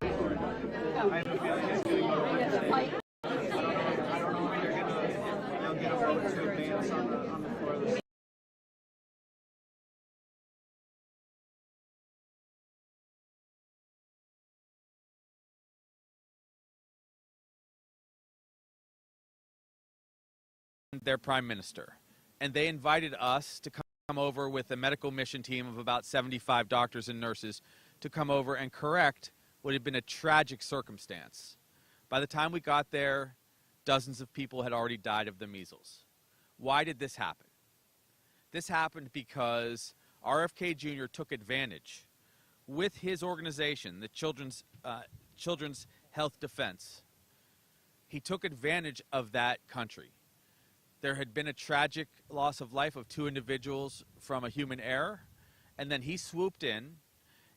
I have a feeling it's going to go right today. I don't know when they'll get a vote to advance on the floor of the their prime minister. And they invited us to come over with a medical mission team of about 75 doctors and nurses to come over and correct what had been a tragic circumstance. By the time we got there, dozens of people had already died of the measles. Why did this happen? This happened because RFK Jr. took advantage with his organization, the Children's Health Defense. He took advantage of that country. There had been a tragic loss of life of 2 individuals from a human error, and then he swooped in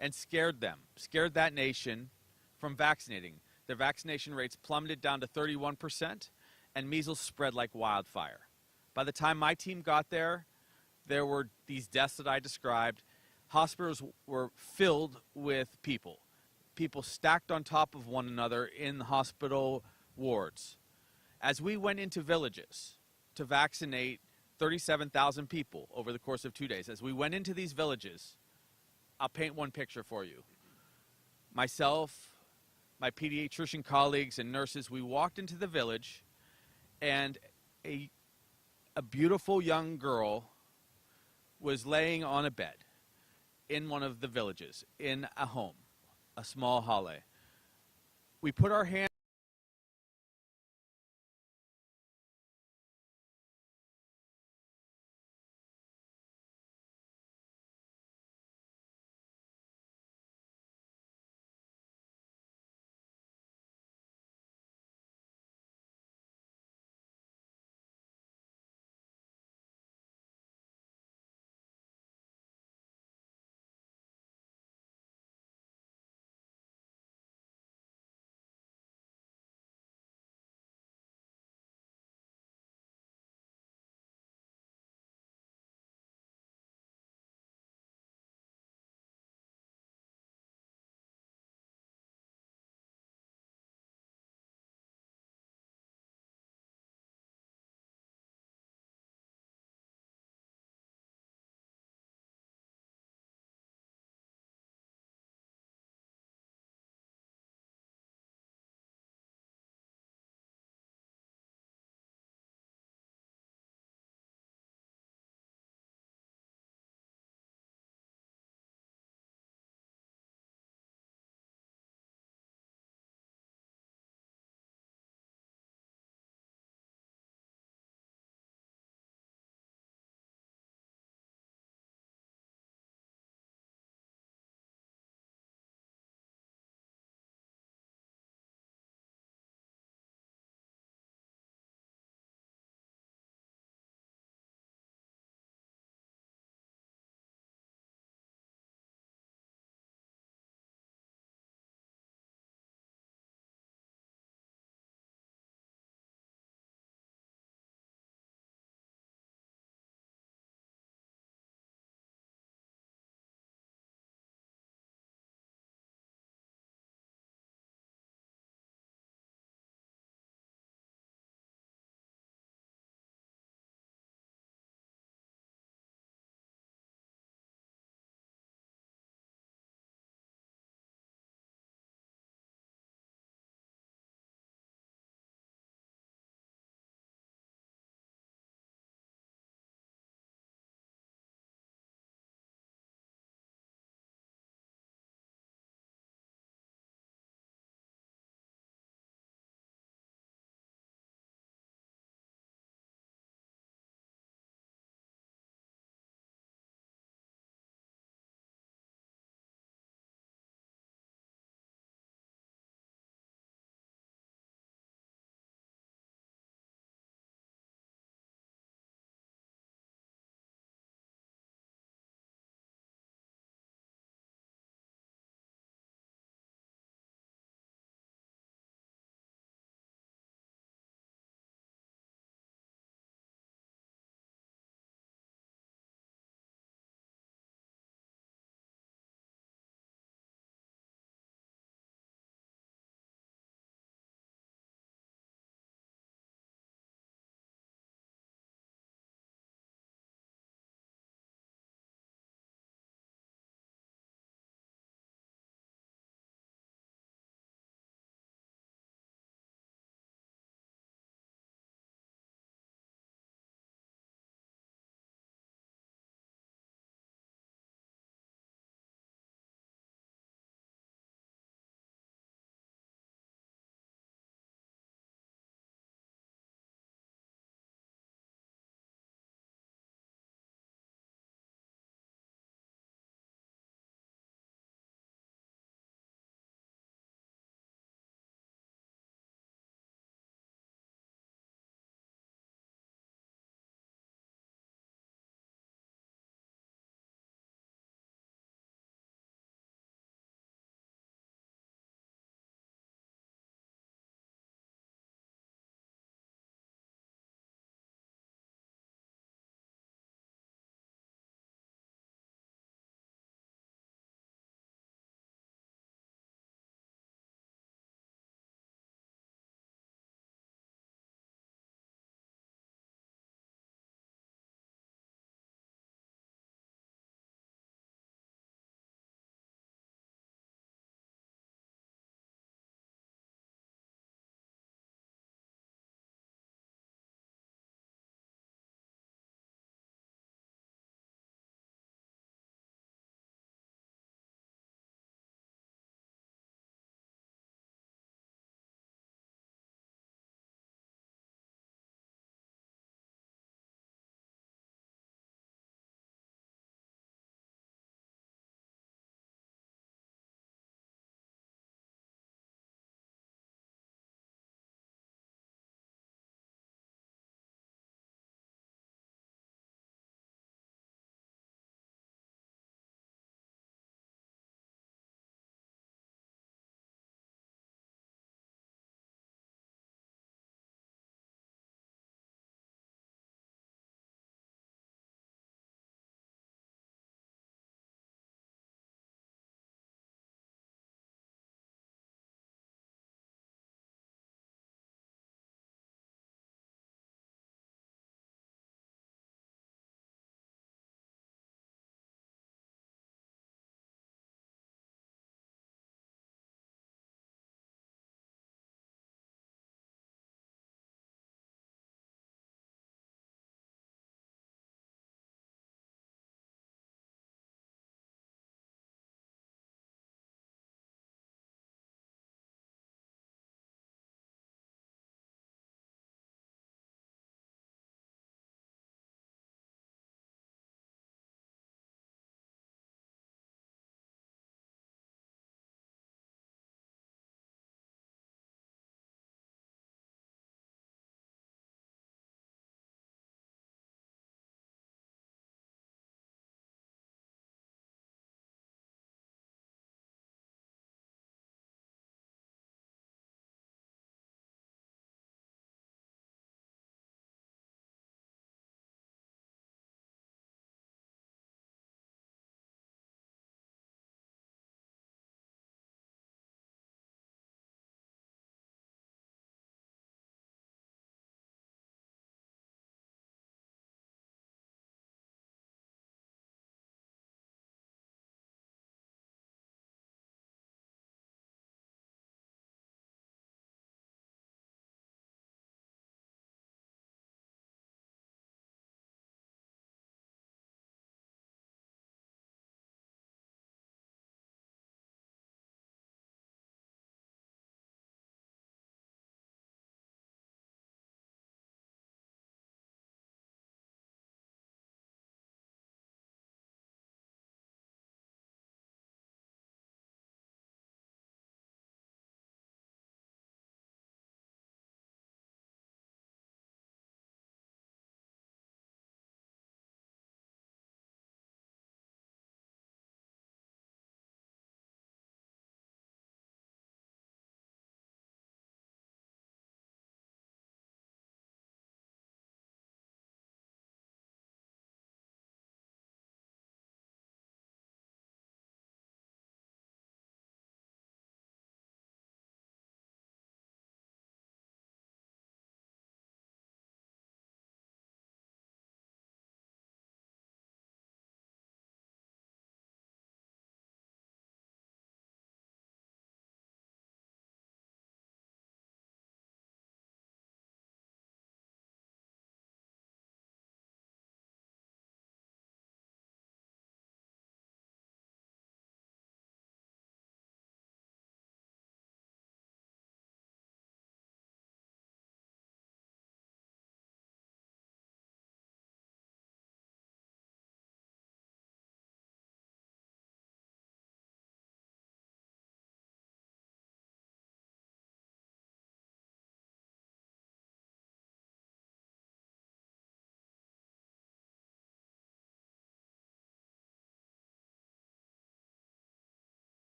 and scared that nation from vaccinating. Their vaccination rates plummeted down to 31%, and measles spread like wildfire. By the time my team got there were these deaths that I described. Hospitals were filled with people stacked on top of one another in the hospital wards. As we went into villages to vaccinate 37,000 people over the course of 2 days, as we went into these villages, I'll paint one picture for you. Myself, my pediatrician colleagues and nurses, we walked into the village, and a beautiful young girl was laying on a bed in one of the villages, in a home, a small halle. We put our hands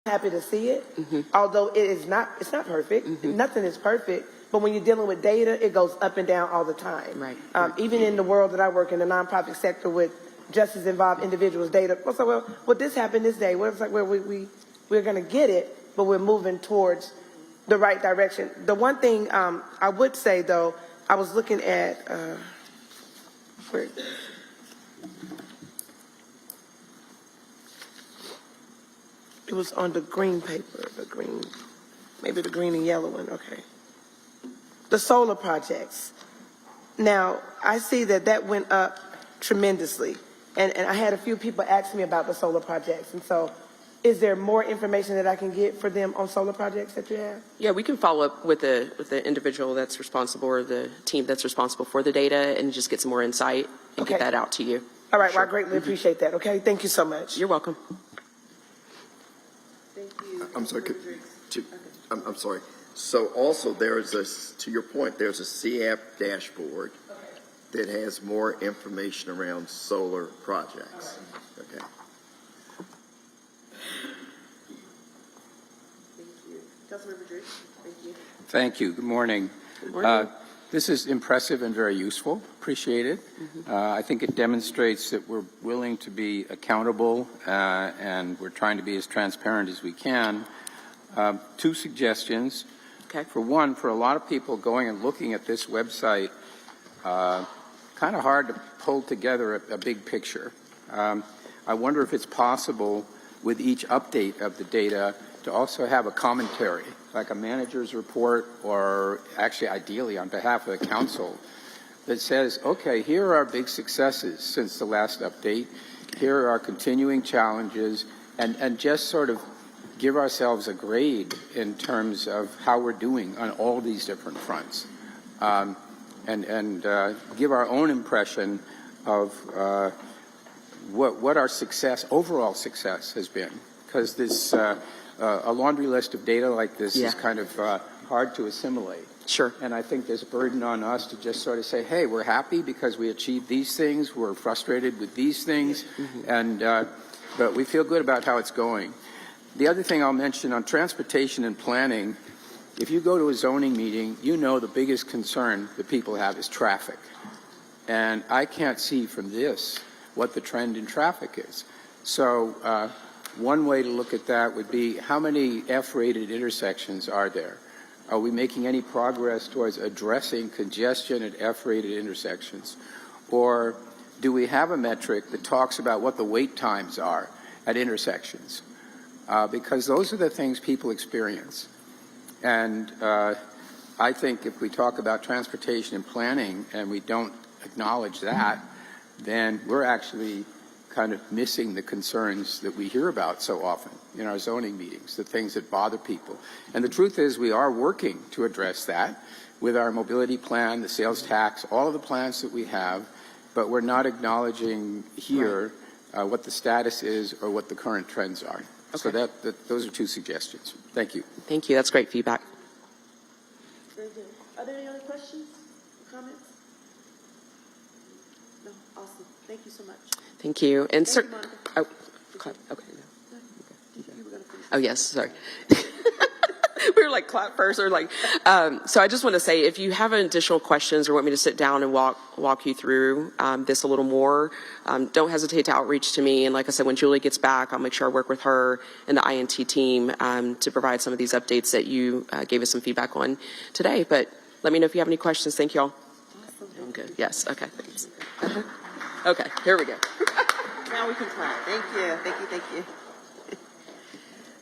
happy to see it, although it's not perfect. Nothing is perfect, but when you're dealing with data, it goes up and down all the time. Right. Even in the world that I work in, the nonprofit sector with justice involved individuals, data. Well, this happened this day. Well, it's like, we're going to get it, but we're moving towards the right direction. The one thing I would say, though, I was looking at where. It was on the green paper, maybe the green and yellow one, okay. The solar projects. Now, I see that went up tremendously. And I had a few people ask me about the solar projects. And so, is there more information that I can get for them on solar projects that you have? Yeah, we can follow up with the individual that's responsible or the team that's responsible for the data and just get some more insight and get that out to you. All right, well, I greatly appreciate that, okay? Thank you so much. You're welcome. I'm sorry. I'm sorry. So also there is to your point, there's a CAP dashboard that has more information around solar projects. Okay. Thank you. Councilmember Drake, thank you. Thank you. Good morning. Good morning. This is impressive and very useful. Appreciate it. I think it demonstrates that we're willing to be accountable and we're trying to be as transparent as we can. Two suggestions. Okay. For one, for a lot of people going and looking at this website, kind of hard to pull together a big picture. I wonder if it's possible with each update of the data to also have a commentary, like a manager's report, or actually ideally on behalf of the council, that says, okay, here are our big successes since the last update, here are our continuing challenges, and just sort of give ourselves a grade in terms of how we're doing on all these different fronts, and give our own impression of what our success, overall success has been. Because this a laundry list of data like this is kind of hard to assimilate. Sure. And I think there's a burden on us to just sort of say, hey, we're happy because we achieved these things, we're frustrated with these things, and but we feel good about how it's going. The other thing I'll mention on transportation and planning, if you go to a zoning meeting, you know the biggest concern that people have is traffic. And I can't see from this what the trend in traffic is. So one way to look at that would be, how many F-rated intersections are there? Are we making any progress towards addressing congestion at F-rated intersections? Or do we have a metric that talks about what the wait times are at intersections? Because those are the things people experience. And I think if we talk about transportation and planning and we don't acknowledge that, then we're actually kind of missing the concerns that we hear about so often in our zoning meetings, the things that bother people. And the truth is we are working to address that with our mobility plan, the sales tax, all of the plans that we have, but we're not acknowledging here what the status is or what the current trends are. Okay. So those are two suggestions. Thank you. Thank you. That's great feedback. Very good. Are there any other questions, comments? No, awesome. Thank you so much. Thank you. And Thank you, Monica. Okay. You were gonna finish. Oh, yes, sorry. We were like, clap first, or like, so I just want to say, if you have additional questions or want me to sit down and walk you through this a little more, don't hesitate to outreach to me. And like I said, when Julie gets back, I'll make sure I work with her and the INT team to provide some of these updates that you gave us some feedback on today. But let me know if you have any questions. Thank you all. Awesome. I'm good. Yes. Okay. Thanks. Okay. Here we go. Now we can clap. Thank you. Thank you. Thank you.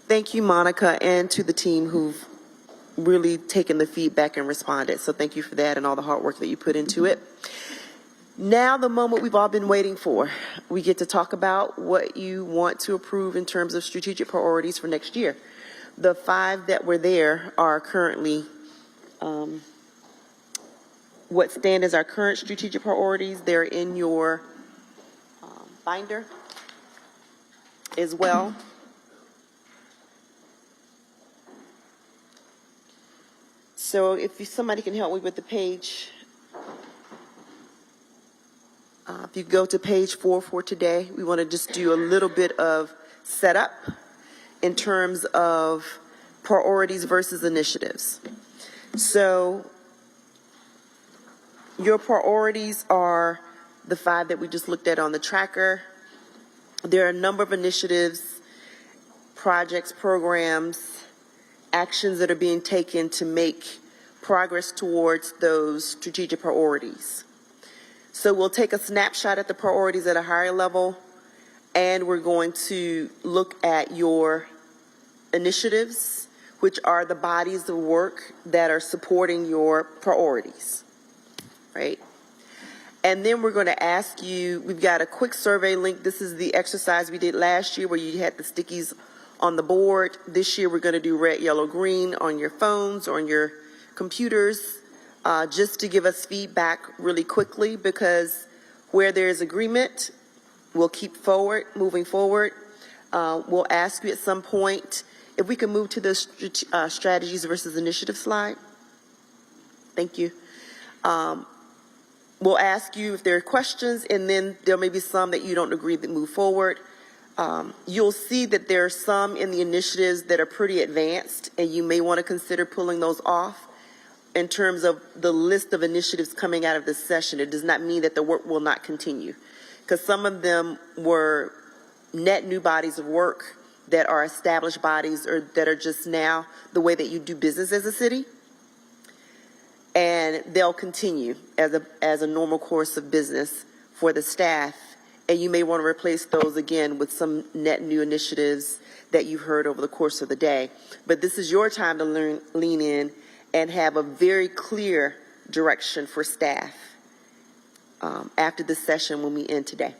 Thank you, Monica, and to the team who've really taken the feedback and responded. So thank you for that and all the hard work that you put into it. Now the moment we've all been waiting for. We get to talk about what you want to approve in terms of strategic priorities for next year. The 5 that were there are currently what stand as our current strategic priorities. They're in your binder as well. So if somebody can help me with the page, if you go to page 4 for today, we want to just do a little bit of setup. in terms of priorities versus initiatives. So your priorities are the 5 that we just looked at on the tracker. There are a number of initiatives, projects, programs, actions that are being taken to make progress towards those strategic priorities. So we'll take a snapshot at the priorities at a higher level, and we're going to look at your initiatives, which are the bodies of work that are supporting your priorities, right? And then we're going to ask you, we've got a quick survey link. This is the exercise we did last year where you had the stickies on the board. This year we're going to do red, yellow, green on your phones or on your computers, just to give us feedback really quickly, because where there's agreement, we'll keep moving forward. We'll ask you at some point if we can move to the strategies versus initiative slide. Thank you. We'll ask you if there are questions, and then there may be some that you don't agree that move forward. You'll see that there are some in the initiatives that are pretty advanced, and you may want to consider pulling those off in terms of the list of initiatives coming out of this session. It does not mean that the work will not continue, because some of them were net new bodies of work that are established bodies or that are just now the way that you do business as a city. And they'll continue as a normal course of business for the staff. And you may want to replace those again with some net new initiatives that you've heard over the course of the day. But this is your time to lean in and have a very clear direction for staff after this session when we end today.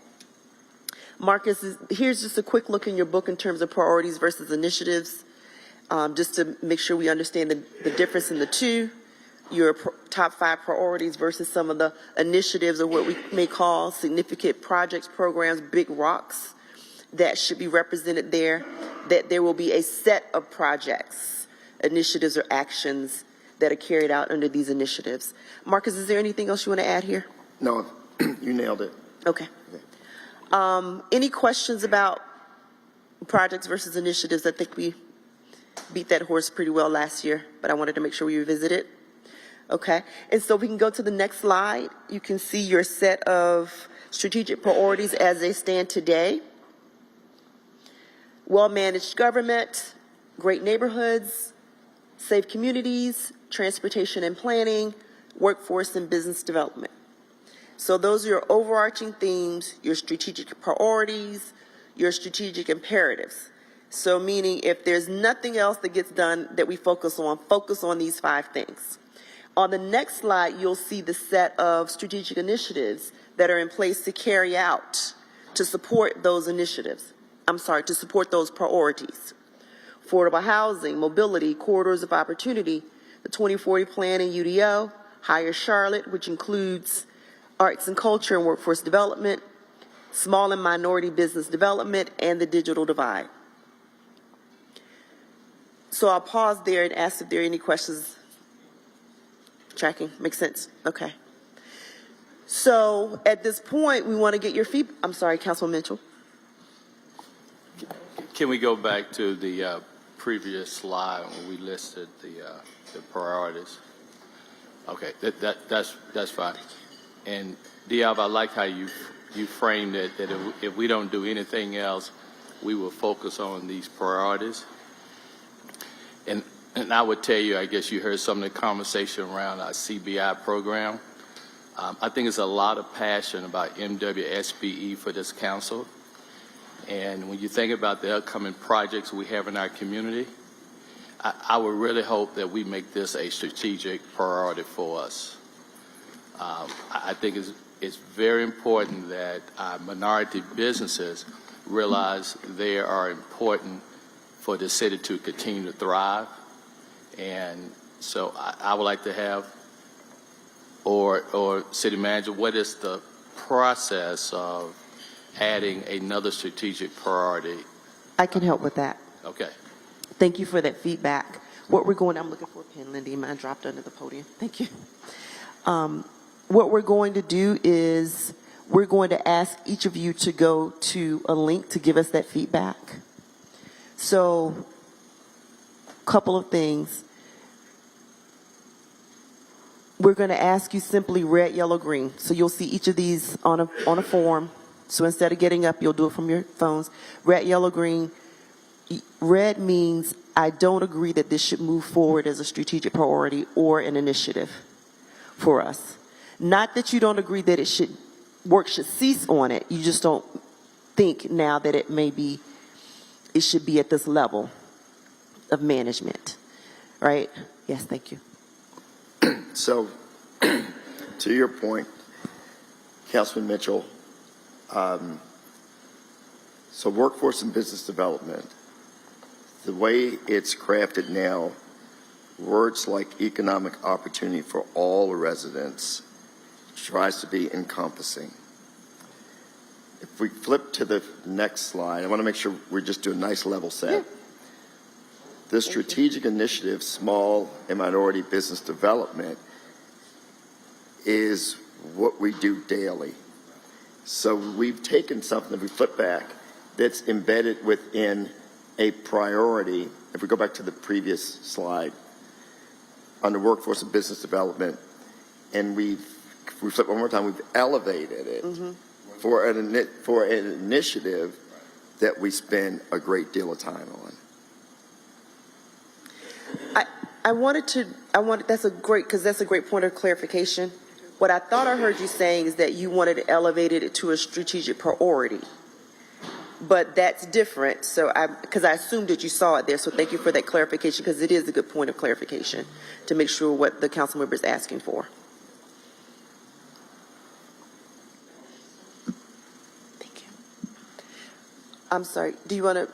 Marcus, here's just a quick look in your book in terms of priorities versus initiatives, just to make sure we understand the difference in the two. Your top 5 priorities versus some of the initiatives, or what we may call significant projects, programs, big rocks that should be represented there, that there will be a set of projects, initiatives, or actions that are carried out under these initiatives. Marcus, is there anything else you want to add here? No, you nailed it. Okay. Any questions about projects versus initiatives? I think we beat that horse pretty well last year, but I wanted to make sure we revisit it. Okay, and so we can go to the next slide. You can see your set of strategic priorities as they stand today. Well-managed government, great neighborhoods, safe communities, transportation and planning, workforce and business development. So those are your overarching themes, your strategic priorities, your strategic imperatives. So meaning if there's nothing else that gets done that we focus on these 5 things. On the next slide, you'll see the set of strategic initiatives that are in place to carry out, to support those initiatives. To support those priorities. Affordable housing, mobility, corridors of opportunity, the 2040 plan in UDO, Higher Charlotte, which includes arts and culture and workforce development, small and minority business development, and the digital divide. So I'll pause there and ask if there are any questions. Tracking, makes sense? Okay. So at this point, we want to get your feedback. I'm sorry, Councilman Mitchell. Can we go back to the previous slide when we listed the priorities? Okay, that's fine. And Diab, I like how you framed it, that if we don't do anything else, we will focus on these priorities. And I would tell you, I guess you heard some of the conversation around our CBI program. I think there's a lot of passion about MWSBE for this council. And when you think about the upcoming projects we have in our community, I would really hope that we make this a strategic priority for us. I think it's very important that our minority businesses realize they are important for the city to continue to thrive. And so I would like to have, or city manager, what is the process of adding another strategic priority? I can help with that. Okay. Thank you for that feedback. I'm looking for a pen, Lindy. Mine dropped under the podium. Thank you. What we're going to do is we're going to ask each of you to go to a link to give us that feedback. So, couple of things. We're going to ask you simply red, yellow, green. So you'll see each of these on a form. So instead of getting up, you'll do it from your phones. Red, yellow, green. Red means I don't agree that this should move forward as a strategic priority or an initiative for us. Not that you don't agree that work should cease on it. You just don't think now that it should be at this level of management, right? Yes, thank you. So, to your point, Councilman Mitchell, so workforce and business development, the way it's crafted now, words like economic opportunity for all residents tries to be encompassing. If we flip to the next slide, I want to make sure we just do a nice level set. Yeah. The strategic initiative, small and minority business development, is what we do daily. So we've taken something, if we flip back, that's embedded within a priority. If we go back to the previous slide, under workforce and business development, and if we flip one more time, we've elevated it for an initiative that we spend a great deal of time on. That's a great point of clarification. What I thought I heard you saying is that you wanted to elevate it to a strategic priority, but that's different. So because I assumed that you saw it there, so thank you for that clarification, because it is a good point of clarification to make sure what the council member is asking for. Thank you. I'm sorry, do you want to?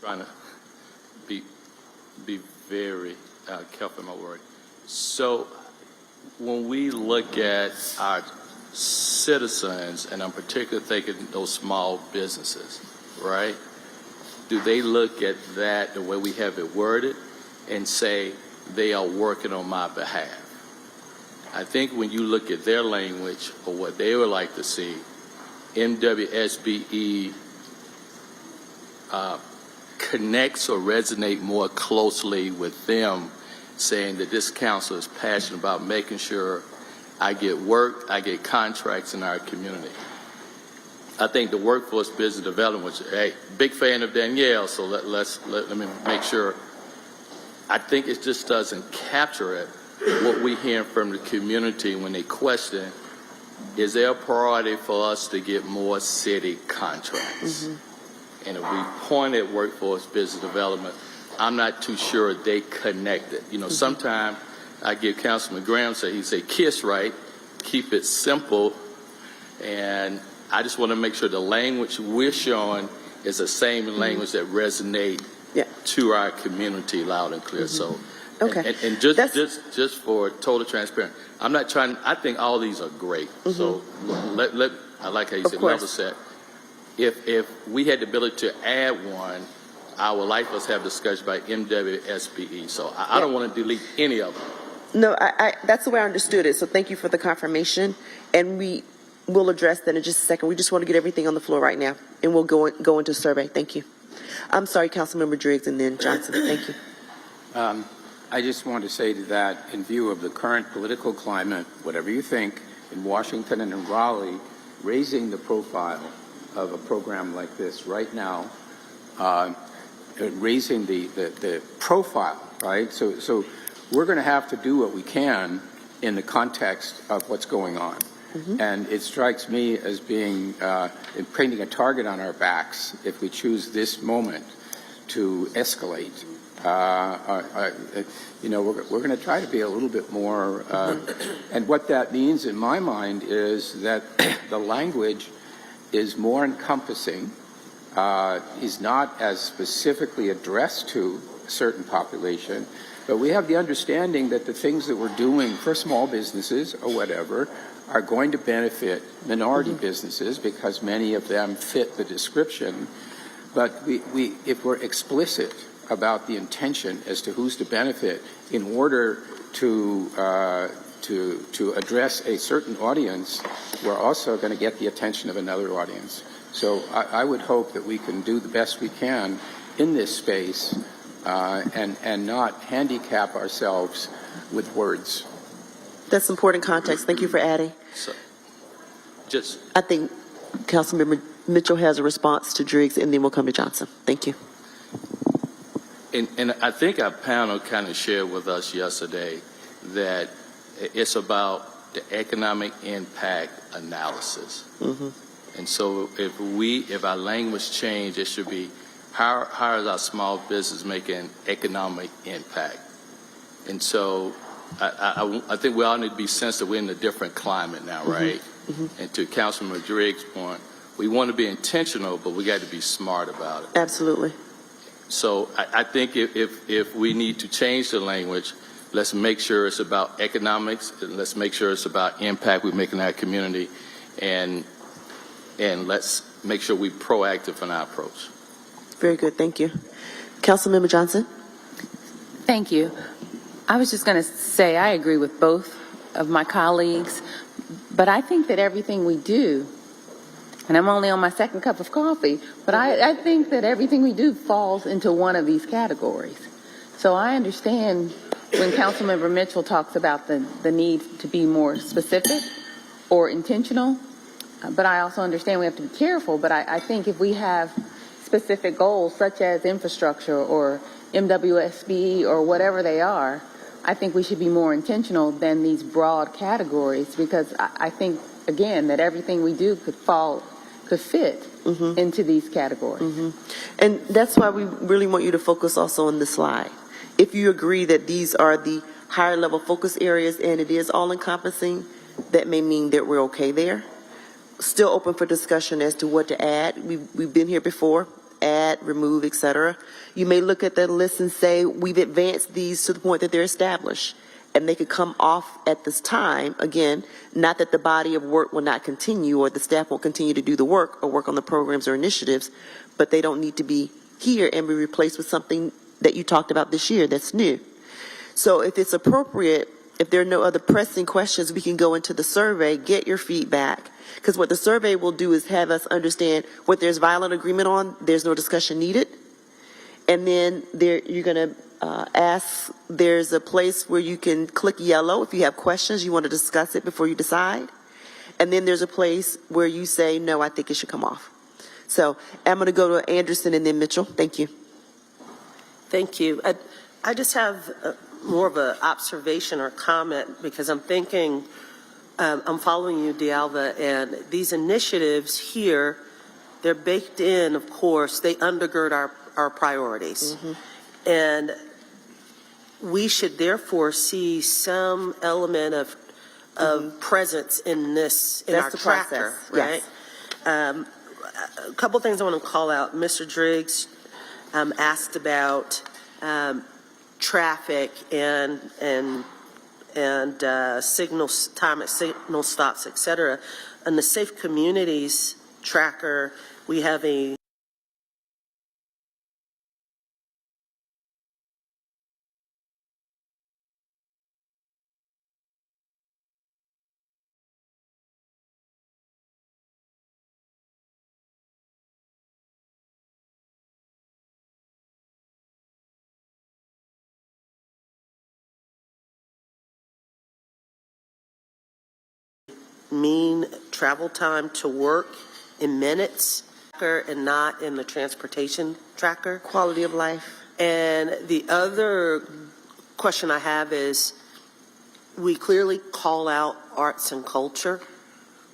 Trying to be very careful in my word. So when we look at our citizens, and I'm particularly thinking those small businesses, right? Do they look at that the way we have it worded and say they are working on my behalf? I think when you look at their language or what they would like to see, MWSBE connects or resonate more closely with them, saying that this council is passionate about making sure I get work, I get contracts in our community. I think the workforce business development, which, hey, big fan of Danielle, so let me make sure. I think it just doesn't capture it, what we hear from the community when they question, is there a priority for us to get more city contracts? And if we point at workforce business development, I'm not too sure they connect it. You know, sometimes I give Councilman Graham he say, kiss right, keep it simple, and I just want to make sure the language we're showing is the same language that resonate to our community loud and clear. So, okay. And just for total transparent, I'm not trying. I think all these are great. So I like how you said level set. If we had the ability to add one, I would like us to have discussion about MWSBE. So I don't want to delete any of them. No, that's the way I understood it. So thank you for the confirmation, and we will address that in just a second. We just want to get everything on the floor right now, and we'll go into survey. Thank you. I'm sorry, Councilmember Driggs, and then Johnson. Thank you. I just want to say to that, in view of the current political climate, whatever you think, in Washington and in Raleigh, raising the profile of a program like this right now, raising the profile, right? So we're going to have to do what we can in the context of what's going on. And it strikes me as being painting a target on our backs if we choose this moment to escalate. We're going to try to be a little bit more, and what that means in my mind is that the language is more encompassing, is not as specifically addressed to a certain population, but we have the understanding that the things that we're doing for small businesses or whatever are going to benefit minority businesses because many of them fit the description. But if we're explicit about the intention as to who's to benefit in order to to address a certain audience, we're also going to get the attention of another audience. So I would hope that we can do the best we can in this space and not handicap ourselves with words. That's important context. Thank you for adding. So, I think Councilmember Mitchell has a response to Driggs, and then we'll come to Johnson. Thank you. And I think our panel kind of shared with us yesterday that it's about the economic impact analysis. Mm-hmm. And so if our language change, it should be how is our small business making economic impact? And so I think we all need to be sensitive. We're in a different climate now, right? Mm-hmm. And to Councilman Driggs' point, we want to be intentional, but we got to be smart about it. Absolutely. So I think if we need to change the language, let's make sure it's about economics, and let's make sure it's about impact we make in our community, and let's make sure we're proactive in our approach. Very good. Thank you. Councilmember Johnson? Thank you. I was just going to say I agree with both of my colleagues, but I think that everything we do, and I'm only on my second cup of coffee, but I think that everything we do falls into one of these categories. So I understand when Councilmember Mitchell talks about the need to be more specific or intentional, but I also understand we have to be careful. But I think if we have specific goals such as infrastructure or MWSBE or whatever they are, I think we should be more intentional than these broad categories, because I think, again, that everything we do could fit mm-hmm. into these categories. Mm-hmm. And that's why we really want you to focus also on the slide. If you agree that these are the higher level focus areas and it is all encompassing, that may mean that we're okay there. Still open for discussion as to what to add. We've been here before. Add, remove, etc. You may look at the list and say, we've advanced these to the point that they're established, and they could come off at this time. Again, not that the body of work will not continue or the staff won't continue to do the work or work on the programs or initiatives, but they don't need to be here and be replaced with something that you talked about this year that's new. So if it's appropriate, if there are no other pressing questions, we can go into the survey, get your feedback. Because what the survey will do is have us understand what there's violent agreement on, there's no discussion needed. And then you're going to ask, there's a place where you can click yellow if you have questions, you want to discuss it before you decide. And then there's a place where you say, no, I think it should come off. So I'm going to go to Anderson and then Mitchell. Thank you. Thank you. I just have more of an observation or comment, because I'm thinking, I'm following you, D'Alva, and these initiatives here, they're baked in, of course, they undergird our priorities. Mm-hmm. And we should therefore see some element of mm-hmm. presence in this, in That's our tracker, process. right? Yes. A couple things I want to call out. Mr. Driggs asked about traffic and signals, time at signal stops, et cetera. On the Safe Communities tracker, we have a mean travel time to work in minutes and not in the transportation tracker. Quality of life. And the other question I have is, we clearly call out arts and culture,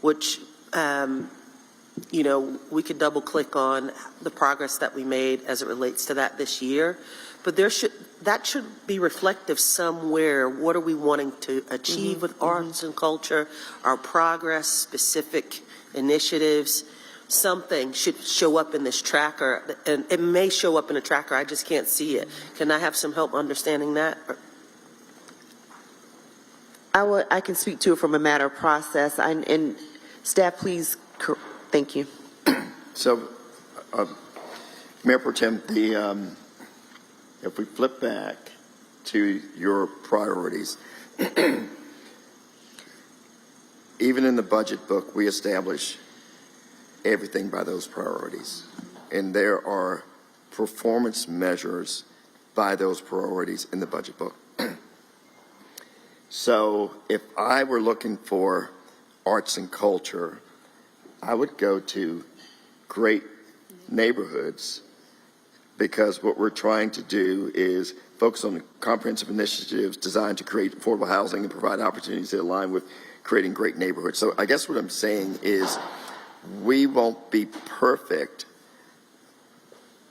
which, you know, we could double click on the progress that we made as it relates to that this year. But that should be reflective somewhere. What are we wanting to achieve mm-hmm. with arts mm-hmm. and culture? Our progress, specific initiatives, something should show up in this tracker. And it may show up in a tracker, I just can't see it. Can I have some help understanding that? I can speak to it from a matter of process. And staff, please, thank you. So, Mayor Pro Tem, if we flip back to your priorities, even in the budget book, we establish everything by those priorities. And there are performance measures by those priorities in the budget book. So if I were looking for arts and culture, I would go to great neighborhoods, because what we're trying to do is focus on comprehensive initiatives designed to create affordable housing and provide opportunities that align with creating great neighborhoods. So I guess what I'm saying is we won't be perfect,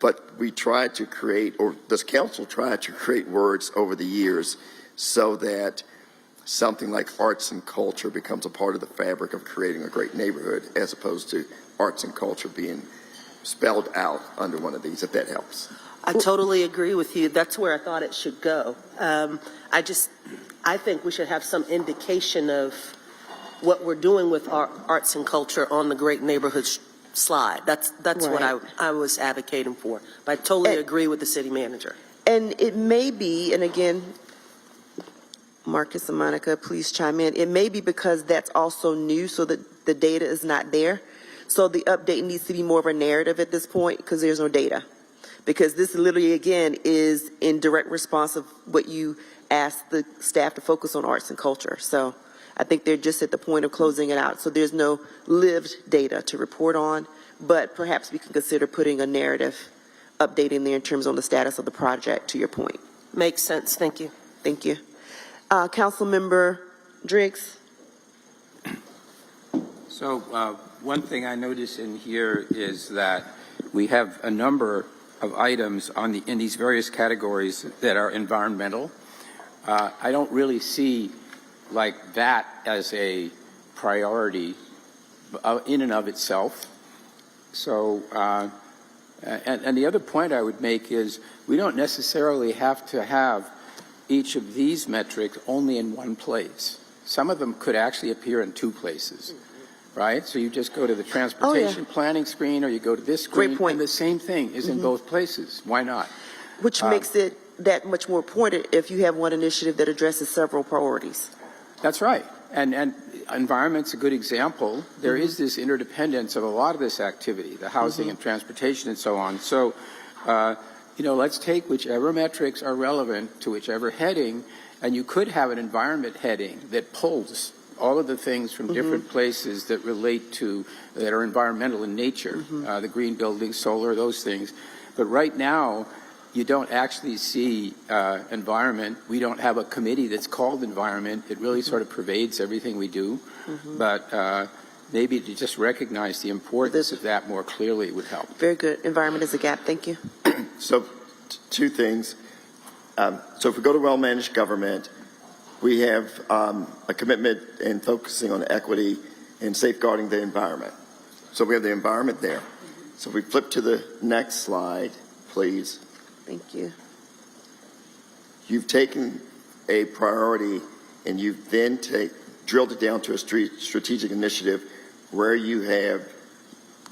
but we try to create, or this council tried to create words over the years so that something like arts and culture becomes a part of the fabric of creating a great neighborhood, as opposed to arts and culture being spelled out under one of these, if that helps. I totally agree with you. That's where I thought it should go. I think we should have some indication of what we're doing with our arts and culture on the Great Neighborhood slide. That's what I was advocating for. But I totally agree with the city manager. And it may be, and again, Marcus and Monica, please chime in. It may be because that's also new, so that the data is not there. So the update needs to be more of a narrative at this point, because there's no data. Because this literally, again, is in direct response of what you asked the staff to focus on, arts and culture. So I think they're just at the point of closing it out. So there's no lived data to report on, but perhaps we can consider putting a narrative update in there in terms of the status of the project, to your point. Makes sense. Thank you. Thank you. Councilmember Driggs. So one thing I notice in here is that we have a number of items in these various categories that are environmental. I don't really see like that as a priority in and of itself. So, and the other point I would make is we don't necessarily have to have each of these metrics only in one place. Some of them could actually appear in two places, right? So you just go to the transportation planning screen, or you go to this screen. Great point. And the same thing is in both places. Why not? Which makes it that much more important if you have one initiative that addresses several priorities. That's right. And environment's a good example. There is this interdependence of a lot of this activity, the housing and transportation and so on. So, let's take whichever metrics are relevant to whichever heading, and you could have an environment heading that pulls all of the things from different places that relate to, that are environmental in nature, the green buildings, solar, those things. But right now, you don't actually see environment. We don't have a committee that's called environment. It really sort of pervades everything we do. But maybe to just recognize the importance of that more clearly would help. Very good. Environment is a gap. Thank you. So two things. So if we go to well-managed government, we have a commitment in focusing on equity and safeguarding the environment. So we have the environment there. So if we flip to the next slide, please. Thank you. You've taken a priority and you've then drilled it down to a strategic initiative where you have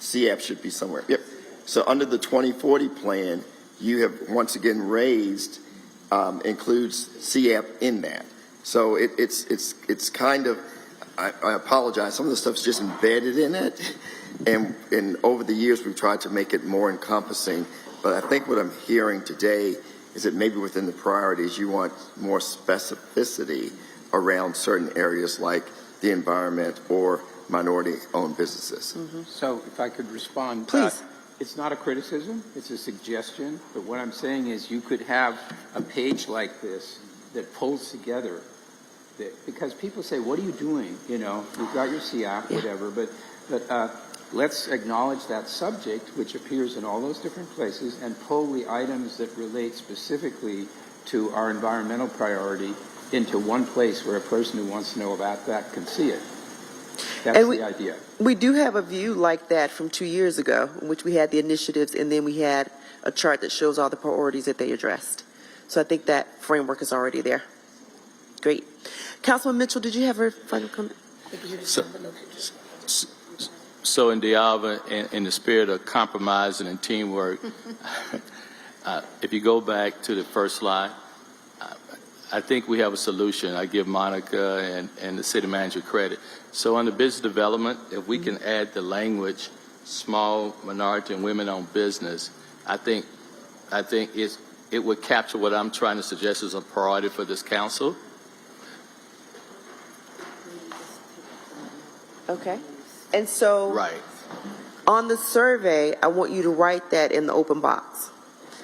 CAP should be somewhere. Yep. So under the 2040 plan, you have once again raised, includes CAP in that. So it's kind of, I apologize, some of the stuff's just embedded in it. And over the years, we've tried to make it more encompassing. But I think what I'm hearing today is that maybe within the priorities, you want more specificity around certain areas like the environment or minority-owned businesses. So if I could respond. Please. It's not a criticism, it's a suggestion. But what I'm saying is you could have a page like this that pulls together, because people say, what are you doing? You've got your CAP, whatever, but let's acknowledge that subject, which appears in all those different places, and pull the items that relate specifically to our environmental priority into one place where a person who wants to know about that can see it. That's the idea. We do have a view like that from 2 years ago, in which we had the initiatives, and then we had a chart that shows all the priorities that they addressed. So I think that framework is already there. Great. Councilman Mitchell, did you have a final comment? So in Dialva, in the spirit of compromising and teamwork, if you go back to the first slide, I think we have a solution. I give Monica and the city manager credit. So under business development, if we can add the language, small minority and women-owned business, I think it would capture what I'm trying to suggest as a priority for this council. Okay. And so Right. on the survey, I want you to write that in the open box.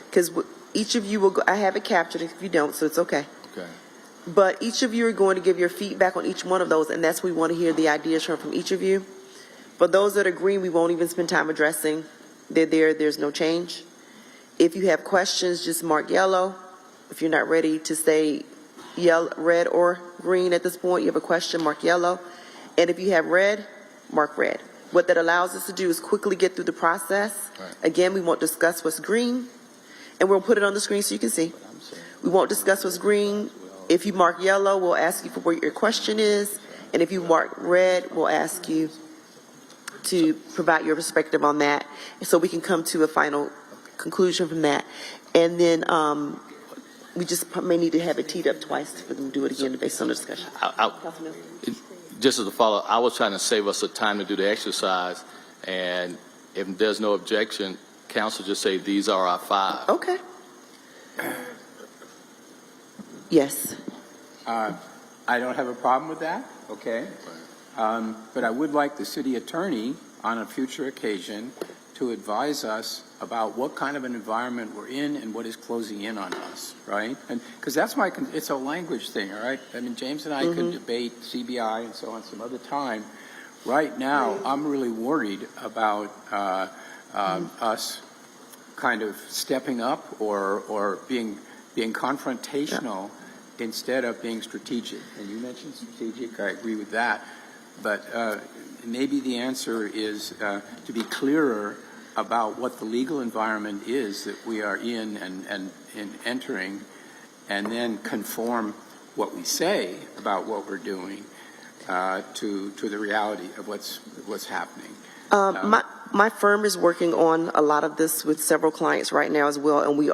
Because each of you will go, I have it captured if you don't, so it's okay. Okay. But each of you are going to give your feedback on each one of those, and that's what we want to hear the ideas from each of you. For those that agree, we won't even spend time addressing. They're there, there's no change. If you have questions, just mark yellow. If you're not ready to say yellow, red or green at this point, you have a question, mark yellow. And if you have red, mark red. What that allows us to do is quickly get through the process. Right. Again, we won't discuss what's green, and we'll put it on the screen so you can see. We won't discuss what's green. If you mark yellow, we'll ask you for what your question is. And if you mark red, we'll ask you to provide your perspective on that, so we can come to a final conclusion from that. And then we just may need to have it teed up twice for them to do it again based on the discussion. Councilman? Just as a follow-up, I was trying to save us the time to do the exercise, and if there's no objection, council just say these are our 5. Okay. Yes. I don't have a problem with that, okay? But I would like the city attorney on a future occasion to advise us about what kind of an environment we're in and what is closing in on us, right? And because that's it's a language thing, all right? I mean, James and I could debate CBI and so on some other time. Right now, I'm really worried about us kind of stepping up or being confrontational instead of being strategic. And you mentioned strategic, I agree with that. But maybe the answer is to be clearer about what the legal environment is that we are in and entering, and then conform what we say about what we're doing to the reality of what's happening. My firm is working on a lot of this with several clients right now as well, and we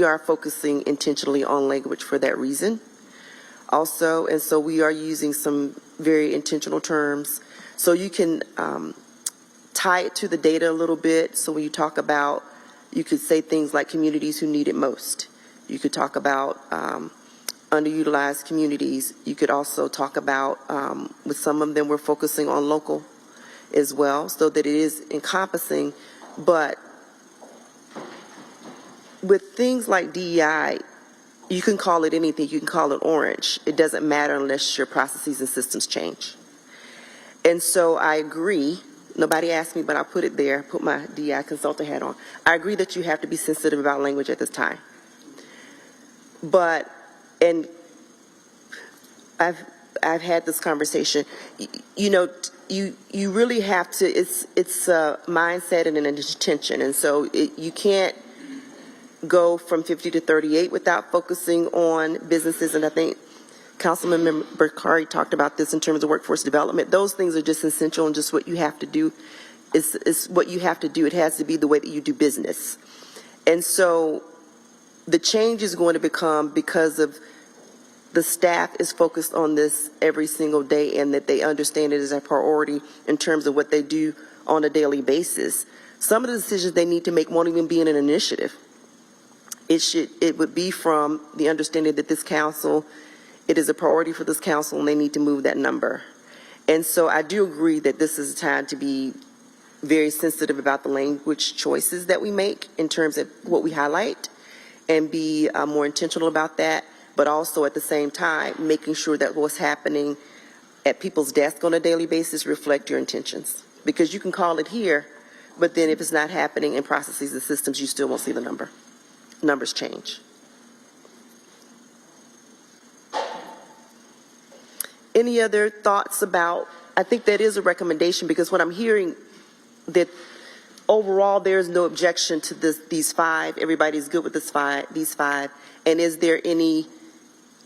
are focusing intentionally on language for that reason also. And so we are using some very intentional terms. So you can tie it to the data a little bit. So when you talk about, you could say things like communities who need it most. You could talk about underutilized communities. You could also talk about, with some of them, we're focusing on local as well, so that it is encompassing. But with things like DEI, you can call it anything. You can call it orange. It doesn't matter unless your processes and systems change. And so I agree. Nobody asked me, but I put it there, put my DEI consultant hat on. I agree that you have to be sensitive about language at this time. But, and I've had this conversation, you really have to, it's a mindset and an intention. And so you can't go from 50 to 38 without focusing on businesses. And I think Councilman Bakari talked about this in terms of workforce development. Those things are just essential, and just what you have to do is what you have to do. It has to be the way that you do business. And so the change is going to become because of the staff is focused on this every single day, and that they understand it as a priority in terms of what they do on a daily basis. Some of the decisions they need to make won't even be in an initiative. It would be from the understanding that this council, it is a priority for this council, and they need to move that number. And so I do agree that this is a time to be very sensitive about the language choices that we make in terms of what we highlight, and be more intentional about that, but also at the same time making sure that what's happening at people's desks on a daily basis reflect your intentions. Because you can call it here, but then if it's not happening in processes and systems, you still won't see the number. Numbers change. Any other thoughts about, I think that is a recommendation, because what I'm hearing, that overall there's no objection to these 5. Everybody's good with these five. And is there any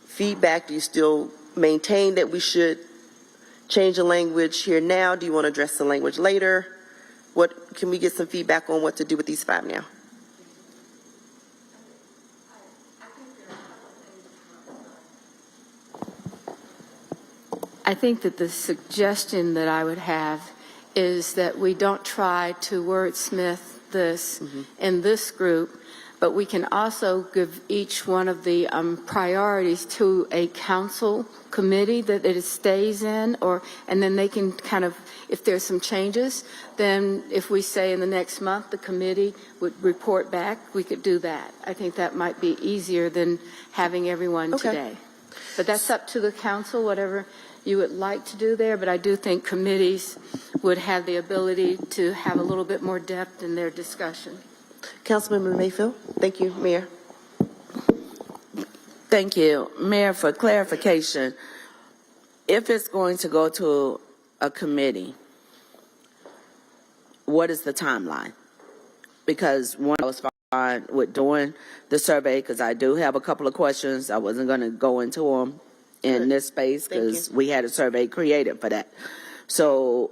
feedback? Do you still maintain that we should change the language here now? Do you want to address the language later? What can we get some feedback on what to do with these 5 now? I think that the suggestion that I would have is that we don't try to wordsmith this in this group, but we can also give each one of the priorities to a council committee that it stays in, and then they can kind of, if there's some changes, then if we say in the next month the committee would report back, we could do that. I think that might be easier than having everyone today. But that's up to the council, whatever you would like to do there, but I do think committees would have the ability to have a little bit more depth in their discussion. Councilmember Mayfield. Thank you, Mayor. Thank you, Mayor, for clarification. If it's going to go to a committee, what is the timeline? Because one, I was fine with doing the survey because I do have a couple of questions. I wasn't going to go into them in this space because we had a survey created for that. So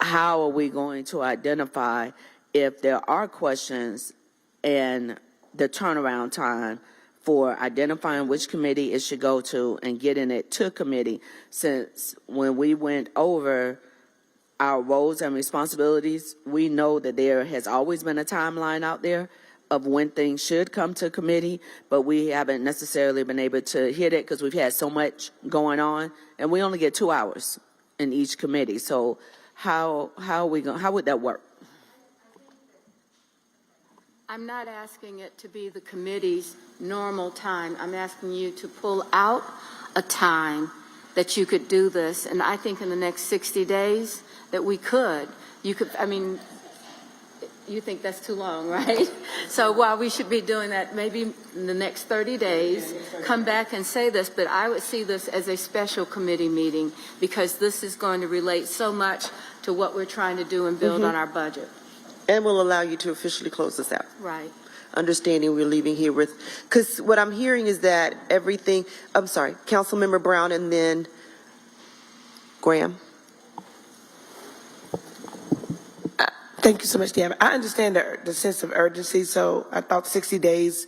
how are we going to identify if there are questions and the turnaround time for identifying which committee it should go to and getting it to committee? Since when we went over our roles and responsibilities, we know that there has always been a timeline out there of when things should come to committee, but we haven't necessarily been able to hit it because we've had so much going on, and we only get 2 hours in each committee. So how would that work? I'm not asking it to be the committee's normal time. I'm asking you to pull out a time that you could do this, and I think in the next 60 days that we could. You could, I mean, you think that's too long, right? So while we should be doing that, maybe in the next 30 days, come back and say this, but I would see this as a special committee meeting because this is going to relate so much to what we're trying to do and build on our budget. And will allow you to officially close this out. Right. Understanding we're leaving here with, because what I'm hearing is that everything, I'm sorry, Councilmember Brown and then Graham. Thank you so much, Deanna. I understand the sense of urgency, so I thought 60 days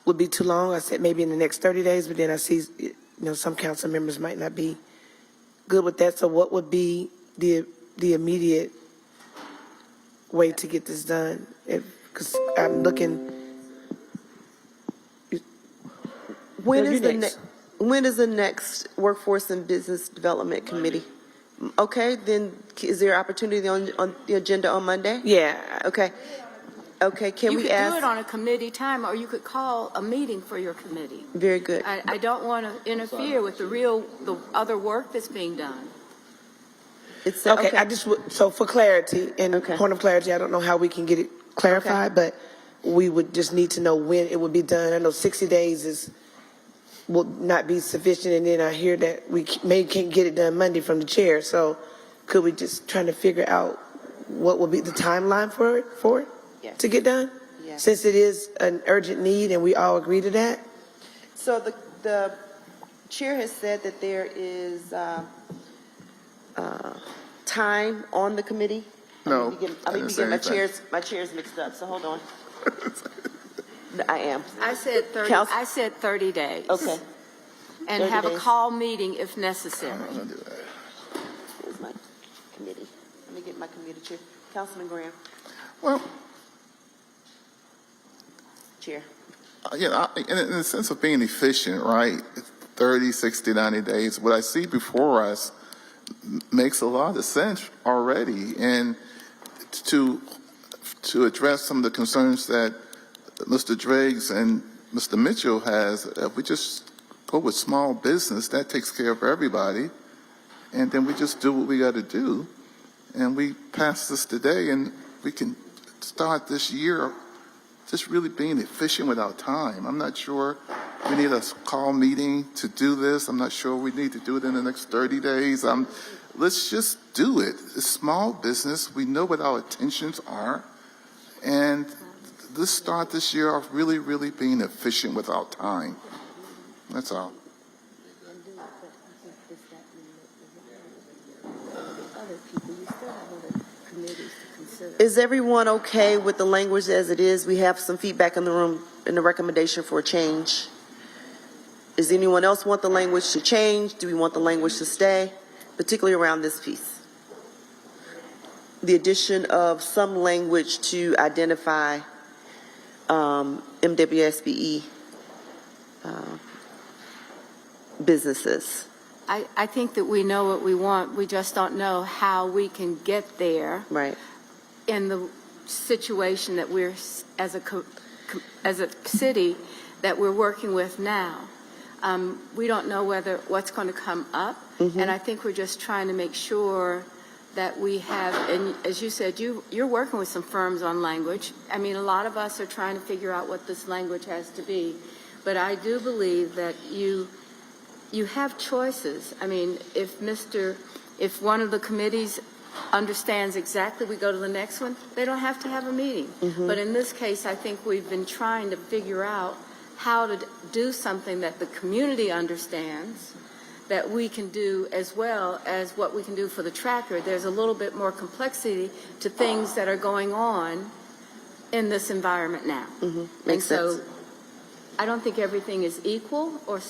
would be too long. I said maybe in the next 30 days, but then I see, some council members might not be good with that. So what would be the immediate way to get this done? Because I'm looking. When is the next Workforce and Business Development Committee? Okay, then is there opportunity on the agenda on Monday? Yeah. Okay. Okay, can we You ask? could do it on a committee time, or you could call a meeting for your committee. Very good. I don't want to interfere with the other work that's being done. It's Okay, so for clarity, and point of clarity, I don't know how we can get it clarified, but we would just need to know when it would be done. I know 60 days will not be sufficient, and then I hear that we can't get it done Monday from the chair. So could we just try to figure out what will be the timeline for it to get done? Yes. Since it is an urgent need and we all agree to that? So the chair has said that there is time on the committee. No, I may be getting my chairs mixed up, so hold on. I am. I said 30. I said 30 days. Okay. And 30 have days. a call meeting if necessary. Where's my committee? Let me get my committee chair. Councilman Graham. Well, Chair. in the sense of being efficient, right? 30, 60, 90 days. What I see before us makes a lot of sense already. And to address some of the concerns that Mr. Driggs and Mr. Mitchell has, if we just go with small business, that takes care of everybody. And then we just do what we got to do. And we pass this today, and we can start this year just really being efficient with our time. I'm not sure we need a call meeting to do this. I'm not sure we need to do it in the next 30 days. Let's just do it. It's small business. We know what our intentions are. And let's start this year off really, really being efficient with our time. That's all. Is everyone okay with the language as it is? We have some feedback in the room and a recommendation for a change. Does anyone else want the language to change? Do we want the language to stay? particularly around this piece. The addition of some language to identify MWSBE businesses. I think that we know what we want. We just don't know how we can get there. Right. In the situation that we're, as a city, that we're working with now. We don't know what's going to come up, and I think we're just trying to make sure that we have, and as you said, you're working with some firms on language. I mean, a lot of us are trying to figure out what this language has to be, but I do believe that you have choices. I mean, if one of the committees understands exactly, we go to the next one, they don't have to have a meeting. But in this case, I think we've been trying to figure out how to do something that the community understands, that we can do as well as what we can do for the tracker. There's a little bit more complexity to things that are going on in this environment now. Makes sense. So I don't think everything is equal or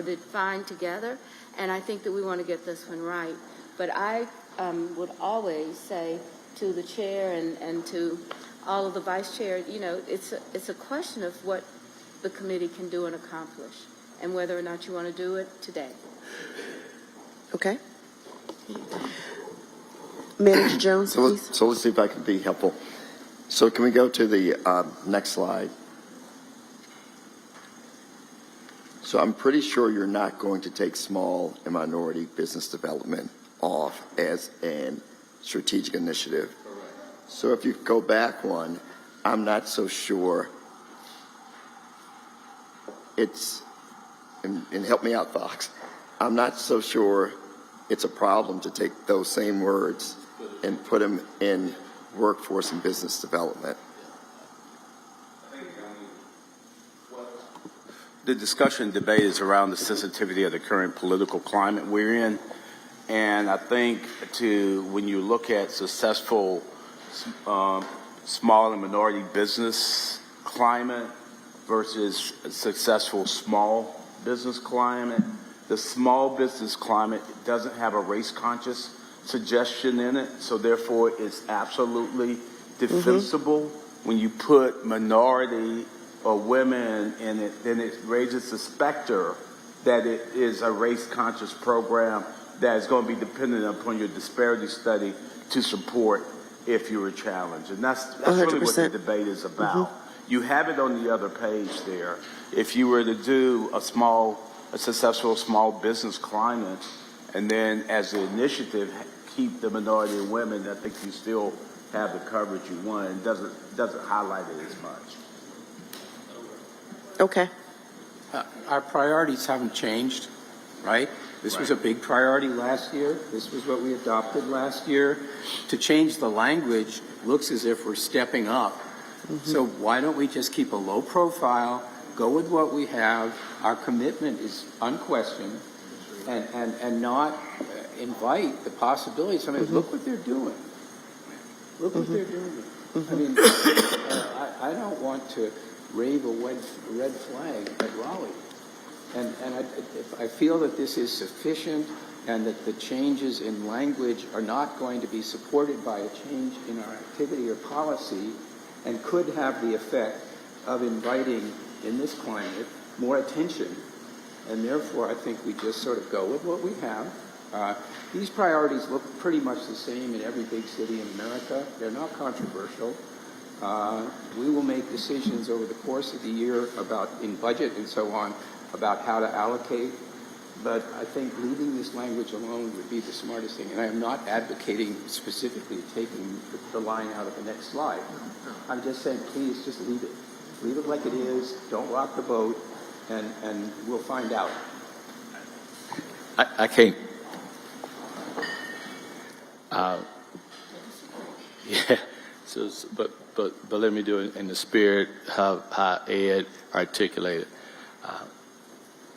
defined together, and I think that we want to get this one right. But I would always say to the chair and to all of the vice chair, you know, it's a question of what the committee can do and accomplish, and whether or not you want to do it today. Okay. Manager Jones, please. So let's see if I can be helpful. So can we go to the next slide? So I'm pretty sure you're not going to take small and minority business development off as a strategic initiative. So if you go back one, I'm not so sure it's, and help me out, Fox, I'm not so sure it's a problem to take those same words and put them in workforce and business development. The discussion debate is around the sensitivity of the current political climate we're in. And I think when you look at successful small and minority business climate versus successful small business climate, the small business climate doesn't have a race-conscious suggestion in it, so therefore it's absolutely defensible. When you put minority or women in it, then it raises the specter that it is a race-conscious program that is going to be dependent upon your disparity study to support if you're a challenge. And that's really what the debate is about. You have it on the other page there. If you were to do a successful small business climate, and then as an initiative, keep the minority and women, I think you still have the coverage you want. It doesn't highlight it as much. Okay. Our priorities haven't changed, right? This was a big priority last year. This was what we adopted last year. To change the language looks as if we're stepping up. So why don't we just keep a low profile, go with what we have? Our commitment is unquestioned, and not invite the possibilities. I mean, look what they're doing. Look what they're doing. I mean, I don't want to wave a red flag at Raleigh. And I feel that this is sufficient and that the changes in language are not going to be supported by a change in our activity or policy and could have the effect of inviting, in this climate, more attention. And therefore, I think we just sort of go with what we have. These priorities look pretty much the same in every big city in America. They're not controversial. We will make decisions over the course of the year in budget and so on, about how to allocate, but I think leaving this language alone would be the smartest thing. And I am not advocating specifically taking the line out of the next slide. I'm just saying, please just leave it. Leave it like it is. Don't rock the boat, and we'll find out. I can't. Yeah. So, but let me do it in the spirit how Ed articulated.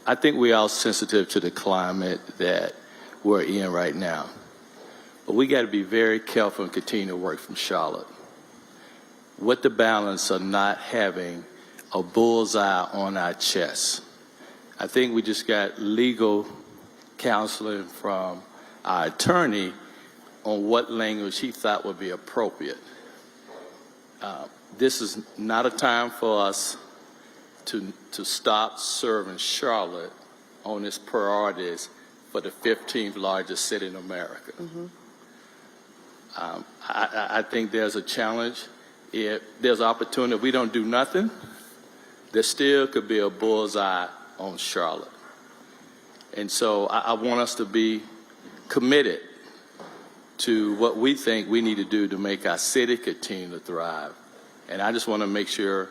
I think we are sensitive to the climate that we're in right now. But we got to be very careful and continue to work from Charlotte. With the balance of not having a bullseye on our chest. I think we just got legal counseling from our attorney on what language he thought would be appropriate. This is not a time for us to stop serving Charlotte on its priorities for the 15th largest city in America. I think there's a challenge. If there's opportunity, if we don't do nothing, there still could be a bullseye on Charlotte. And so I want us to be committed to what we think we need to do to make our city continue to thrive. And I just want to make sure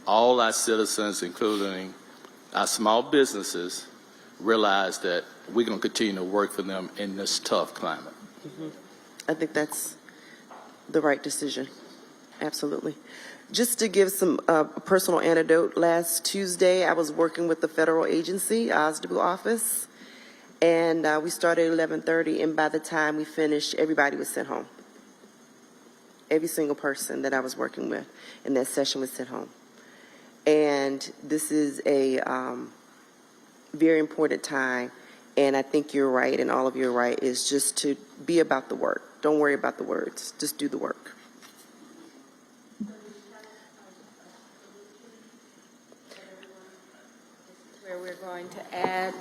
all our citizens, including our small businesses, realize that we're going to continue to work for them in this tough climate. I think that's the right decision. Absolutely. Just to give some personal anecdote, last Tuesday I was working with the federal agency, OSDU office, and we started at 11:30, and by the time we finished, everybody was sent home. Every single person that I was working with in that session was sent home. And this is a very important time, and I think you're right, and all of you are right, is just to be about the work. Don't worry about the words. Just do the work. Where we're going to add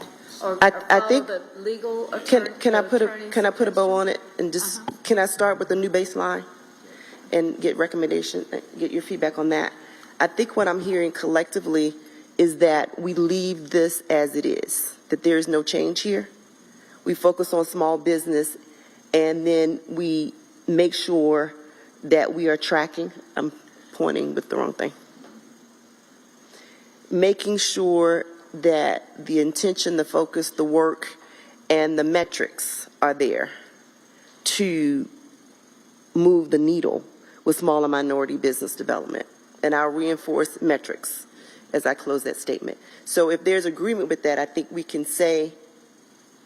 or I follow think- the legal attorney. Can I put a bow on it and just can I start with a new baseline and get recommendation, get your feedback on that? I think what I'm hearing collectively is that we leave this as it is, that there is no change here. We focus on small business, and then we make sure that we are tracking. I'm pointing with the wrong thing. Making sure that the intention, the focus, the work, and the metrics are there to move the needle with small and minority business development. And I'll reinforce metrics as I close that statement. So if there's agreement with that, I think we can say,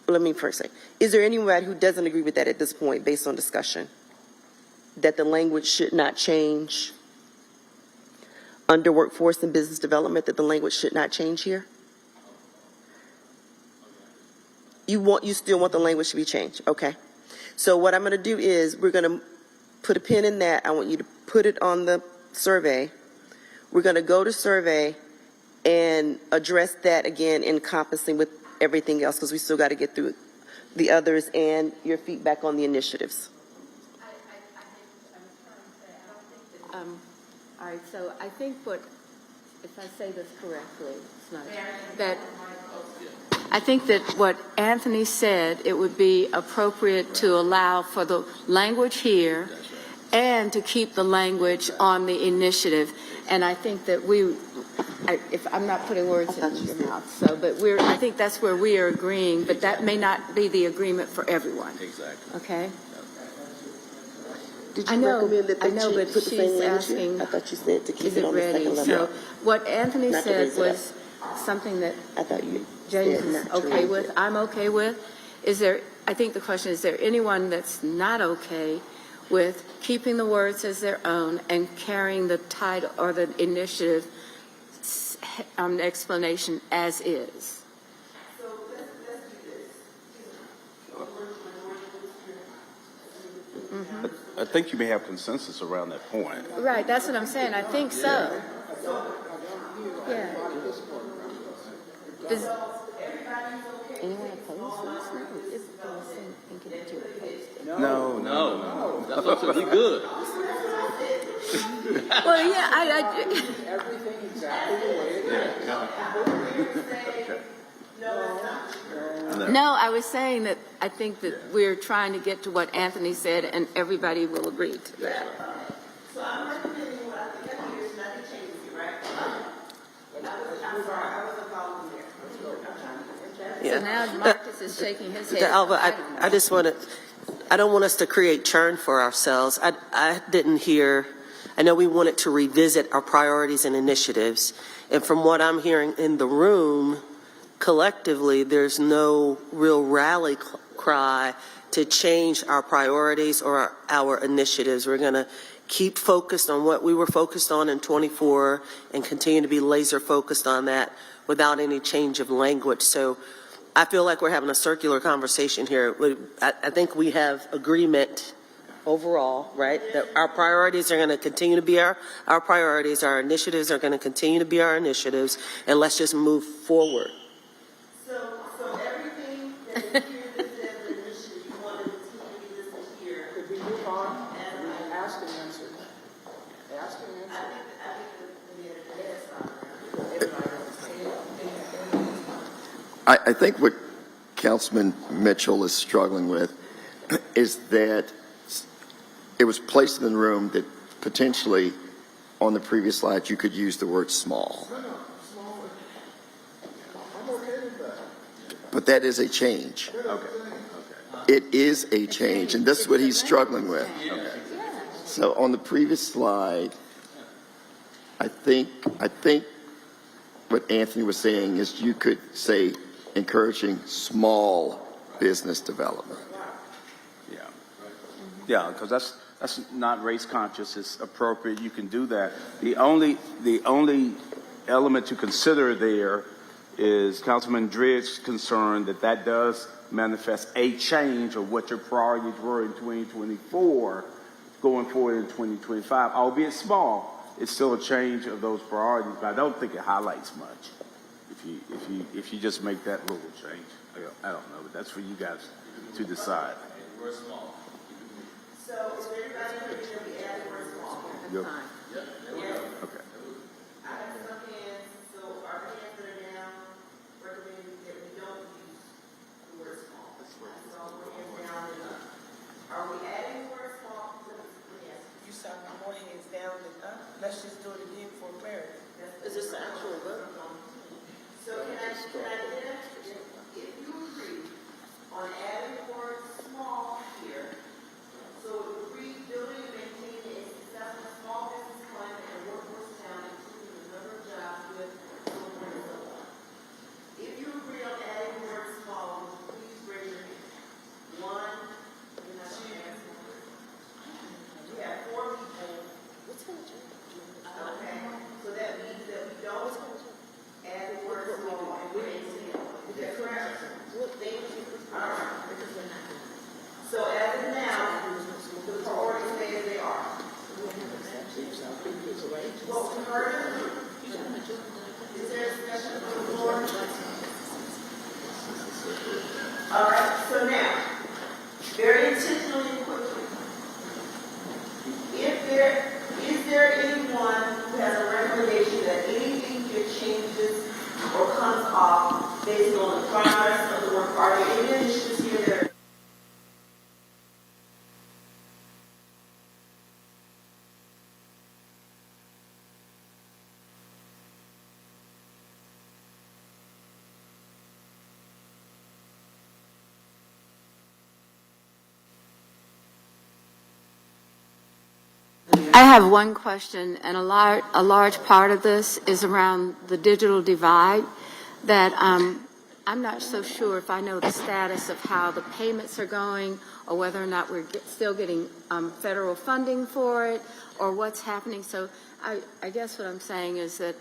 let me first say, is there anyone who doesn't agree with that at this point based on discussion? That the language should not change under workforce and business development, that the language should not change here? You still want the language to be changed, okay? So what I'm going to do is we're going to put a pin in that. I want you to put it on the survey. We're going to go to survey and address that again, encompassing with everything else, because we still got to get through the others and your feedback on the initiatives. All right, so I think if I say this correctly, it's not, that I think that what Anthony said, it would be appropriate to allow for the language here and to keep the language on the initiative. And I think that if I'm not putting words in your mouth, but I think that's where we are agreeing, but that may not be the agreement for everyone. Exactly. Okay? Did you recommend that they but put the same she's language asking, here? I thought you said to keep is it it on the ready? second level. So what Anthony Not to said raise it was something that I thought you James said is not to okay raise with, it. I'm okay with. I think the question is there anyone that's not okay with keeping the words as their own and carrying the title or the initiative explanation as is? I think you may have consensus around that point. Right, that's what I'm saying. I think so. Yeah. Does anyone oppose this? No. That's absolutely good. Well, yeah, Everything exactly the way it is. No, I was saying that I think that we're trying to get to what Anthony said, and everybody will agree to that. So I'm recommending what I think there's nothing changing, right? I'm sorry, I wasn't following there. So now Marcus is shaking his head. Alva, I just want to, I don't want us to create churn for ourselves. I didn't hear, I know we wanted to revisit our priorities and initiatives. And from what I'm hearing in the room, collectively, there's no real rally cry to change our priorities or our initiatives. We're going to keep focused on what we were focused on in 24 and continue to be laser focused on that without any change of language. So I feel like we're having a circular conversation here. I think we have agreement overall, right? That our priorities are going to continue to be our priorities. Our initiatives are going to continue to be our initiatives, and let's just move forward. So everything that is here that says an initiative, you want to continue to be listed here. Could we move on? Ask and answer. Ask and answer. I think what Councilman Mitchell is struggling with is that it was placed in the room that potentially on the previous slide you could use the word small. But that is a change. It is a change, and this is what he's struggling with. So on the previous slide, I think what Anthony was saying is you could say encouraging small business development. Yeah, because that's not race conscious. It's appropriate. You can do that. The only element to consider there is Councilman Driggs' concern that does manifest a change of what your priorities were in 2024 going forward in 2025, albeit small. It's still a change of those priorities, but I don't think it highlights much if you just make that little change. I don't know, but that's for you guys to decide. We're small. So is everybody going to be adding word small? Yep. Yes. Okay. I have some hands, so our hands that are down recommending that we don't use the word small. So we're hands down and up. Are we adding the word small? Yes. You saw more hands down than up. Let's just do it again for clarity. Is this the actual vote? So can I if you agree on adding the word small here, so it would read building and maintaining a successful small business climate and workforce town, including the number of jobs with so forth and so on. If you agree on adding the word small, please raise your hand. 1, 2. We have 4 people. Okay, so that means that we don't add the word small and maintain it. Is that correct? Thank you. All right. So as of now, the priorities stay as they are. Vote to murder. Is there a discussion on the floor? All right, so now, very intentionally and quickly, is there anyone who has a recommendation that anything here changes or comes off based on the progress of the work? Are there any initiatives here that are I have one question, and a large part of this is around the digital divide, that I'm not so sure if I know the status of how the payments are going, or whether or not we're still getting federal funding for it, or what's happening. So I guess what I'm saying is that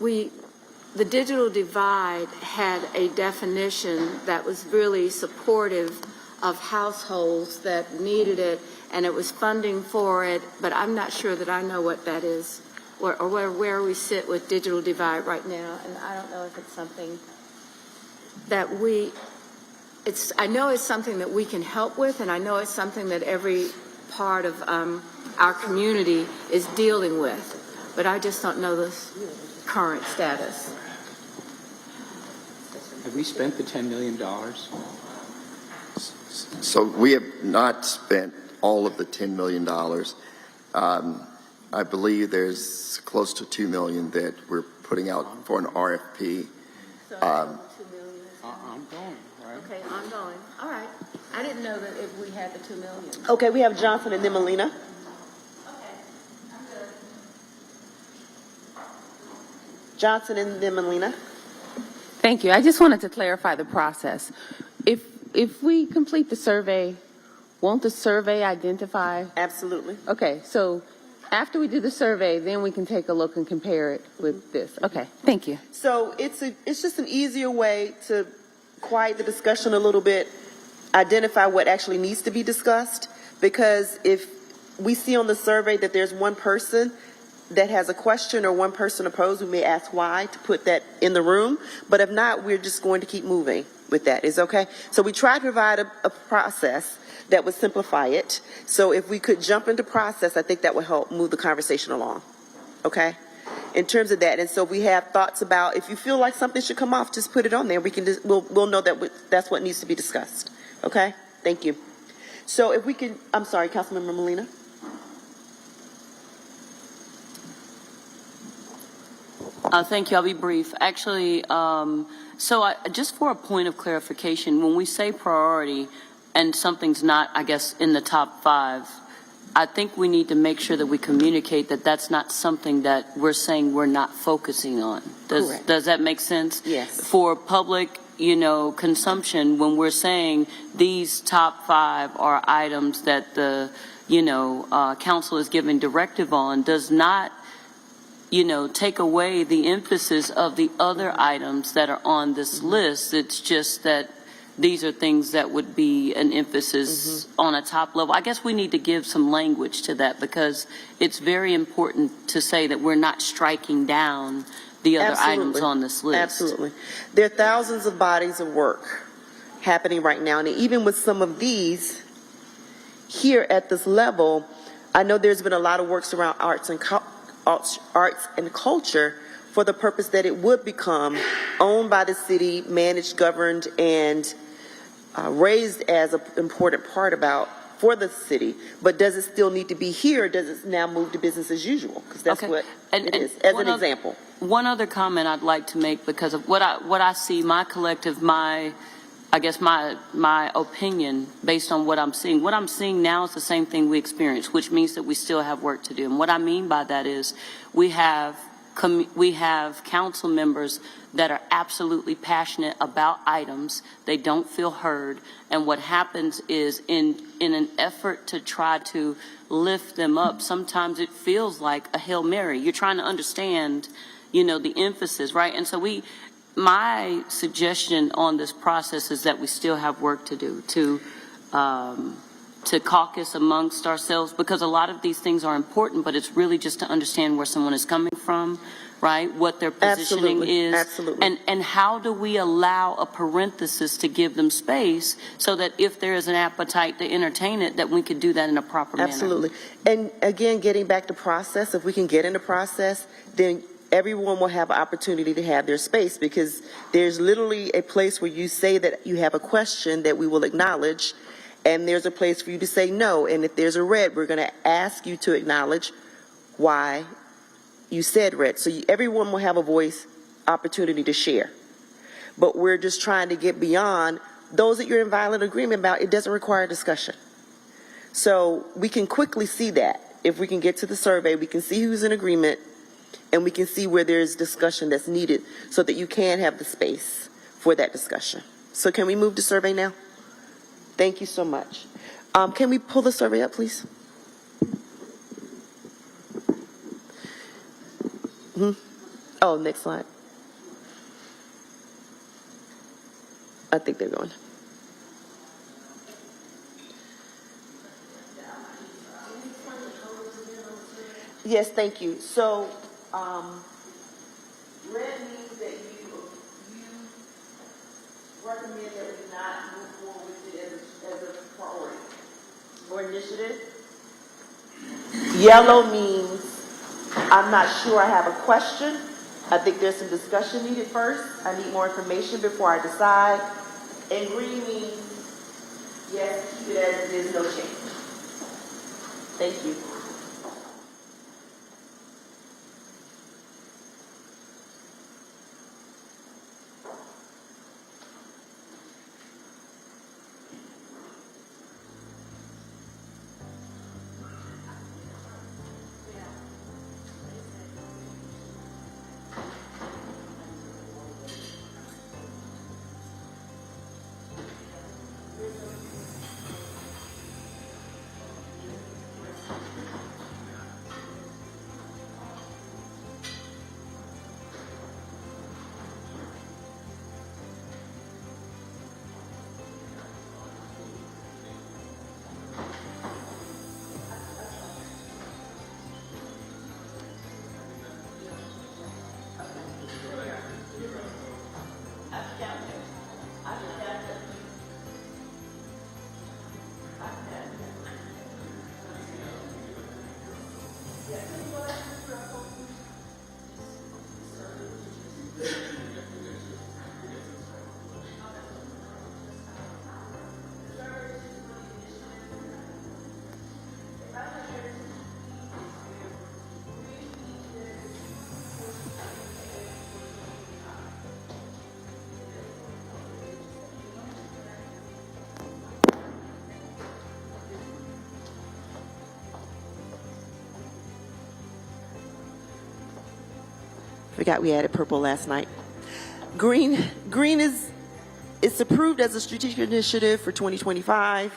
the digital divide had a definition that was really supportive of households that needed it, and it was funding for it, but I'm not sure that I know what that is, or where we sit with digital divide right now, and I don't know if it's something that I know it's something that we can help with, and I know it's something that every part of our community is dealing with, but I just don't know the current status. Have we spent the $10 million? So we have not spent all of the $10 million. I believe there's close to $2 million that we're putting out for an RFP. $2 million. Ongoing, right? Okay, ongoing. All right. I didn't know that if we had the $2 million. okay? We have Johnson and then Melina. Okay, I'm good. Johnson and then Melina. Thank you. I just wanted to clarify the process. If we complete the survey, won't the survey identify? Absolutely. Okay, so after we do the survey, then we can take a look and compare it with this. Okay, thank you. So it's just an easier way to quiet the discussion a little bit, identify what actually needs to be discussed, because if we see on the survey that there's one person that has a question or one person opposed, we may ask why to put that in the room, but if not, we're just going to keep moving with that. Is okay? So we try to provide a process that would simplify it. So if we could jump into process, I think that would help move the conversation along. Okay? In terms of that, and so we have thoughts about, if you feel like something should come off, just put it on there. We can just, we'll know that that's what needs to be discussed. Okay? Thank you. So if we can, I'm sorry, Councilmember Molina. Thank you. I'll be brief. Actually, just for a point of clarification, when we say priority and something's not, I guess, in the top 5, I think we need to make sure that we communicate that that's not something that we're saying we're not focusing on. Does that make sense? Yes. For public, consumption, when we're saying these top 5 are items that the, council is giving directive on, does not take away the emphasis of the other items that are on this list. It's just that these are things that would be an emphasis on a top level. I guess we need to give some language to that, because it's very important to say that we're not striking down the other items on this list. Absolutely. There are thousands of bodies of work happening right now, and even with some of these here at this level, I know there's been a lot of works around arts and culture for the purpose that it would become owned by the city, managed, governed, and raised as an important part for the city. But does it still need to be here, or does it now move to business as usual? Because that's what it is, as an example. One other comment I'd like to make, because of what I see, my collective, my opinion based on what I'm seeing. What I'm seeing now is the same thing we experienced, which means that we still have work to do. And what I mean by that is we have council members that are absolutely passionate about items. They don't feel heard. And what happens is in an effort to try to lift them up, sometimes it feels like a Hail Mary. You're trying to understand, the emphasis, right? And so my suggestion on this process is that we still have work to do to caucus amongst ourselves, because a lot of these things are important, but it's really just to understand where someone is coming from, right? What their positioning is. Absolutely. And how do we allow a parenthesis to give them space so that if there is an appetite to entertain it, that we could do that in a proper manner. Absolutely. And again, getting back to process, if we can get into process, then everyone will have an opportunity to have their space, because there's literally a place where you say that you have a question that we will acknowledge, and there's a place for you to say no. And if there's a red, we're going to ask you to acknowledge why you said red. So everyone will have a voice opportunity to share. But we're just trying to get beyond those that you're in violent agreement about. It doesn't require discussion. So we can quickly see that. If we can get to the survey, we can see who's in agreement, and we can see where there's discussion that's needed, so that you can have the space for that discussion. So can we move to survey now? Thank you so much. Can we pull the survey up, please? Oh, next slide. I think they're going. Yes, thank you. So, red means that you recommend that we not move forward with it as a priority or initiative. Yellow means I'm not sure, I have a question. I think there's some discussion needed first. I need more information before I decide. And green means yes, keep it as it is, no change. Thank you. Forgot we added purple last night. Green is it's approved as a strategic initiative for 2025.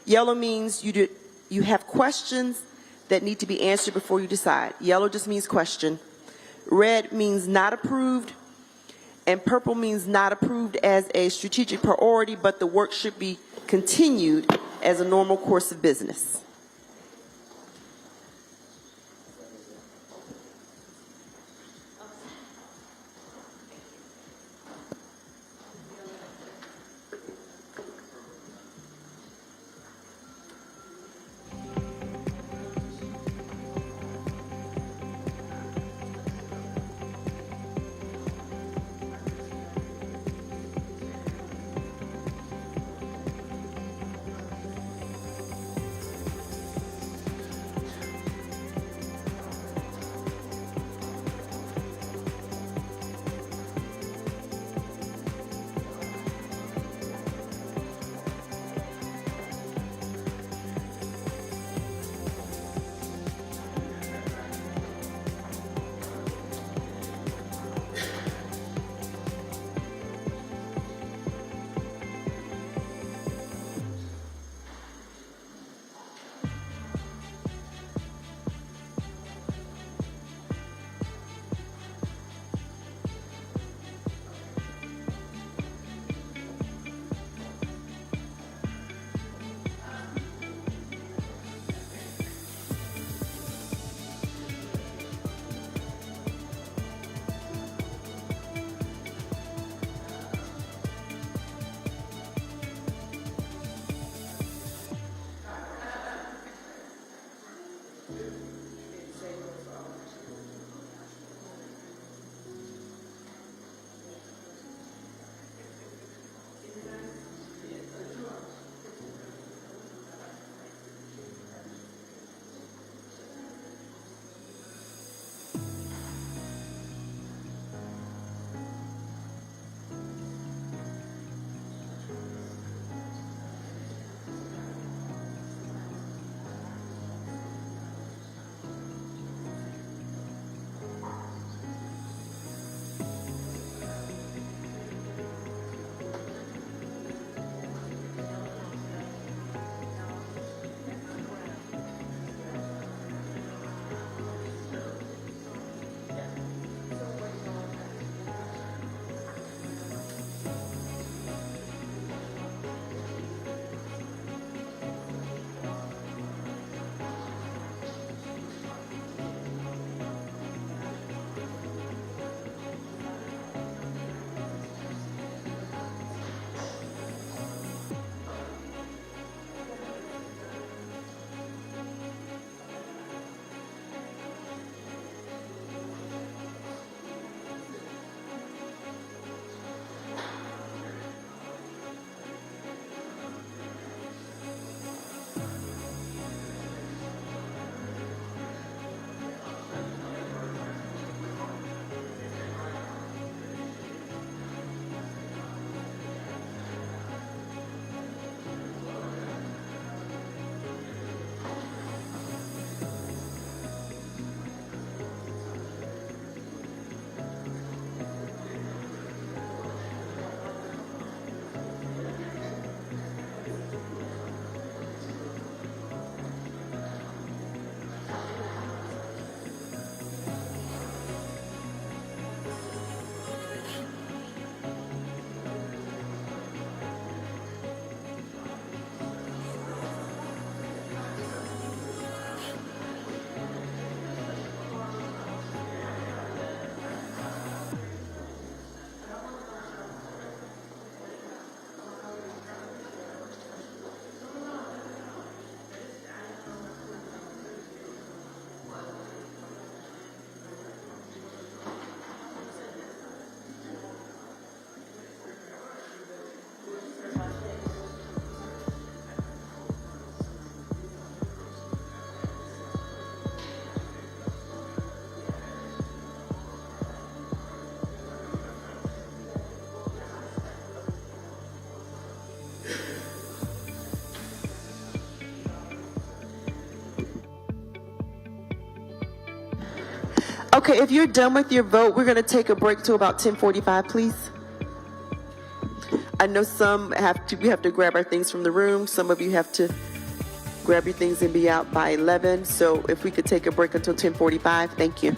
Yellow means you have questions that need to be answered before you decide. Yellow just means question. Red means not approved. And purple means not approved as a strategic priority, but the work should be continued as a normal course of business. Okay, if you're done with your vote, we're going to take a break to about 10:45, please. I know we have to grab our things from the room. Some of you have to grab your things and be out by 11. So if we could take a break until 10:45, thank you.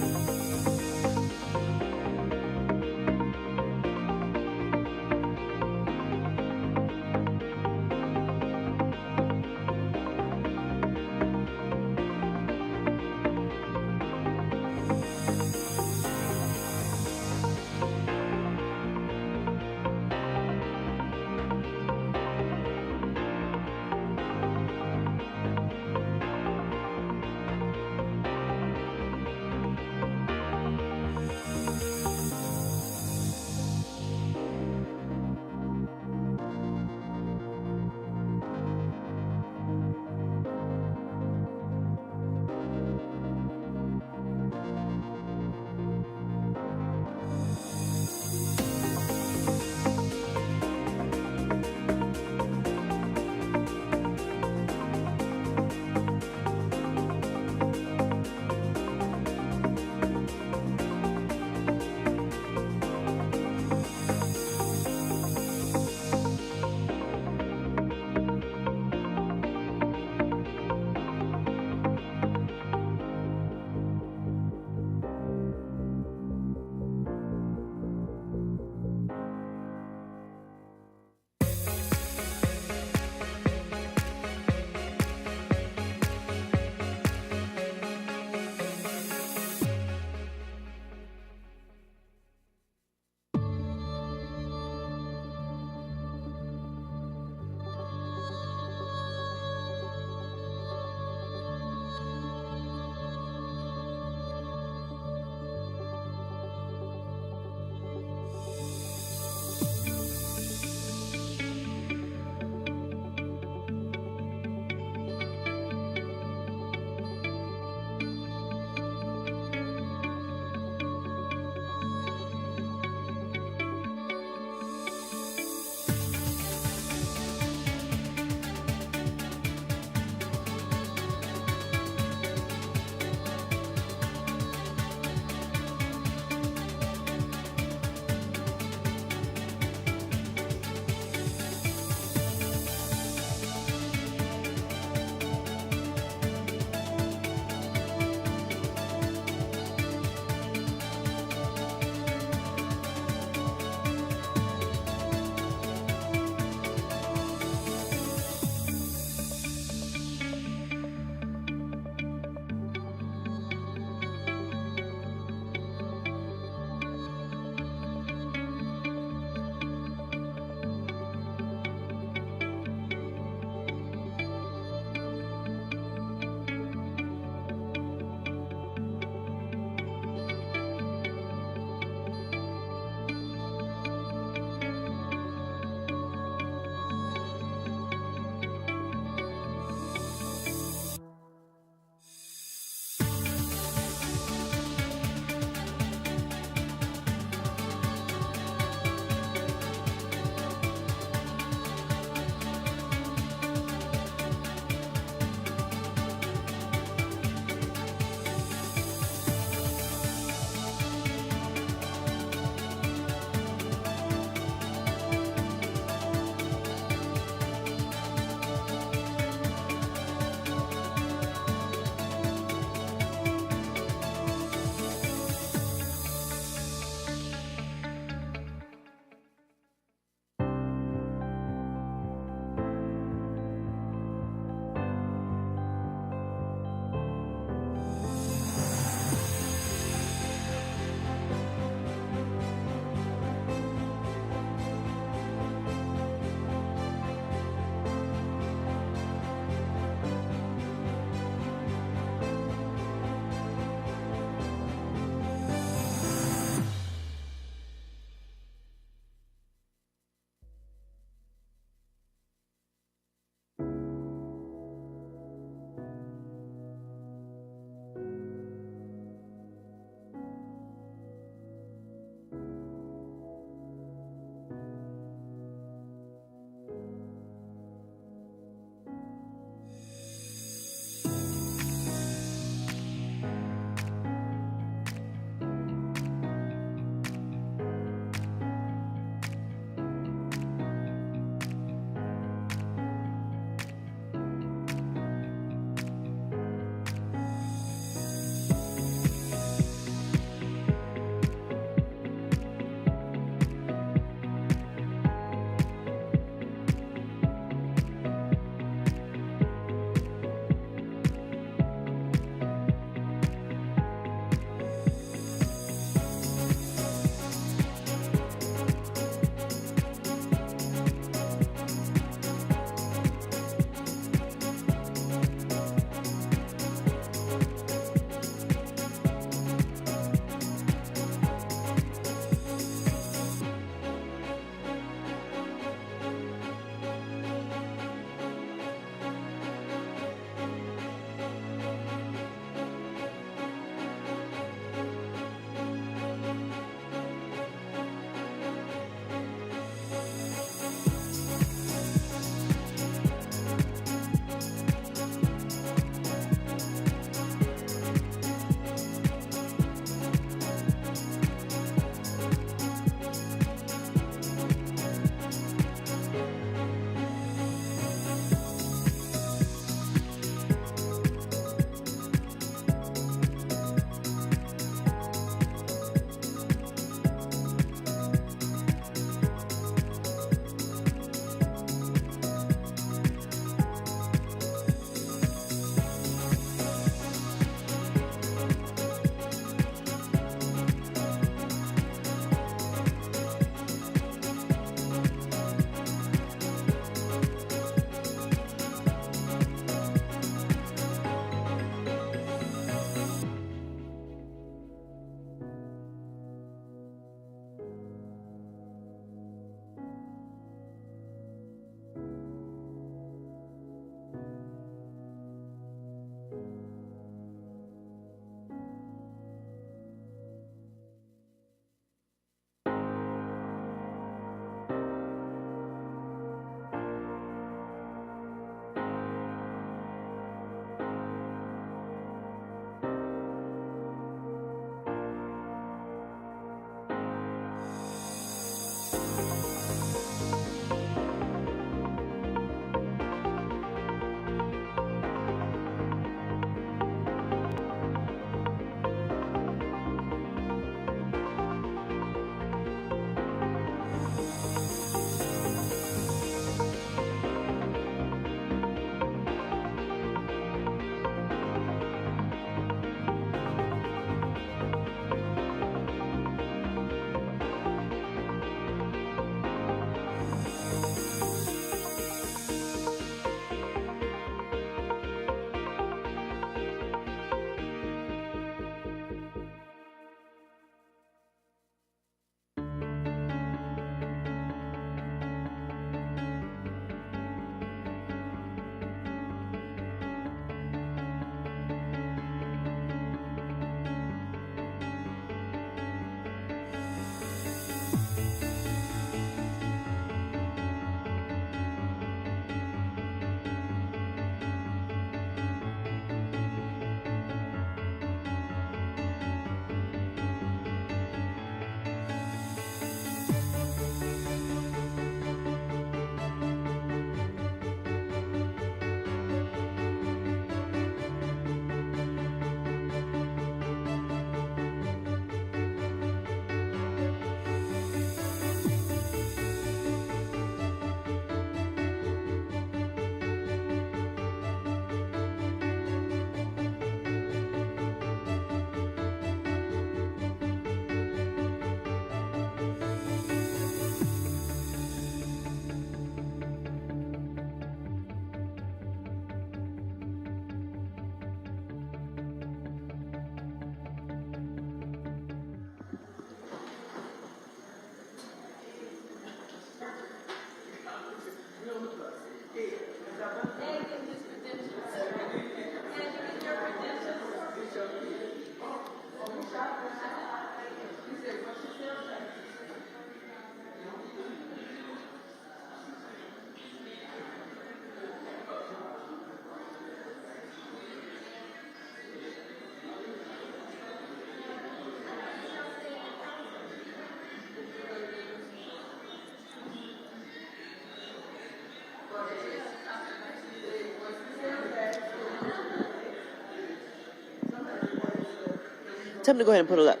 Tell them to go ahead and put it up.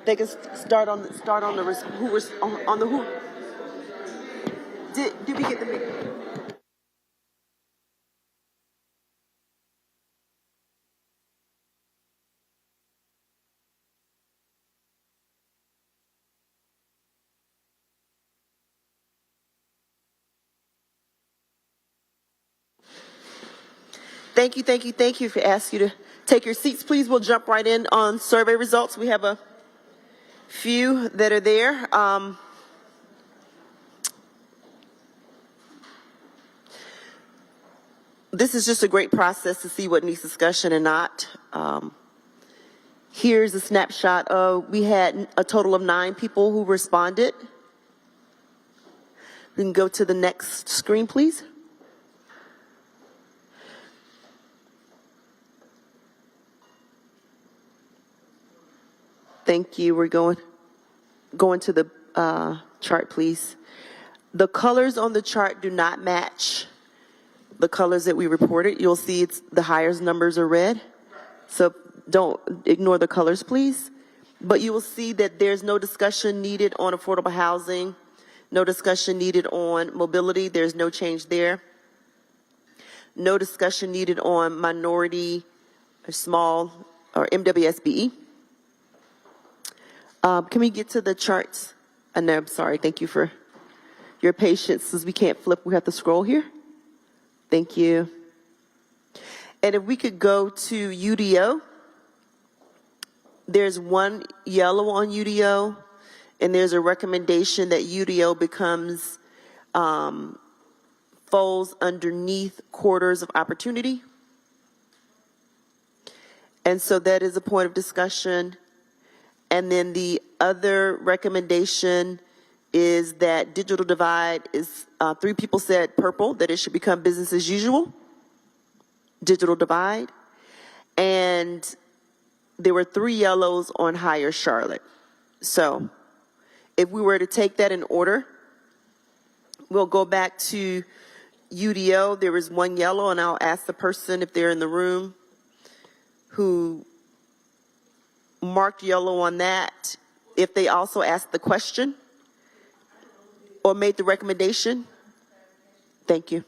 They can start on the who was on the who. Did we get the big? Thank you, thank you, thank you. If I ask you to take your seats, please, we'll jump right in on survey results. We have a few that are there. This is just a great process to see what needs discussion and not. Here's a snapshot of, we had a total of 9 people who responded. We can go to the next screen, please. Thank you. We're going to the chart, please. The colors on the chart do not match the colors that we reported. You'll see it's the highest numbers are red. So don't ignore the colors, please. But you will see that there's no discussion needed on affordable housing, no discussion needed on mobility. There's no change there. No discussion needed on minority or small or MWSBE. Can we get to the charts? And I'm sorry, thank you for your patience. Since we can't flip, we have to scroll here. Thank you. And if we could go to UDO, there's 1 yellow on UDO, and there's a recommendation that UDO becomes, falls underneath corridors of opportunity. And so that is a point of discussion. And then the other recommendation is that digital divide is, 3 people said purple, that it should become business as usual, digital divide. And there were 3 yellows on higher Charlotte. So if we were to take that in order, we'll go back to UDO. There was 1 yellow, and I'll ask the person if they're in the room who marked yellow on that, if they also asked the question or made the recommendation. Thank you.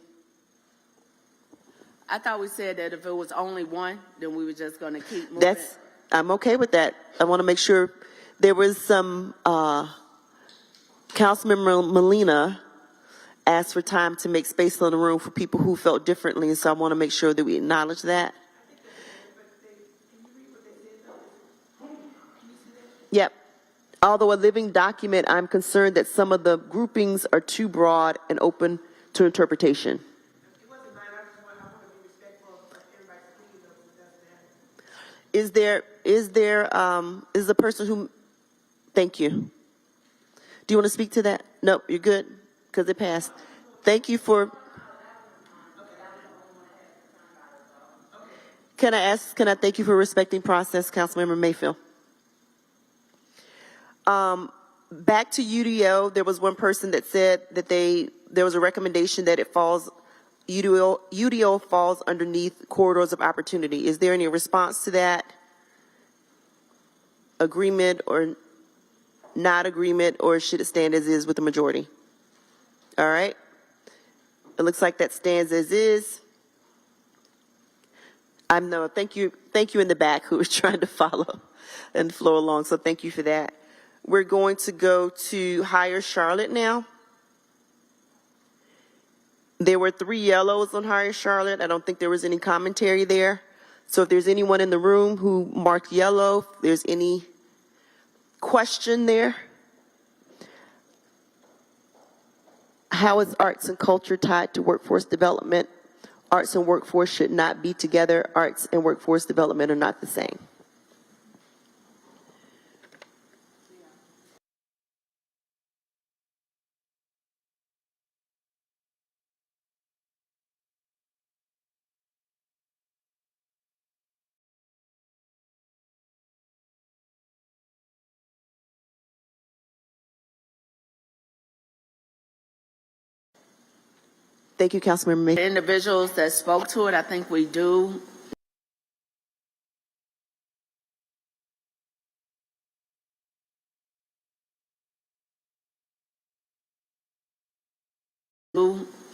I thought we said that if it was only 1, then we were just going to keep moving. I'm okay with that. I want to make sure. There was some, Councilmember Molina asked for time to make space in the room for people who felt differently, and so I want to make sure that we acknowledge that. Yep. Although a living document, I'm concerned that some of the groupings are too broad and open to interpretation. Is the person who, thank you. Do you want to speak to that? Nope, you're good, because it passed. Thank you for, can I thank you for respecting process, Councilmember Mayfield? Back to UDO, there was 1 person that said that there was a recommendation that it falls, UDO falls underneath corridors of opportunity. Is there any response to that? Agreement or not agreement, or should it stand as is with the majority? All right. It looks like that stands as is. Thank you in the back who was trying to follow and flow along, so thank you for that. We're going to go to higher Charlotte now. There were 3 yellows on higher Charlotte. I don't think there was any commentary there. So if there's anyone in the room who marked yellow, if there's any question there. How is arts and culture tied to workforce development? Arts and workforce should not be together. Arts and workforce development are not the same. Thank you, Councilmember May. The individuals that spoke to it, I think we do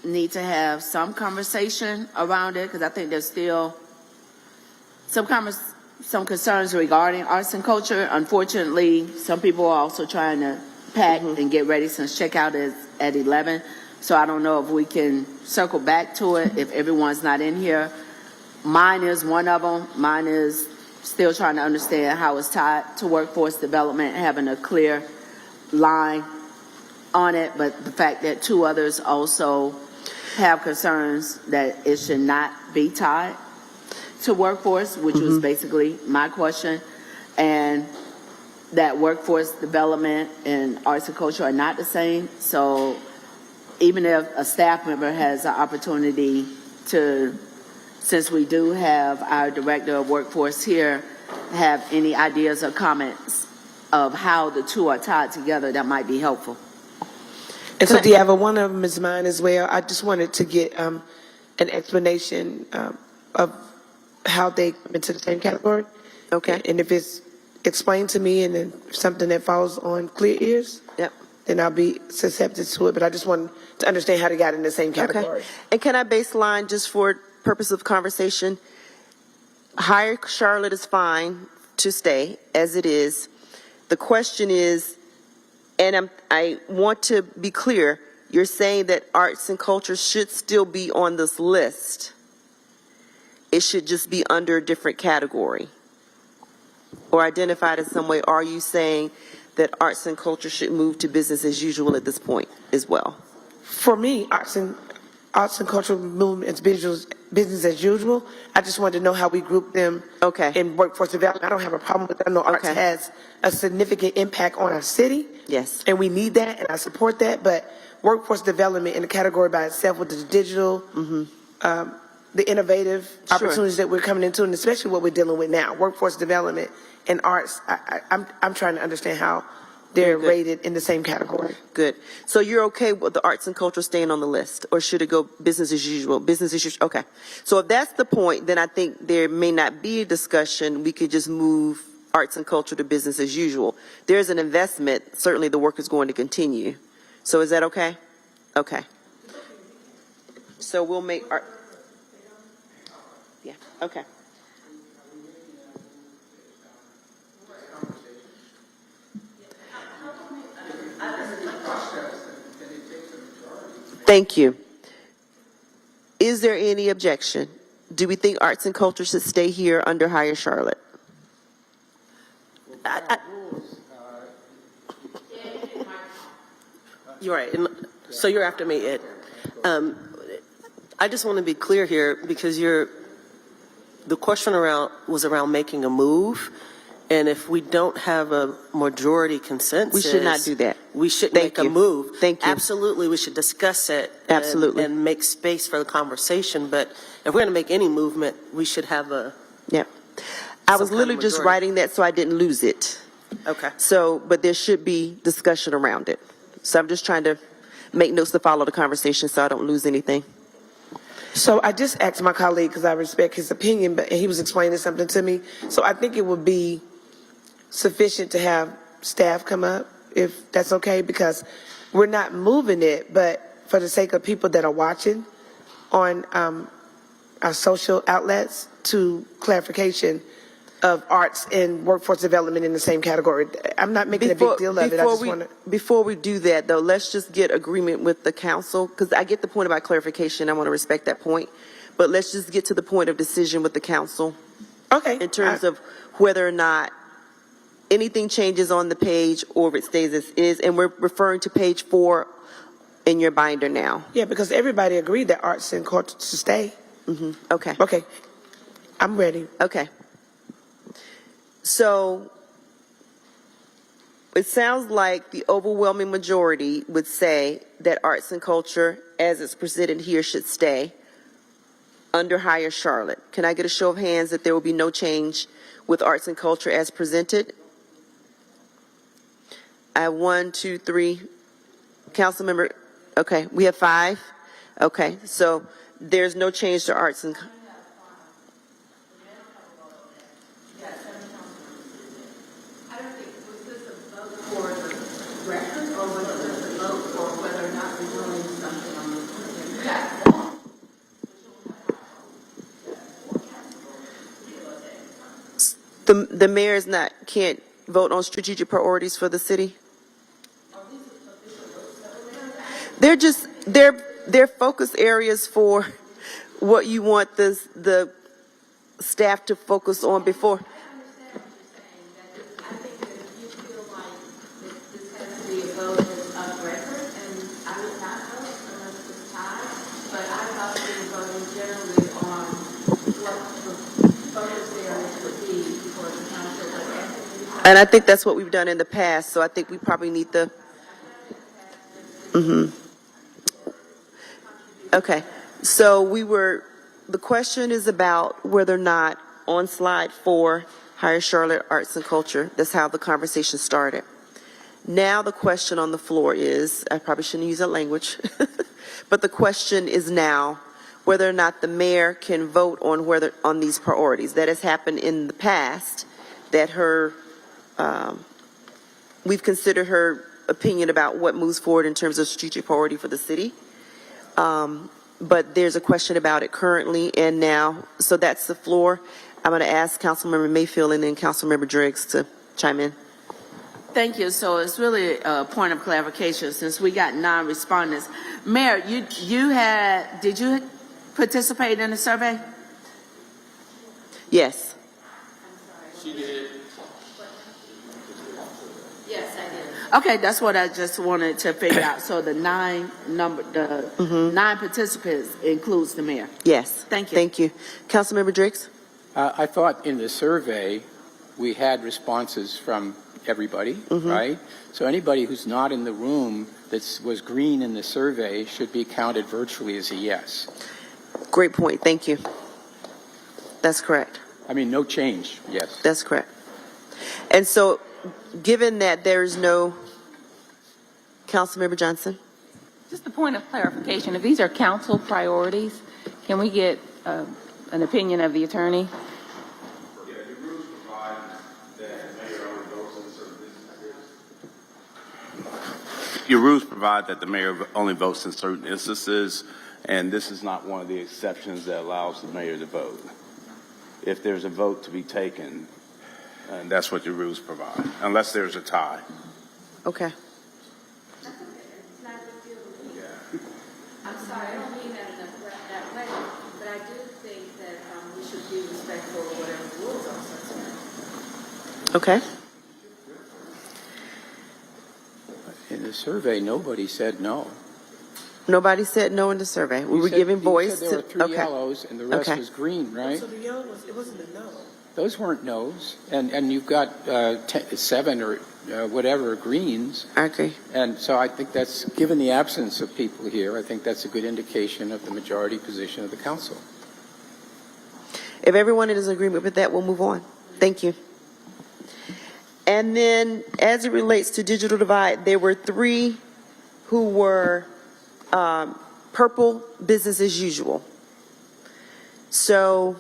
need to have some conversation around it, because I think there's still some concerns regarding arts and culture. Unfortunately, some people are also trying to pack and get ready since checkout is at 11. So I don't know if we can circle back to it if everyone's not in here. Mine is one of them. Mine is still trying to understand how it's tied to workforce development, having a clear line on it. But the fact that two others also have concerns that it should not be tied to workforce, which was basically my question, and that workforce development and arts and culture are not the same. So even if a staff member has an opportunity to, since we do have our director of workforce here, have any ideas or comments of how the two are tied together, that might be helpful. And so, Diava, one of them is mine as well. I just wanted to get an explanation of how they come into the same category. Okay. And if it's explained to me and then something that falls on clear ears, Yep. then I'll be susceptible to it. But I just wanted to understand how they got in the same category. Okay. And can I baseline just for purpose of conversation? Hire Charlotte is fine to stay as it is. The question is, and I want to be clear, you're saying that arts and culture should still be on this list. It should just be under a different category or identified in some way. Are you saying that arts and culture should move to business as usual at this point as well? For me, arts and cultural movement is business as usual. I just wanted to know how we group them in workforce development. I don't have a problem with that. I know arts has a significant impact on our city. Yes. And we need that, and I support that. But workforce development in the category by itself with the digital, the innovative opportunities that we're coming into, and especially what we're dealing with now, workforce development and arts, I'm trying to understand how they're rated in the same category. Good. So you're okay with the arts and culture staying on the list, or should it go business as usual? Business as usual. Okay. So if that's the point, then I think there may not be a discussion. We could just move arts and culture to business as usual. There's an investment. Certainly the work is going to continue. So is that okay? Okay. So we'll make art. Yeah. Okay. Thank you. Is there any objection? Do we think arts and culture should stay here under Hire Charlotte? You're right. And so you're after me, Ed. I just want to be clear here because the question was around making a move. And if we don't have a majority consensus, We should not do that. We should Thank make a you. move. Thank you. Absolutely, we should discuss it. Absolutely. And make space for the conversation. But if we're going to make any movement, we should have Yeah. I was some kind of literally just majority. writing that so I didn't lose it. Okay. So, but there should be discussion around it. So I'm just trying to make notes to follow the conversation so I don't lose anything. So I just asked my colleague, because I respect his opinion, but he was explaining something to me. So I think it would be sufficient to have staff come up, if that's okay, because we're not moving it, but for the sake of people that are watching on our social outlets, to clarification of arts and workforce development in the same category. I'm not making a big deal of it. I just want to. Before we do that, though, let's just get agreement with the council, because I get the point about clarification. I want to respect that point. But let's just get to the point of decision with the council. Okay. In terms of whether or not anything changes on the page or if it stays as is. And we're referring to page 4 in your binder now. Yeah, because everybody agreed that arts and culture should stay. Okay. Okay. I'm ready. Okay. So it sounds like the overwhelming majority would say that arts and culture, as it's presented here, should stay under Hire Charlotte. Can I get a show of hands that there will be no change with arts and culture as presented? I have 1, 2, 3. Council member, okay, we have 5. Okay, so there's no change to arts and. The mayor is not, can't vote on strategic priorities for the city? They're just, they're focus areas for what you want the staff to focus on before. And I think that's what we've done in the past, so I think we probably need the, okay. So the question is about whether or not on slide 4, hire Charlotte Arts and Culture. That's how the conversation started. Now the question on the floor is, I probably shouldn't use that language, but the question is now whether or not the mayor can vote on these priorities. That has happened in the past, that we've considered her opinion about what moves forward in terms of strategic priority for the city. But there's a question about it currently and now. So that's the floor. I'm going to ask Councilmember Mayfield and then Councilmember Driggs to chime in. Thank you. So it's really a point of clarification since we got non-respondents. Mayor, did you participate in the survey? Yes. She did. Yes, I did. Okay, that's what I just wanted to figure out. So the nine participants includes the mayor. Yes. Thank you. Thank you. Councilmember Driggs? I thought in the survey, we had responses from everybody, right? So anybody who's not in the room that was green in the survey should be counted virtually as a yes. Great point. Thank you. That's correct. I mean, no change, yes. That's correct. And so, given that there's no, Councilmember Johnson? Just a point of clarification. If these are council priorities, can we get an opinion of the attorney? Your rules provide that the mayor only votes in certain instances, and this is not one of the exceptions that allows the mayor to vote. If there's a vote to be taken, and that's what your rules provide, unless there's a tie. Okay. I'm sorry, I don't mean that in that way, but I do think that we should be respectful of whatever the rules are. Okay. In the survey, nobody said no. Nobody said no in the survey. We were giving voice to... There were 3 okay. yellows and the rest was green, right? So the yellow it wasn't a no. Those weren't no's. And you've got 7 or whatever greens. I agree. And so I think that's, given the absence of people here, I think that's a good indication of the majority position of the council. If everyone is in agreement with that, we'll move on. Thank you. And then, as it relates to digital divide, there were 3 who were purple business as usual. So,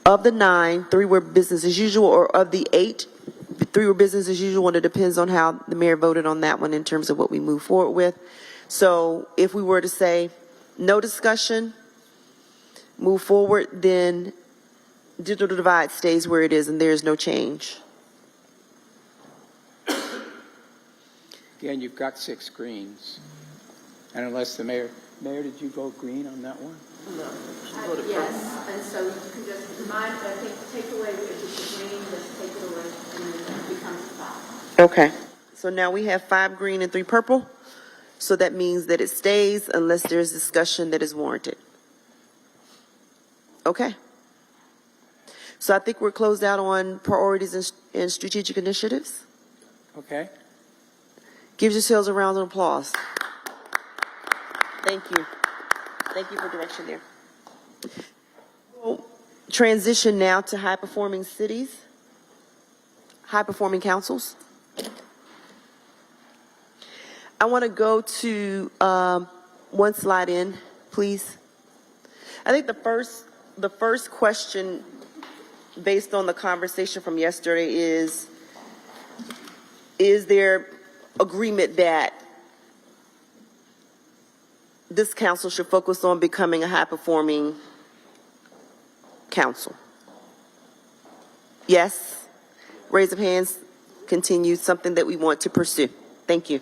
of the 9, 3 were business as usual, or of the 8, 3 were business as usual, and it depends on how the mayor voted on that one in terms of what we move forward with. So, if we were to say no discussion, move forward, then digital divide stays where it is and there is no change. Again, you've got 6 greens. And unless the mayor, did you vote green on that one? No. Yes, and so you can just remind, I think, take away, if it's green, just take it away, and it becomes 5. Okay. So now we have 5 green and 3 purple. So that means that it stays unless there's discussion that is warranted. Okay. So I think we're closed out on priorities and strategic initiatives. Okay. Give yourselves a round of applause. Thank you. Thank you for direction there. We'll transition now to high-performing cities, high-performing councils. I want to go to one slide in, please. I think the first question, based on the conversation from yesterday, is there agreement that this council should focus on becoming a high-performing council? Yes. Raise of hands. Continue. Something that we want to pursue. Thank you.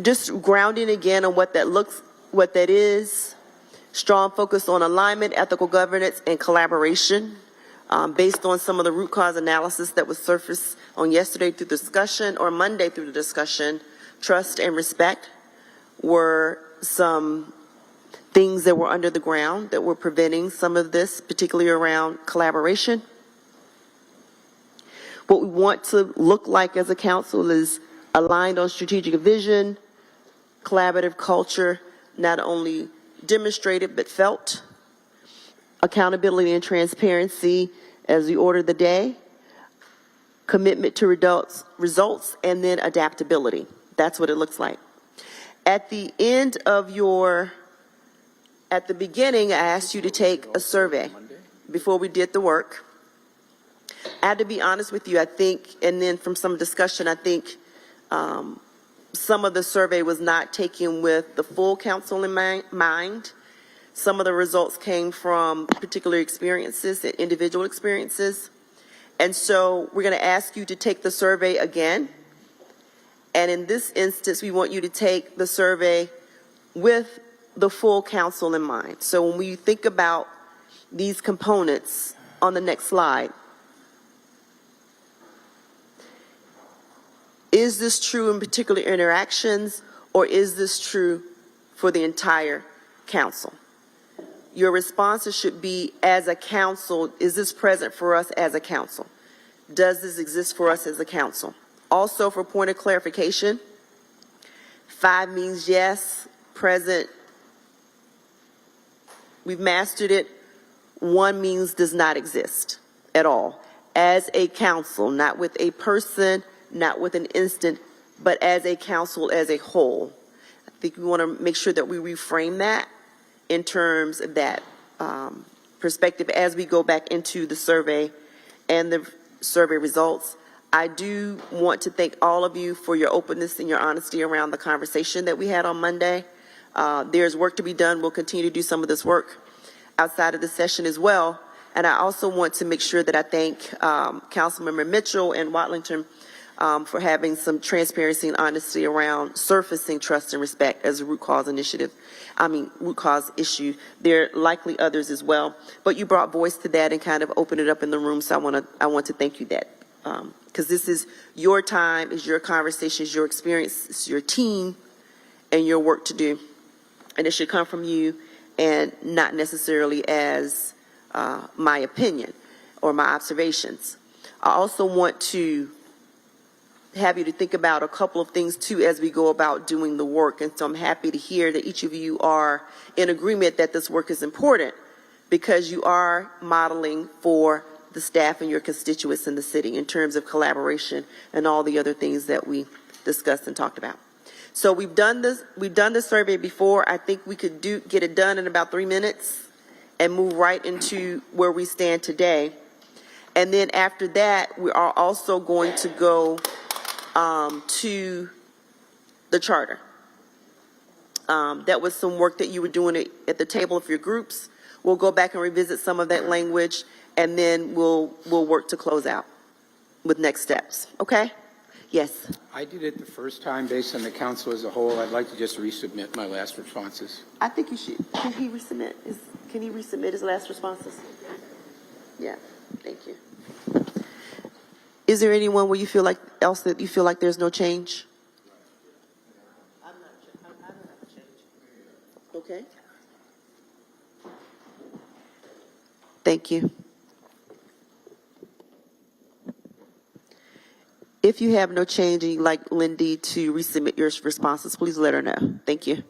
Just grounding again on what that is. Strong focus on alignment, ethical governance, and collaboration. Based on some of the root cause analysis that was surfaced on yesterday through discussion or Monday through the discussion, trust and respect were some things that were under the ground that were preventing some of this, particularly around collaboration. What we want to look like as a council is aligned on strategic vision, collaborative culture, not only demonstrated but felt, accountability and transparency as the order of the day, commitment to results, and then adaptability. That's what it looks like. At the beginning, I asked you to take a survey before we did the work. I had to be honest with you, I think, and then from some discussion, I think some of the survey was not taken with the full council in mind. Some of the results came from particular experiences and individual experiences. And so we're going to ask you to take the survey again. And in this instance, we want you to take the survey with the full council in mind. So when we think about these components on the next slide, is this true in particular interactions, or is this true for the entire council? Your responses should be, as a council, is this present for us as a council? Does this exist for us as a council? Also, for point of clarification, 5 means yes, present, we've mastered it. 1 means does not exist at all. As a council, not with a person, not with an instant, but as a council as a whole. I think we want to make sure that we reframe that in terms of that perspective as we go back into the survey and the survey results. I do want to thank all of you for your openness and your honesty around the conversation that we had on Monday. There's work to be done. We'll continue to do some of this work outside of the session as well. And I also want to make sure that I thank Councilmember Mitchell and Watlington for having some transparency and honesty around surfacing trust and respect as a root cause issue. There are likely others as well, but you brought voice to that and kind of opened it up in the room. So I want to thank you that because this is your time, is your conversation, is your experience, it's your team, and your work to do, and it should come from you and not necessarily as my opinion or my observations. I also want to have you to think about a couple of things too as we go about doing the work. And so I'm happy to hear that each of you are in agreement that this work is important because you are modeling for the staff and your constituents in the city in terms of collaboration and all the other things that we discussed and talked about. So we've done this survey before. I think we could get it done in about 3 minutes and move right into where we stand today. And then after that, we are also going to go to the charter. That was some work that you were doing at the table of your groups. We'll go back and revisit some of that language, and then we'll work to close out with next steps. Okay? Yes. I did it the first time based on the council as a whole. I'd like to just resubmit my last responses. I think you should. Can he resubmit his last responses? Yeah. Thank you. Is there anyone where you feel like there's no change? I don't have a change. Okay. Thank you. If you have no change and you'd like Lindy to resubmit your responses, please let her know. Thank you.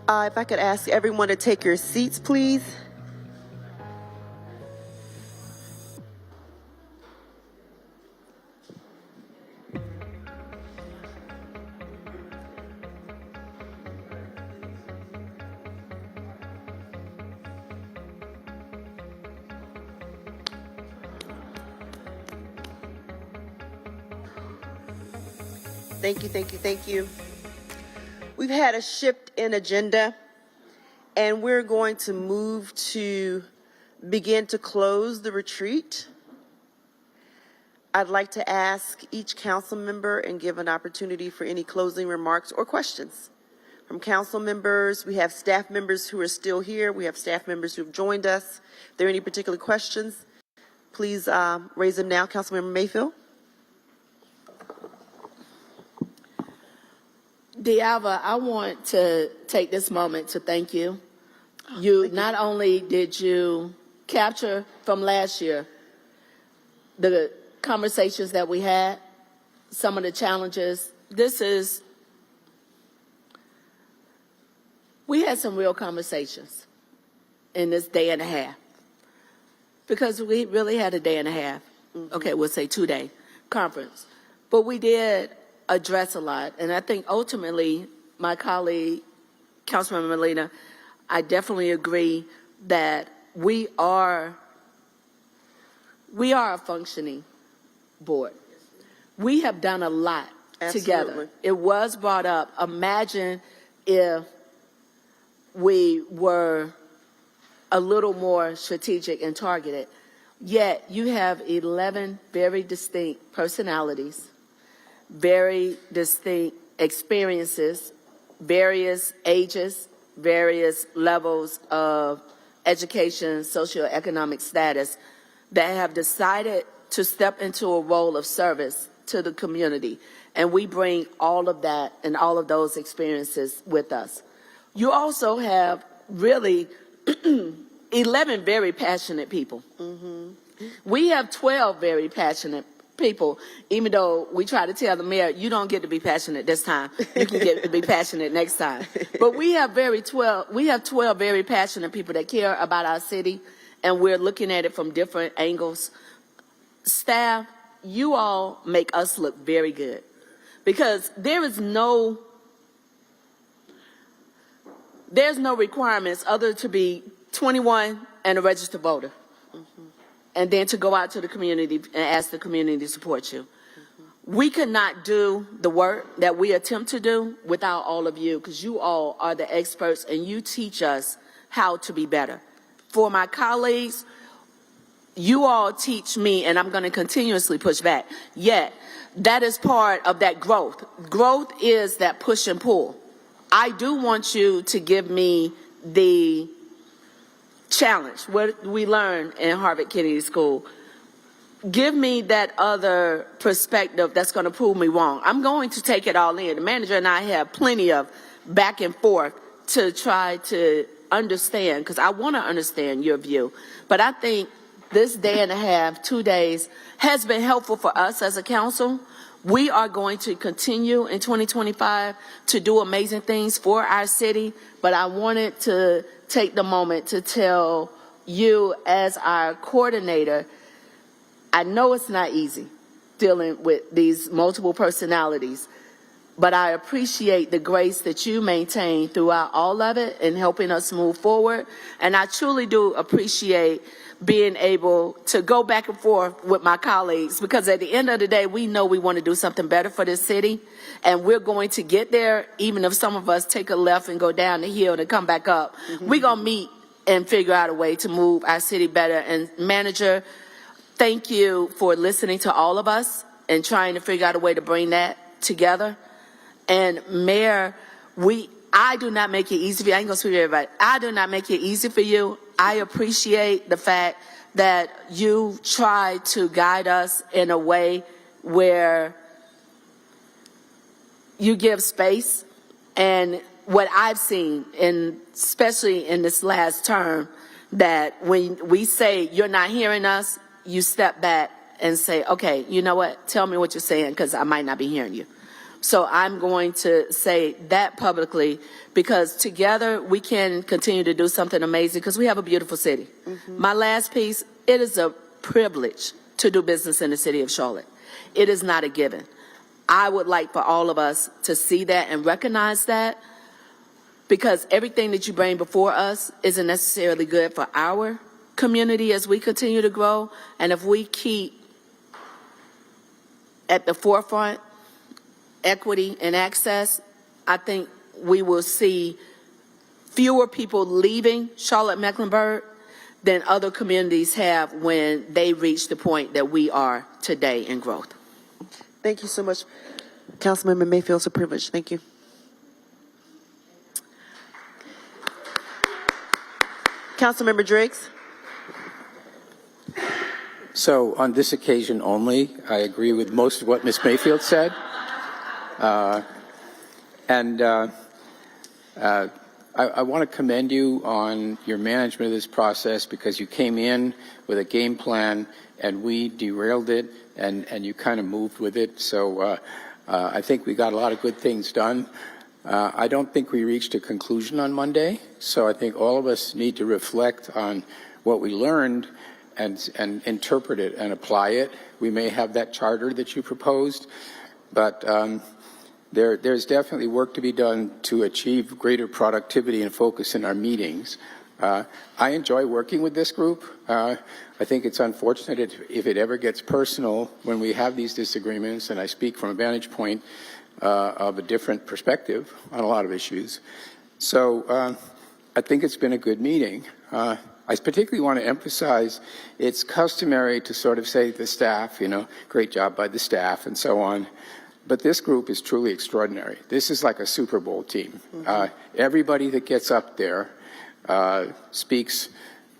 If I could ask everyone to take your seats, please. Thank you, thank you, thank you. We've had a shift in agenda, and we're going to move to begin to close the retreat. I'd like to ask each council member and give an opportunity for any closing remarks or questions. From council members, we have staff members who are still here. We have staff members who have joined us. If there are any particular questions, please raise them now. Councilmember Mayfield. Diava, I want to take this moment to thank you. Not only did you capture from last year the conversations that we had, some of the challenges. We had some real conversations in this day and a half, because we really had a day and a half. Okay, we'll say 2-day conference. But we did address a lot. And I think ultimately, my colleague, Councilmember Molina, I definitely agree that we are a functioning board. We have done a lot together. It was brought up. Imagine if we were a little more strategic and targeted. Yet you have 11 very distinct personalities, very distinct experiences, various ages, various levels of education, socioeconomic status, that have decided to step into a role of service to the community. And we bring all of that and all of those experiences with us. You also have really 11 very passionate people. We have 12 very passionate people, even though we try to tell the mayor, you don't get to be passionate this time. You can get to be passionate next time. But we have 12 very passionate people that care about our city, and we're looking at it from different angles. Staff, you all make us look very good, because there's no requirements other to be 21 and a registered voter. And then to go out to the community and ask the community to support you. We could not do the work that we attempt to do without all of you, because you all are the experts and you teach us how to be better. For my colleagues, you all teach me, and I'm going to continuously push back. Yet, that is part of that growth. Growth is that push and pull. I do want you to give me the challenge, what we learned in Harvard Kennedy School. Give me that other perspective that's going to prove me wrong. I'm going to take it all in. The manager and I have plenty of back and forth to try to understand, because I want to understand your view. But I think this day and a half, 2 days, has been helpful for us as a council. We are going to continue in 2025 to do amazing things for our city, but I wanted to take the moment to tell you, as our coordinator, I know it's not easy dealing with these multiple personalities, but I appreciate the grace that you maintain throughout all of it and helping us move forward. And I truly do appreciate being able to go back and forth with my colleagues, because at the end of the day, we know we want to do something better for this city, and we're going to get there, even if some of us take a left and go down the hill and come back up. We're going to meet and figure out a way to move our city better. And manager, thank you for listening to all of us and trying to figure out a way to bring that together. And mayor, I do not make it easy for you. I ain't gonna speak to everybody. I do not make it easy for you. I appreciate the fact that you try to guide us in a way where you give space. And what I've seen, especially in this last term, that when we say you're not hearing us, you step back and say, okay, you know what? Tell me what you're saying, because I might not be hearing you. So I'm going to say that publicly because together we can continue to do something amazing because we have a beautiful city. My last piece, it is a privilege to do business in the city of Charlotte. It is not a given. I would like for all of us to see that and recognize that because everything that you bring before us isn't necessarily good for our community as we continue to grow. And if we keep at the forefront equity and access, I think we will see fewer people leaving Charlotte-Mecklenburg than other communities have when they reach the point that we are today in growth. Thank you so much, Councilmember Mayfield. It's a privilege. Thank you. Councilmember Driggs. So on this occasion only, I agree with most of what Ms. Mayfield said. I want to commend you on your management of this process because you came in with a game plan and we derailed it and you kind of moved with it. So I think we got a lot of good things done. I don't think we reached a conclusion on Monday, so I think all of us need to reflect on what we learned and interpret it and apply it. We may have that charter that you proposed, but there's definitely work to be done to achieve greater productivity and focus in our meetings. I enjoy working with this group. I think it's unfortunate if it ever gets personal when we have these disagreements, and I speak from a vantage point of a different perspective on a lot of issues. So I think it's been a good meeting. I particularly want to emphasize it's customary to sort of say to the staff, you know, great job by the staff and so on. But this group is truly extraordinary. This is like a Super Bowl team. Everybody that gets up there speaks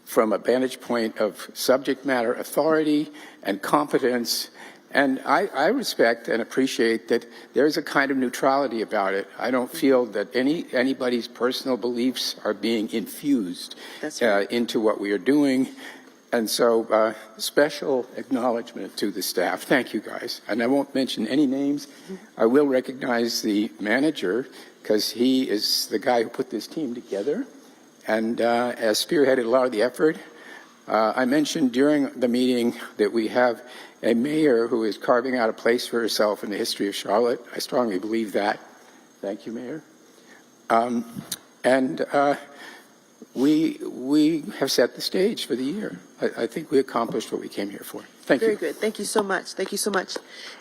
from a vantage point of subject matter authority and competence. And I respect and appreciate that there's a kind of neutrality about it. I don't feel that anybody's personal beliefs are being infused into what we are doing. And so special acknowledgement to the staff. Thank you, guys. And I won't mention any names. I will recognize the manager because he is the guy who put this team together and has spearheaded a lot of the effort. I mentioned during the meeting that we have a mayor who is carving out a place for herself in the history of Charlotte. I strongly believe that. Thank you, Mayor. We have set the stage for the year. I think we accomplished what we came here for. Thank you. Very good. Thank you so much. Thank you so much.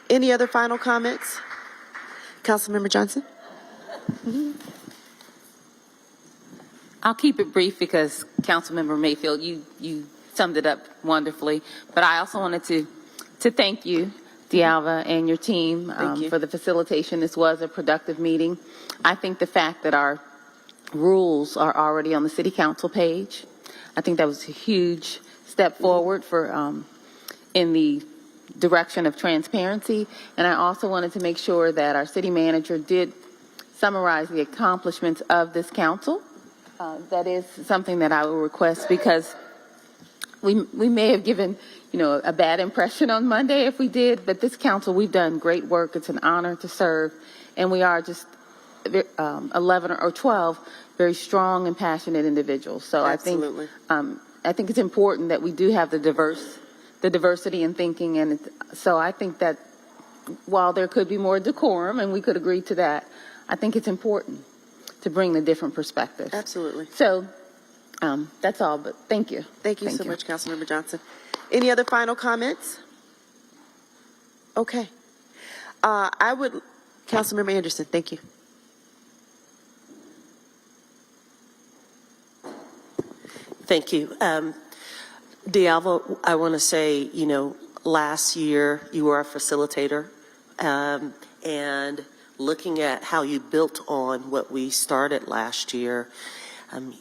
Any other final comments? Councilmember Johnson? I'll keep it brief because Councilmember Mayfield, you summed it up wonderfully. But I also wanted to thank you, D'Alva, and your team for the facilitation. This was a productive meeting. I think the fact that our rules are already on the City Council page, I think that was a huge step forward for in the direction of transparency. And I also wanted to make sure that our city manager did summarize the accomplishments of this council. That is something that I will request because we may have given, you know, a bad impression on Monday if we did, but this council, we've done great work. It's an honor to serve, and we are just 11 or 12 very strong and passionate individuals. So Absolutely. I think it's important that we do have the diversity in thinking, and so I think that while there could be more decorum, and we could agree to that, I think it's important to bring the different perspectives. Absolutely. So that's all, but thank you. Thank you so much, Councilmember Johnson. Any other final comments? Okay. Councilmember Anderson, thank you. Thank you. D'Alva, I want to say, you know, last year you were a facilitator, and looking at how you built on what we started last year,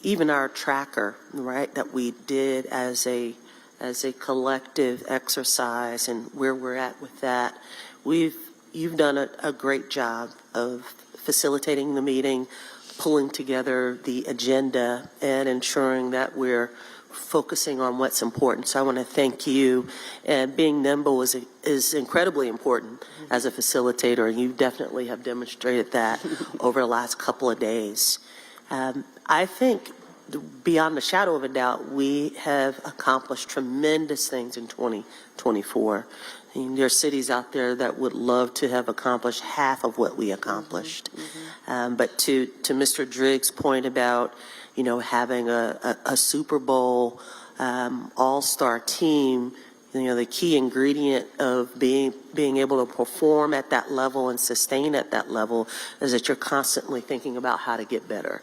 even our tracker, right, that we did as a collective exercise and where we're at with that, you've done a great job of facilitating the meeting, pulling together the agenda, and ensuring that we're focusing on what's important. So I want to thank you. And being nimble is incredibly important as a facilitator, and you definitely have demonstrated that over the last couple of days. I think, beyond a shadow of a doubt, we have accomplished tremendous things in 2024. I mean, there are cities out there that would love to have accomplished half of what we accomplished. But to Mr. Driggs' point about, having a Super Bowl all-star team, the key ingredient of being able to perform at that level and sustain at that level is that you're constantly thinking about how to get better.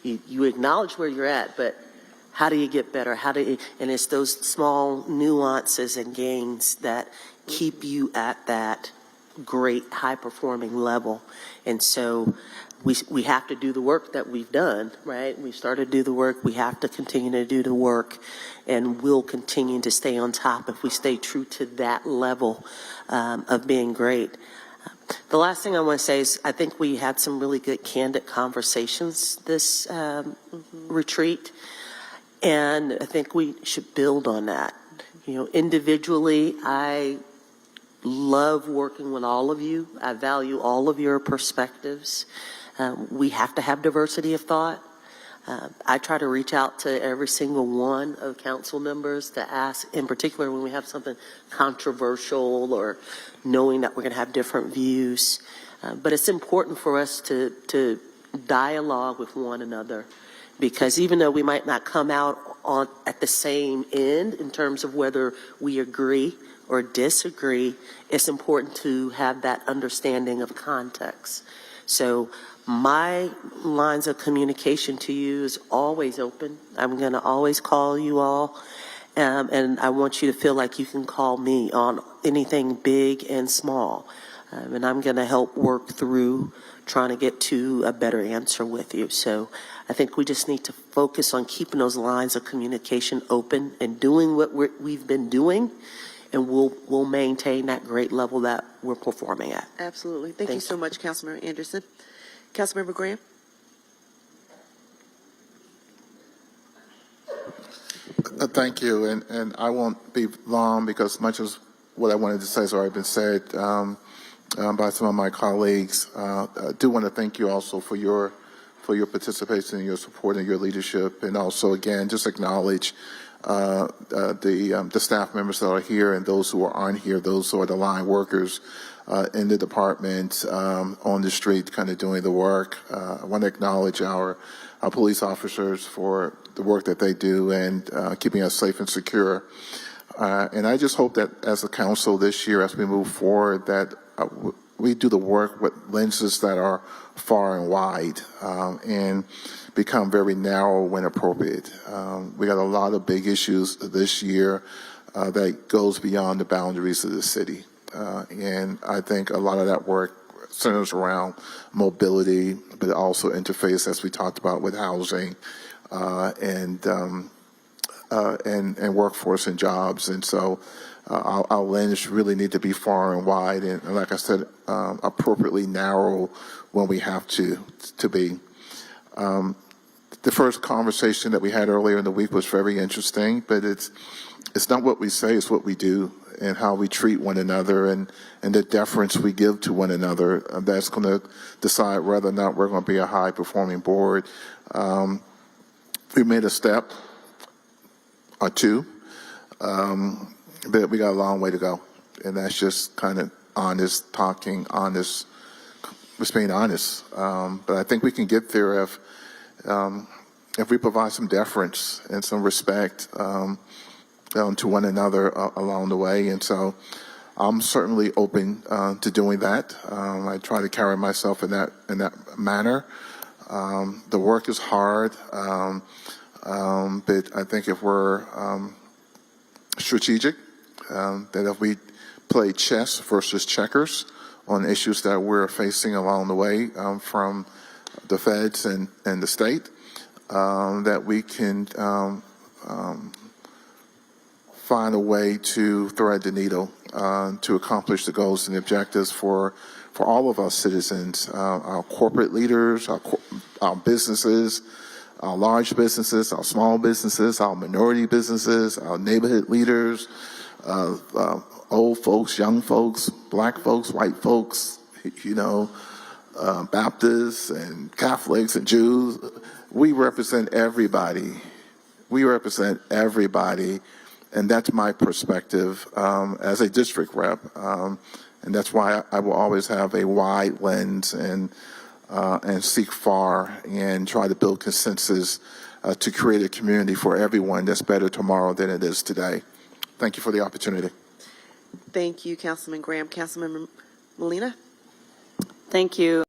You acknowledge where you're at, but how do you get better? And it's those small nuances and gains that keep you at that great high-performing level. And so we have to do the work that we've done, right? We started to do the work. We have to continue to do the work, and we'll continue to stay on top if we stay true to that level of being great. The last thing I want to say is I think we had some really good, candid conversations this retreat, and I think we should build on that. Individually, I love working with all of you. I value all of your perspectives. We have to have diversity of thought. I try to reach out to every single one of council members to ask, in particular when we have something controversial or knowing that we're going to have different views. But it's important for us to dialogue with one another, because even though we might not come out at the same end in terms of whether we agree or disagree, it's important to have that understanding of context. So my lines of communication to you is always open. I'm going to always call you all, and I want you to feel like you can call me on anything big and small. And I'm going to help work through trying to get to a better answer with you. So I think we just need to focus on keeping those lines of communication open and doing what we've been doing, and we'll maintain that great level that we're performing at. Absolutely. Thank you so much, Councilmember Anderson. Councilmember Graham? Thank you, and I won't be long because much of what I wanted to say has already been said by some of my colleagues. I do want to thank you also for your participation and your support and your leadership, and also again just acknowledge the staff members that are here and those who aren't here, those who are the line workers in the department, on the street, kind of doing the work. I want to acknowledge our police officers for the work that they do and keeping us safe and secure. And I just hope that as a council this year, as we move forward, that we do the work with lenses that are far and wide and become very narrow when appropriate. We got a lot of big issues this year that goes beyond the boundaries of the city. And I think a lot of that work centers around mobility, but also interface, as we talked about, with housing and workforce and jobs. And so our lens really need to be far and wide, and like I said, appropriately narrow when we have to be. The first conversation that we had earlier in the week was very interesting, but it's not what we say, it's what we do and how we treat one another and the deference we give to one another. That's going to decide whether or not we're going to be a high-performing board. We made a step or two, but we got a long way to go. And that's just kind of honest talking, honest, just being honest. But I think we can get there if we provide some deference and some respect to one another along the way. And so I'm certainly open to doing that. I try to carry myself in that manner. The work is hard, but I think if we're strategic, that if we play chess versus checkers on issues that we're facing along the way from the feds and the state, that we can find a way to thread the needle to accomplish the goals and the objectives for all of our citizens, our corporate leaders, our businesses, our large businesses, our small businesses, our minority businesses, our neighborhood leaders, old folks, young folks, black folks, white folks, Baptists and Catholics and Jews. We represent everybody. We represent everybody, and that's my perspective as a district rep. And that's why I will always have a wide lens and seek far and try to build consensus to create a community for everyone that's better tomorrow than it is today. Thank you for the opportunity. Thank you, Councilman Graham. Councilman Molina? Thank you.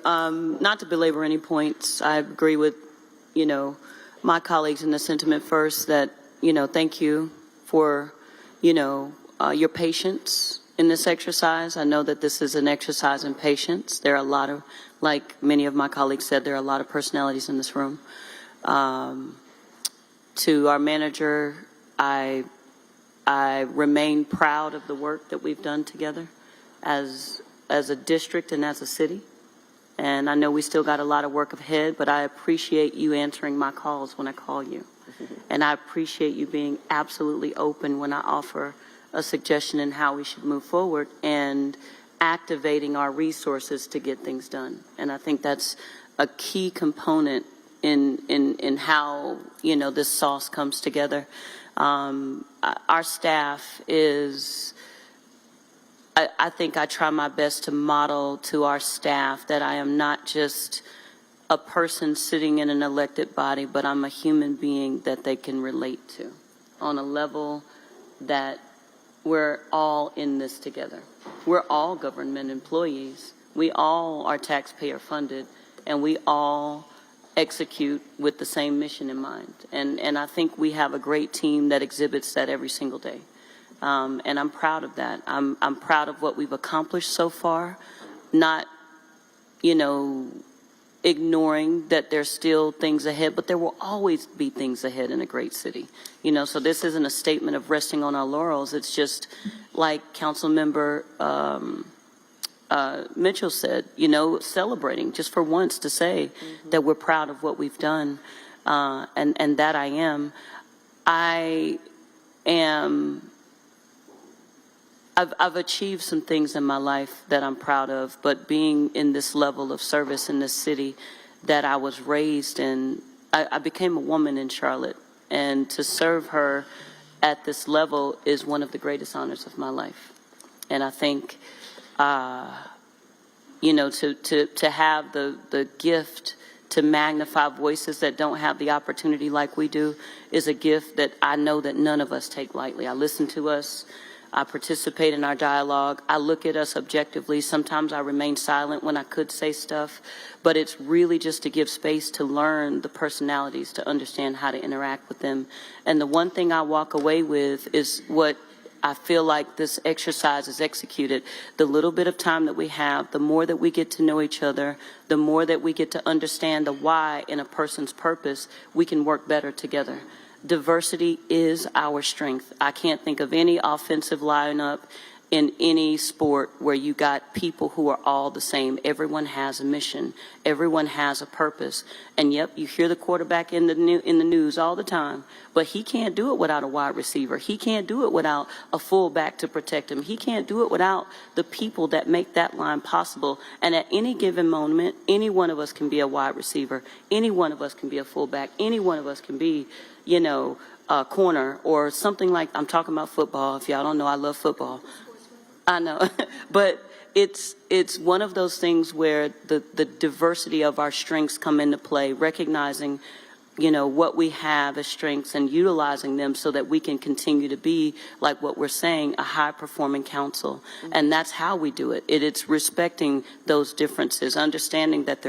Not to belabor any points, I agree with, my colleagues in the sentiment first that, thank you for, your patience in this exercise. I know that this is an exercise in patience. There are a lot of, like many of my colleagues said, there are a lot of personalities in this room. To our manager, I remain proud of the work that we've done together as a district and as a city. And I know we still got a lot of work ahead, but I appreciate you answering my calls when I call you. And I appreciate you being absolutely open when I offer a suggestion in how we should move forward and activating our resources to get things done. And I think that's a key component in how, this sauce comes together. Our staff is, I think I try my best to model to our staff that I am not just a person sitting in an elected body, but I'm a human being that they can relate to on a level that we're all in this together. We're all government employees. We all are taxpayer funded, and we all execute with the same mission in mind. And I think we have a great team that exhibits that every single day. And I'm proud of that. I'm proud of what we've accomplished so far, not, ignoring that there's still things ahead, but there will always be things ahead in a great city. So this isn't a statement of resting on our laurels. It's just like Councilmember Mitchell said, celebrating just for once to say that we're proud of what we've done, and that I am. I've achieved some things in my life that I'm proud of, but being in this level of service in this city that I was raised in, I became a woman in Charlotte, and to serve her at this level is one of the greatest honors of my life. And I think, to have the gift to magnify voices that don't have the opportunity like we do is a gift that I know that none of us take lightly. I listen to us. I participate in our dialogue. I look at us objectively. Sometimes I remain silent when I could say stuff, but it's really just to give space to learn the personalities, to understand how to interact with them. And the one thing I walk away with is what I feel like this exercise is executed. The little bit of time that we have, the more that we get to know each other, the more that we get to understand the why in a person's purpose, we can work better together. Diversity is our strength. I can't think of any offensive lineup in any sport where you got people who are all the same. Everyone has a mission. Everyone has a purpose. And yep, you hear the quarterback in the news all the time, but he can't do it without a wide receiver. He can't do it without a fullback to protect him. He can't do it without the people that make that line possible. And at any given moment, any one of us can be a wide receiver. Any one of us can be a fullback. Any one of us can be, a corner or something like, I'm talking about football. If y'all don't know, I love football. I know, but it's one of those things where the diversity of our strengths come into play, recognizing, what we have as strengths and utilizing them so that we can continue to be, like what we're saying, a high-performing council. And that's how we do it. It's respecting those differences, understanding that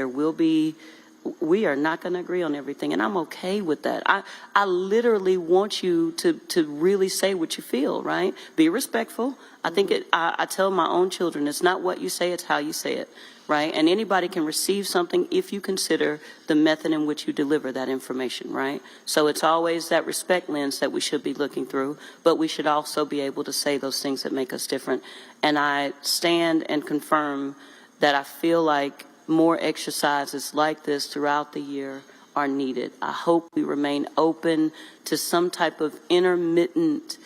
we are not going to agree on everything, and I'm okay with that. I literally want you to really say what you feel, right? Be respectful. I think I tell my own children, it's not what you say, it's how you say it, right? And anybody can receive something if you consider the method in which you deliver that information, right? So it's always that respect lens that we should be looking through, but we should also be able to say those things that make us different. And I stand and confirm that I feel like more exercises like this throughout the year are needed. I hope we remain open to some type of intermittent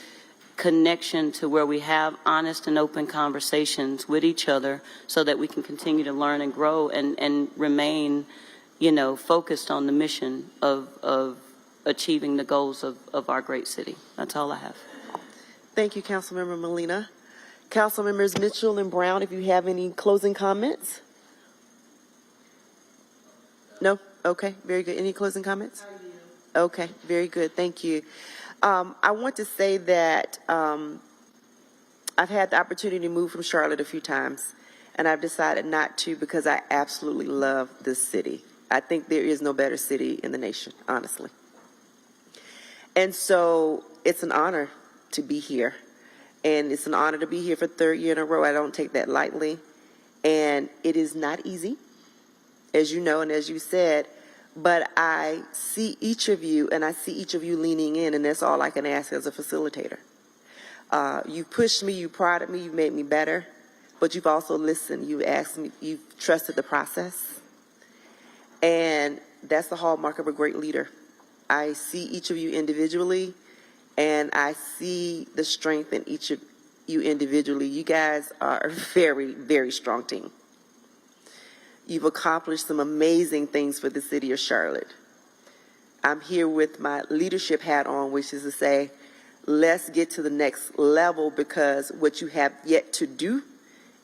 connection to where we have honest and open conversations with each other so that we can continue to learn and grow and remain, focused on the mission of achieving the goals of our great city. That's all I have. Thank you, Councilmember Molina. Councilmembers Mitchell and Brown, if you have any closing comments? No? Okay, very good. Any closing comments? Okay, very good. Thank you. I want to say that I've had the opportunity to move from Charlotte a few times, and I've decided not to because I absolutely love this city. I think there is no better city in the nation, honestly. And so it's an honor to be here. And it's an honor to be here for the third year in a row. I don't take that lightly. And it is not easy, as you know and as you said, but I see each of you and I see each of you leaning in, and that's all I can ask as a facilitator. You pushed me, you prodded me, you made me better, but you've also listened. You asked me, you've trusted the process. And that's the hallmark of a great leader. I see each of you individually, and I see the strength in each of you individually. You guys are a very, very strong team. You've accomplished some amazing things for the city of Charlotte. I'm here with my leadership hat on, which is to say, let's get to the next level, because what you have yet to do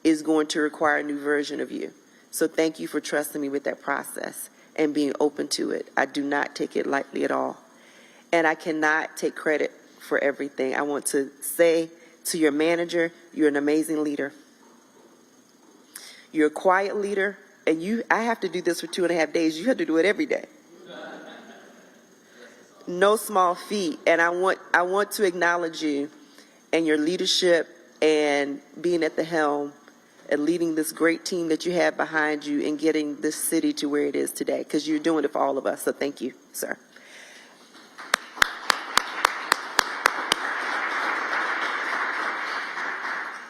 is going to require a new version of you. So thank you for trusting me with that process and being open to it. I do not take it lightly at all. And I cannot take credit for everything. I want to say to your manager, you're an amazing leader. You're a quiet leader, and I have to do this for 2.5 days. You have to do it every day. No small feat. And I want to acknowledge you and your leadership and being at the helm and leading this great team that you have behind you and getting this city to where it is today, because you're doing it for all of us. So thank you, sir.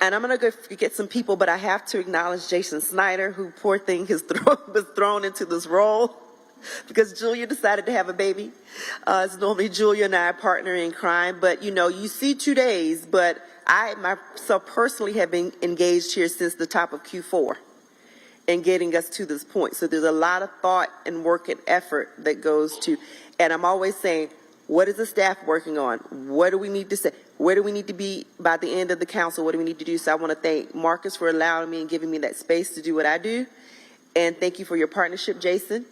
And I'm going to go get some people, but I have to acknowledge Jason Snyder, who, poor thing, was thrown into this role because Julia decided to have a baby. It's normally Julia and I are partner in crime, but you see 2 days, but I myself personally have been engaged here since the top of Q4 in getting us to this point. So there's a lot of thought and work and effort that goes to, and I'm always saying, what is the staff working on? What do we need to say? Where do we need to be by the end of the council? What do we need to do? So I want to thank Marcus for allowing me and giving me that space to do what I do. And thank you for your partnership, Jason,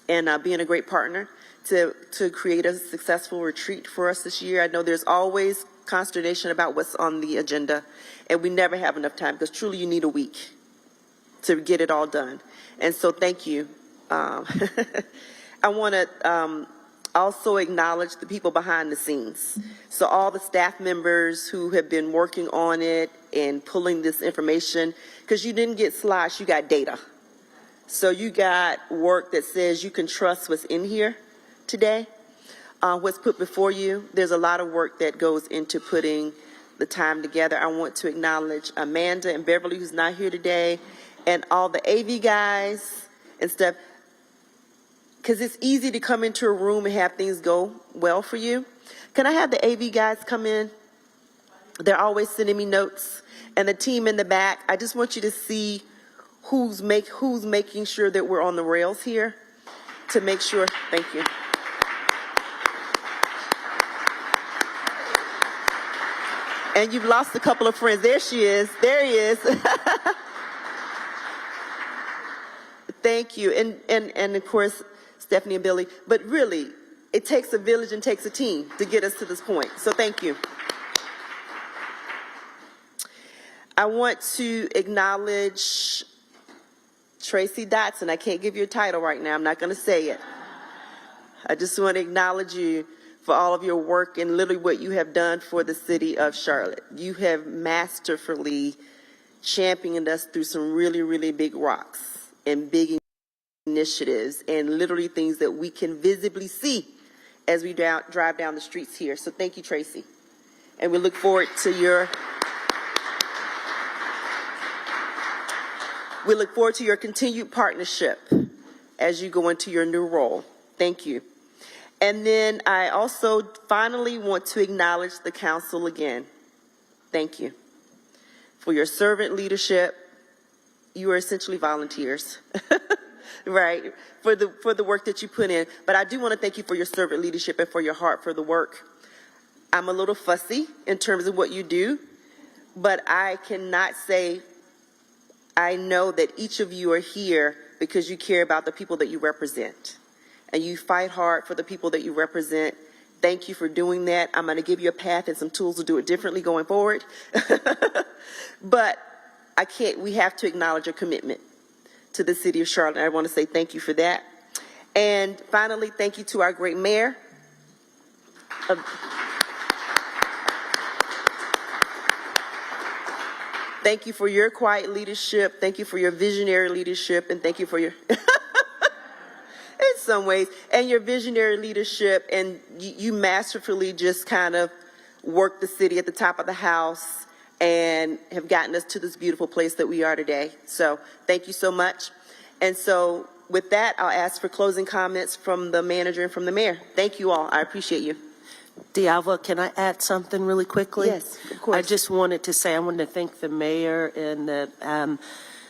and being a great partner to create a successful retreat for us this year. I know there's always consternation about what's on the agenda, and we never have enough time, because truly you need a week to get it all done. And so thank you. I want to also acknowledge the people behind the scenes. So all the staff members who have been working on it and pulling this information, because you didn't get slosh, you got data. So you got work that says you can trust what's in here today, what's put before you. There's a lot of work that goes into putting the time together. I want to acknowledge Amanda and Beverly, who's not here today, and all the AV guys and stuff. Because it's easy to come into a room and have things go well for you. Can I have the AV guys come in? They're always sending me notes. And the team in the back, I just want you to see who's making sure that we're on the rails here to make sure. Thank you. And you've lost a couple of friends. There she is. There he is. Thank you. And of course, Stephanie and Billy, but really, it takes a village and takes a team to get us to this point. So thank you. I want to acknowledge Tracy Dotson. I can't give you a title right now. I'm not going to say it. I just want to acknowledge you for all of your work and literally what you have done for the city of Charlotte. You have masterfully championed us through some really, really big rocks and big initiatives and literally things that we can visibly see as we drive down the streets here. So thank you, Tracy. And we look forward to your continued partnership as you go into your new role. Thank you. And then I also finally want to acknowledge the council again. Thank you for your servant leadership. You are essentially volunteers, right, for the work that you put in. But I do want to thank you for your servant leadership and for your heart for the work. I'm a little fussy in terms of what you do, but I cannot say I know that each of you are here because you care about the people that you represent. And you fight hard for the people that you represent. Thank you for doing that. I'm going to give you a path and some tools to do it differently going forward. But we have to acknowledge your commitment to the city of Charlotte. I want to say thank you for that. And finally, thank you to our great mayor. Thank you for your quiet leadership. Thank you for your visionary leadership. And thank you for your, in some ways, and your visionary leadership. And you masterfully just kind of worked the city at the top of the house and have gotten us to this beautiful place that we are today. So thank you so much. And so with that, I'll ask for closing comments from the manager and from the mayor. Thank you all. I appreciate you. Dialva, can I add something really quickly? Yes, of course. I just wanted to say I wanted to thank the mayor and the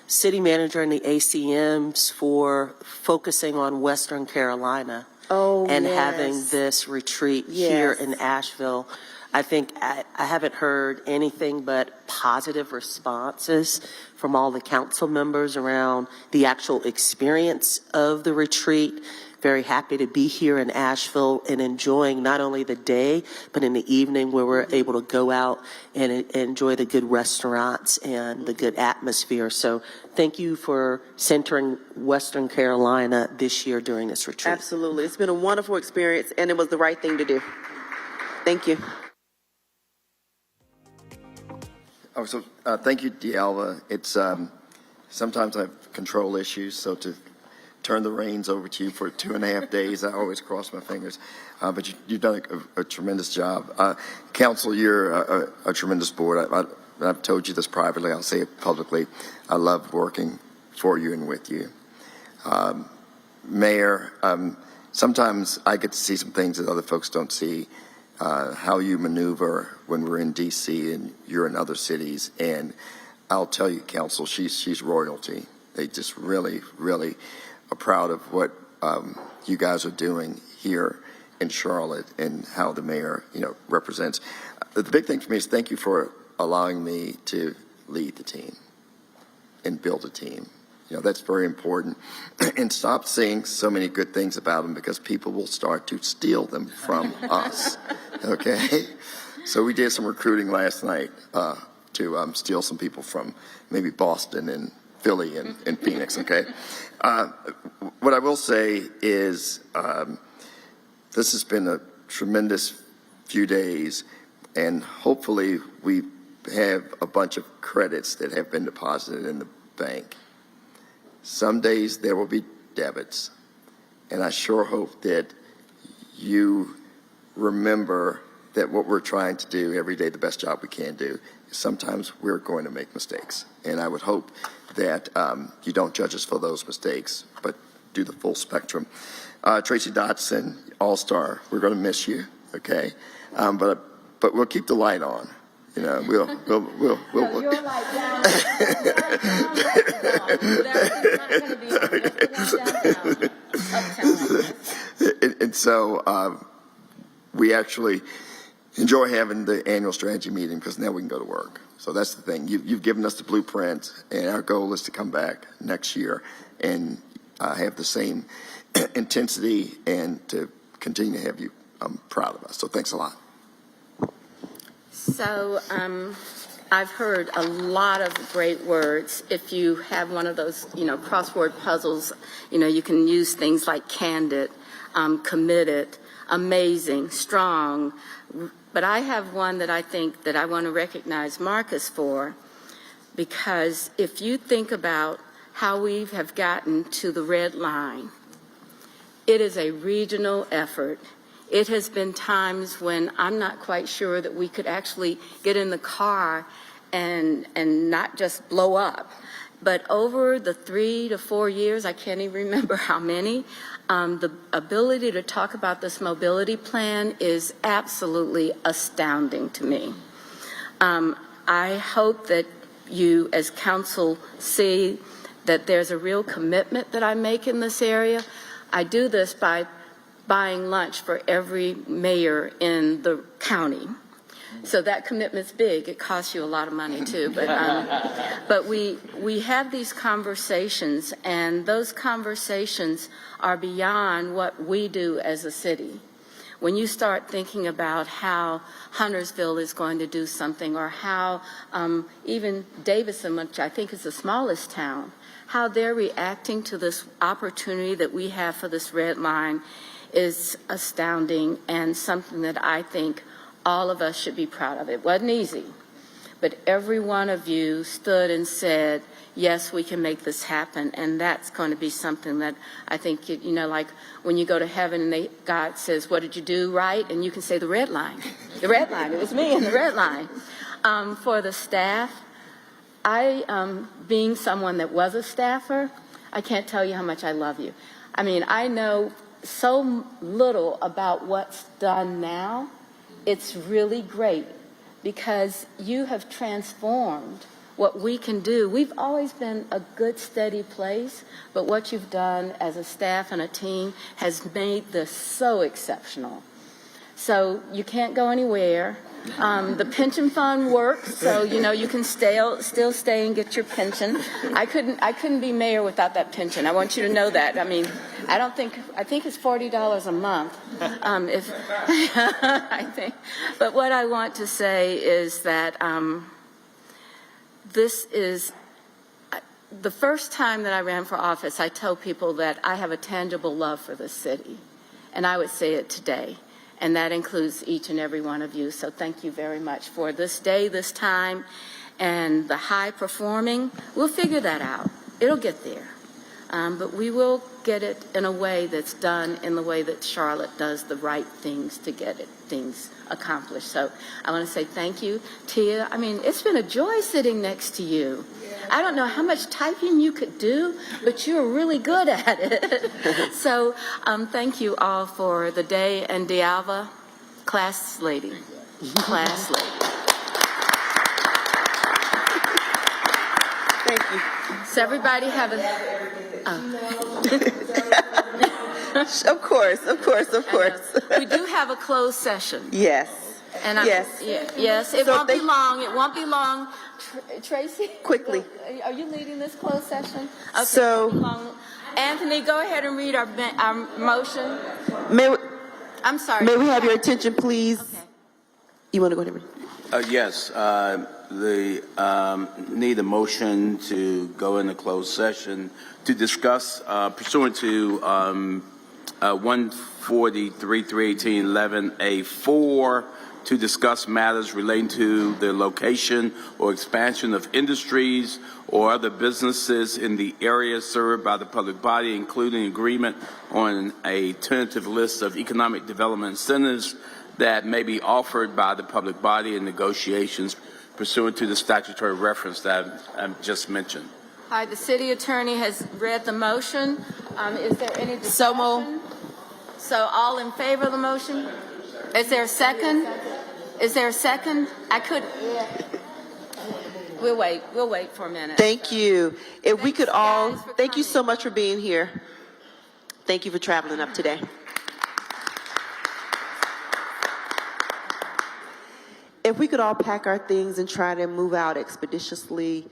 city manager and the ACMs for focusing on Western Carolina and having this retreat here in Asheville. I think I haven't heard anything but positive responses from all the council members around the actual experience of the retreat. Very happy to be here in Asheville and enjoying not only the day, but in the evening where we're able to go out and enjoy the good restaurants and the good atmosphere. So thank you for centering Western Carolina this year during this retreat. Absolutely. It's been a wonderful experience, and it was the right thing to do. Thank you. Oh, so thank you, Dialva. It's sometimes I have control issues, so to turn the reins over to you for 2.5 days, I always cross my fingers. But you've done a tremendous job. Council, you're a tremendous board. I've told you this privately. I'll say it publicly. I love working for you and with you. Mayor, sometimes I get to see some things that other folks don't see. How you maneuver when we're in D.C. and you're in other cities. And I'll tell you, Council, she's royalty. They just really, really are proud of what you guys are doing here in Charlotte and how the mayor, represents. The big thing for me is thank you for allowing me to lead the team and build a team. That's very important. And stop saying so many good things about them because people will start to steal them from us. Okay? So we did some recruiting last night to steal some people from maybe Boston and Philly and Phoenix. Okay? What I will say is this has been a tremendous few days, and hopefully we have a bunch of credits that have been deposited in the bank. Some days there will be debits, and I sure hope that you remember that what we're trying to do every day, the best job we can do, is sometimes we're going to make mistakes. And I would hope that you don't judge us for those mistakes, but do the full spectrum. Tracy Dotson, all-star, we're going to miss you, okay? But we'll keep the light on. We'll Your light down. And so we actually enjoy having the annual strategy meeting because now we can go to work. So that's the thing. You've given us the blueprint, and our goal is to come back next year and have the same intensity and to continue to have you proud of us. So thanks a lot. So I've heard a lot of great words. If you have one of those, crossword puzzles, you can use things like candid, committed, amazing, strong. But I have one that I think that I want to recognize Marcus for, because if you think about how we have gotten to the red line, it is a regional effort. It has been times when I'm not quite sure that we could actually get in the car and not just blow up. But over the 3 to 4 years, I can't even remember how many, the ability to talk about this mobility plan is absolutely astounding to me. I hope that you, as council, see that there's a real commitment that I make in this area. I do this by buying lunch for every mayor in the county. So that commitment's big. It costs you a lot of money too. But we have these conversations, and those conversations are beyond what we do as a city. When you start thinking about how Huntersville is going to do something, or how even Davison, which I think is the smallest town, how they're reacting to this opportunity that we have for this red line is astounding, and something that I think all of us should be proud of. It wasn't easy, but every one of you stood and said, yes, we can make this happen, and that's going to be something that I think, you know, like when you go to heaven and God says, what did you do right? And you can say the red line. The red line. It was me in the red line. For the staff, being someone that was a staffer, I can't tell you how much I love you. I mean, I know so little about what's done now. It's really great because you have transformed what we can do. We've always been a good, steady place, but what you've done as a staff and a team has made this so exceptional. So you can't go anywhere. The pension fund works, so you know you can still stay and get your pension. I couldn't be mayor without that pension. I want you to know that. I mean, I think it's $40 a month. I think. But what I want to say is that this is the first time that I ran for office. I tell people that I have a tangible love for this city, and I would say it today. And that includes each and every one of you. So thank you very much for this day, this time, and the high performing. We'll figure that out. It'll get there. But we will get it in a way that's done in the way that Charlotte does the right things to get things accomplished. So I want to say thank you, Tia. I mean, it's been a joy sitting next to you. I don't know how much typing you could do, but you're really good at it. So thank you all for the day. And Dialva, class lady. Class lady. Thank you. So everybody have a... Of course, of course, of course. We do have a closed session. Yes. And yes. Yes, it won't be long. It won't be long. Tracy? Quickly. Are you leading this closed session? Okay, So, it won't be long. Anthony, go ahead and read our motion. I'm sorry. May we have your attention, please? Okay. You want to go ahead and read? Yes, need a motion to go into closed session to discuss, pursuant to 143.318.11A4, to discuss matters relating to the location or expansion of industries or other businesses in the area served by the public body, including agreement on a tentative list of economic development incentives that may be offered by the public body in negotiations pursuant to the statutory reference that I've just mentioned. Hi, the city attorney has read the motion. Is there any discussion? So all in favor of the motion? Is there a second? Is there a second? I could. We'll wait. We'll wait for a minute. Thank you. If we could all, thank you so much for being here. Thank you for traveling up today. If we could all pack our things and try to move out expeditiously.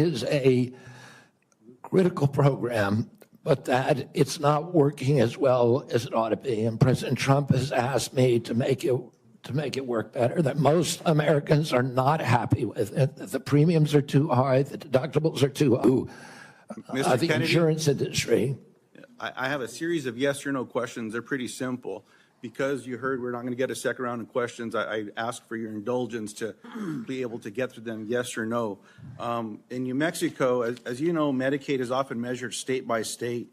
is a critical program, but that it's not working as well as it ought to be. And President Trump has asked me to make it work better, that most Americans are not happy with it, that the premiums are too high, the deductibles are too high. The insurance industry. I have a series of yes or no questions. They're pretty simple. Because you heard we're not going to get a second round of questions, I ask for your indulgence to be able to get through them yes or no. In New Mexico, as you know, Medicaid is often measured state by state.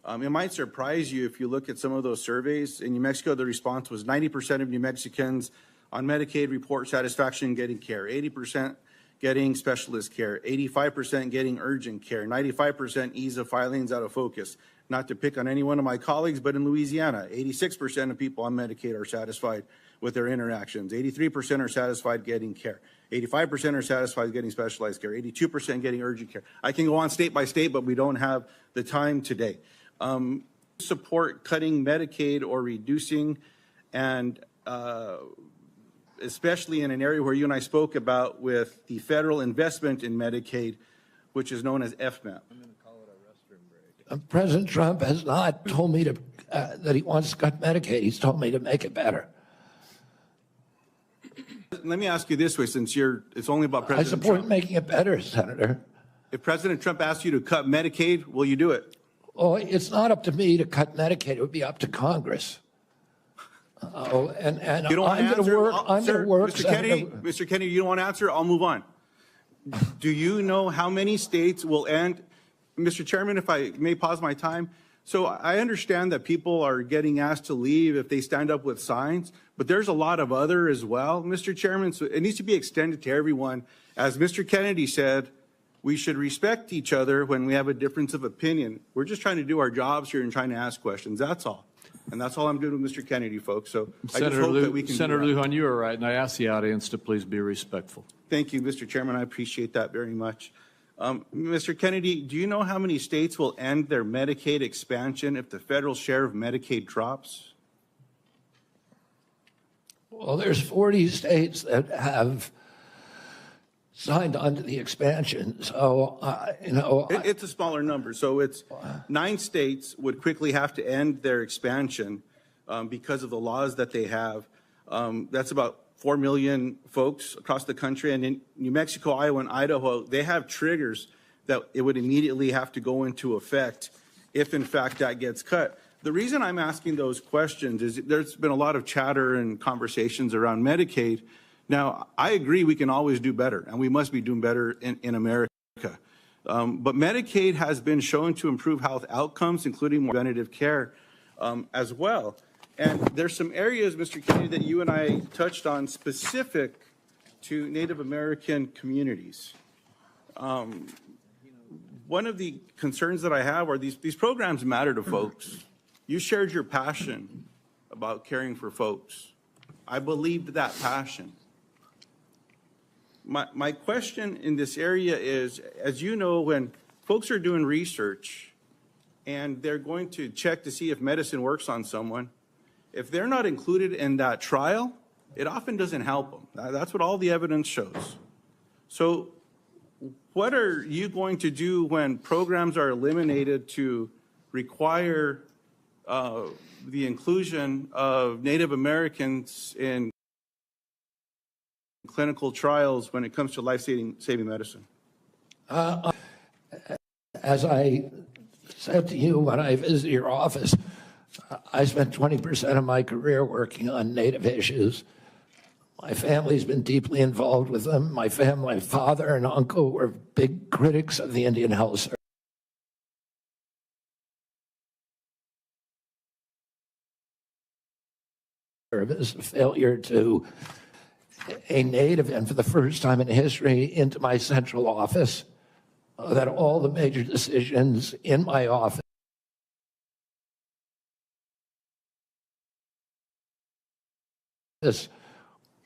It might surprise you if you look at some of those surveys. In New Mexico, the response was 90% of New Mexicans on Medicaid report satisfaction getting care, 80% getting specialist care, 85% getting urgent care, 95% ease of filings out of focus. Not to pick on any one of my colleagues, but in Louisiana, 86% of people on Medicaid are satisfied with their interactions. 83% are satisfied getting care. 85% are satisfied getting specialized care. 82% getting urgent care. I can go on state by state, but we don't have the time today. Support cutting Medicaid or reducing, and especially in an area where you and I spoke about with the federal investment in Medicaid, which is known as FMAP. President Trump has not told me that he wants to cut Medicaid. He's told me to make it better. Let me ask you this way, since it's only about President Trump. I support making it better, Senator. If President Trump asks you to cut Medicaid, will you do it? Oh, it's not up to me to cut Medicaid. It would be up to Congress. And you don't I'm going to work. I'm going to work. Mr. Kennedy, you don't want to answer? I'll move on. Do you know how many states will end? Mr. Chairman, if I may pause my time. So I understand that people are getting asked to leave if they stand up with signs, but there's a lot of other as well, Mr. Chairman. So it needs to be extended to everyone. As Mr. Kennedy said, we should respect each other when we have a difference of opinion. We're just trying to do our jobs here and trying to ask questions. That's all. And that's all I'm doing with Mr. Kennedy, folks. So I just hope that we can. Senator Lujan, you are right, and I ask the audience to please be respectful. Thank you, Mr. Chairman. I appreciate that very much. Mr. Kennedy, do you know how many states will end their Medicaid expansion if the federal share of Medicaid drops? Well, there's 40 states that have signed on to the expansion. So, it's a smaller number. So it's 9 states would quickly have to end their expansion because of the laws that they have. That's about 4 million folks across the country. And in New Mexico, Iowa, and Idaho, they have triggers that it would immediately have to go into effect if, in fact, that gets cut. The reason I'm asking those questions is there's been a lot of chatter and conversations around Medicaid. Now, I agree we can always do better, and we must be doing better in America. But Medicaid has been shown to improve health outcomes, including more preventative care as well. And there's some areas, Mr. Kennedy, that you and I touched on specific to Native American communities. One of the concerns that I have are these programs matter to folks. You shared your passion about caring for folks. I believed that passion. My question in this area is, as you know, when folks are doing research and they're going to check to see if medicine works on someone, if they're not included in that trial, it often doesn't help them. That's what all the evidence shows. So what are you going to do when programs are eliminated to require the inclusion of Native Americans in clinical trials when it comes to life-saving medicine? As I said to you when I visited your office, I spent 20% of my career working on Native issues. My family's been deeply involved with them. My father and uncle were big critics of the Indian Health Service. Failure to a Native, and for the first time in history, into my central office, that all the major decisions in my office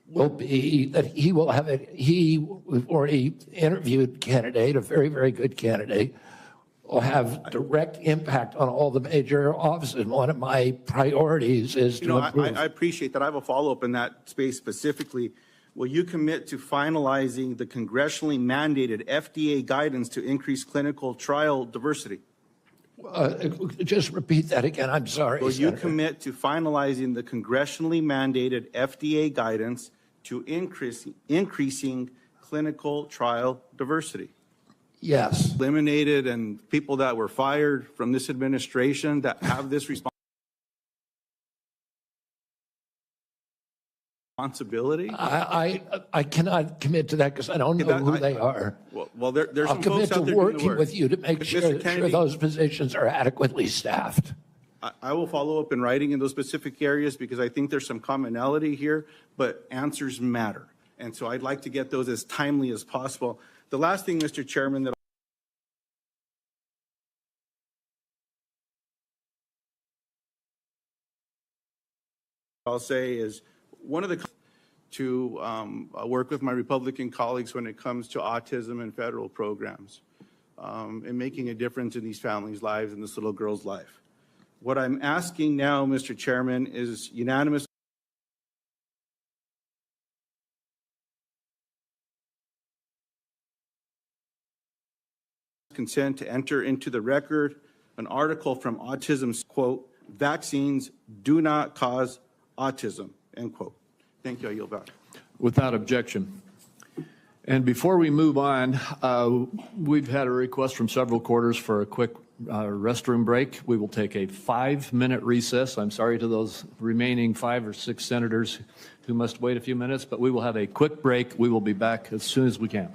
will be that he will have it. We've already interviewed candidate, a very, very good candidate, will have direct impact on all the major offices. And one of my priorities is to improve. I appreciate that. I have a follow-up in that space specifically. Will you commit to finalizing the congressionally mandated FDA guidance to increase clinical trial diversity? Just repeat that again. I'm sorry, Will you Senator. commit to finalizing the congressionally mandated FDA guidance to increasing clinical trial diversity? Yes. Eliminated and people that were fired from this administration that have this responsibility? I cannot commit to that because I don't know who they are. Well, there's I'll some commit folks to out there doing the working work. with you to make sure those positions are adequately staffed. I will follow up in writing in those specific areas because I think there's some commonality here, but answers matter. And so I'd like to get those as timely as possible. The last thing, Mr. Chairman, that I'll say is one of the to work with my Republican colleagues when it comes to autism and federal programs and making a difference in these families' lives and this little girl's life. What I'm asking now, Mr. Chairman, is unanimous consent to enter into the record an article from Autism's quote, "Vaccines do not cause autism," end quote. Thank you. I yield back. Without objection. And before we move on, we've had a request from several quarters for a quick restroom break. We will take a 5-minute recess. I'm sorry to those remaining 5 or 6 senators who must wait a few minutes, but we will have a quick break. We will be back as soon as we can.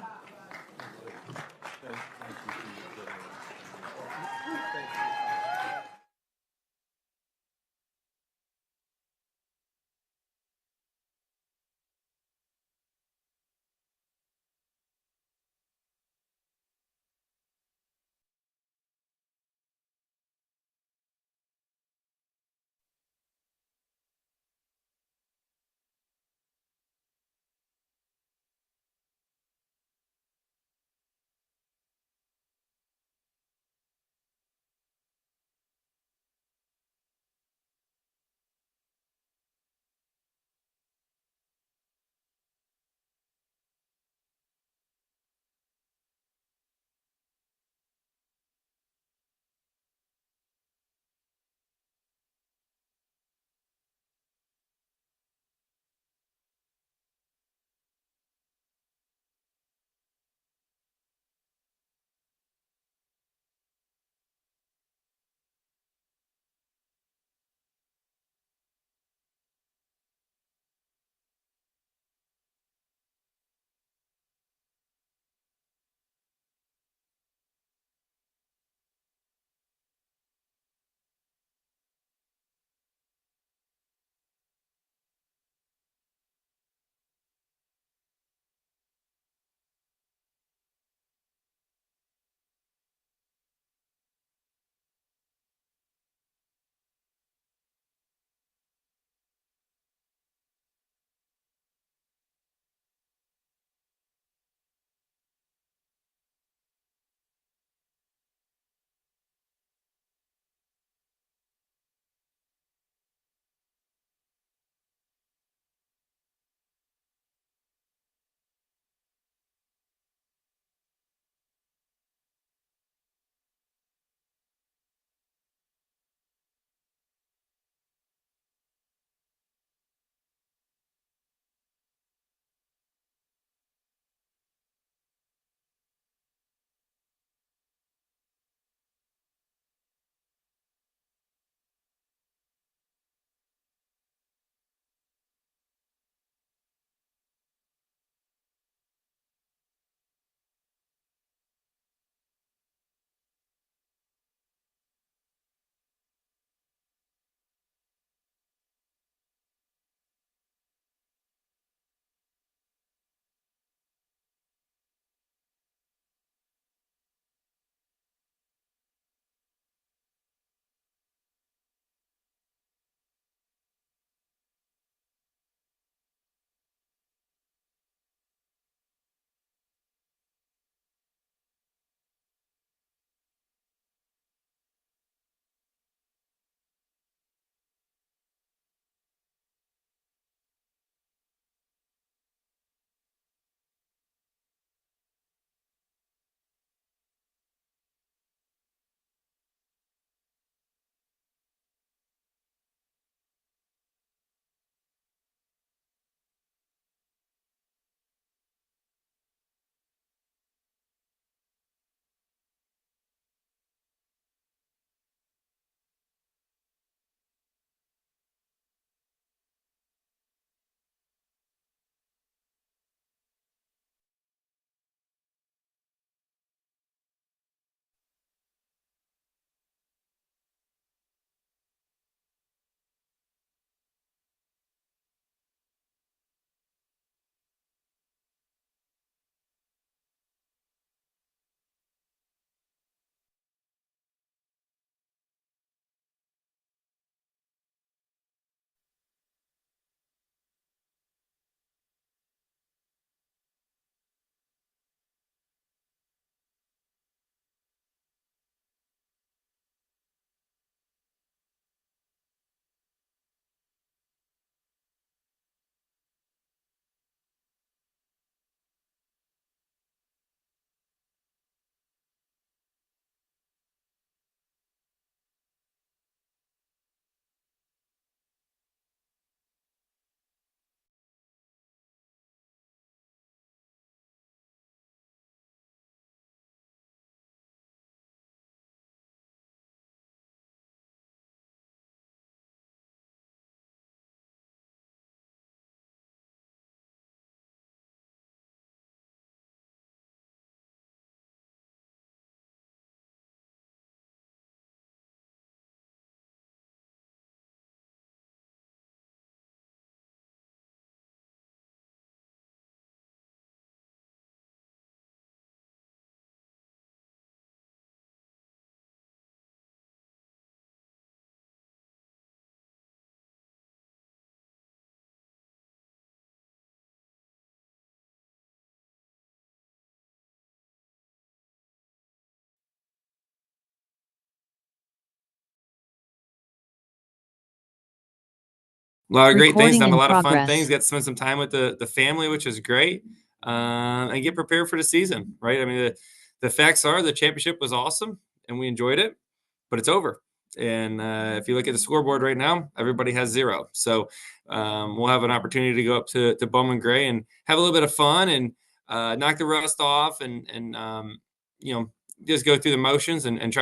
A lot of great things, Recording done a in lot of fun progress. things, got to spend some time with the family, which is great, and get prepared for the season, right? I mean, the facts are the championship was awesome and we enjoyed it, but it's over. And if you look at the scoreboard right now, everybody has 0. So we'll have an opportunity to go up to Bowman Gray and have a little bit of fun and knock the rust off and just go through the motions and try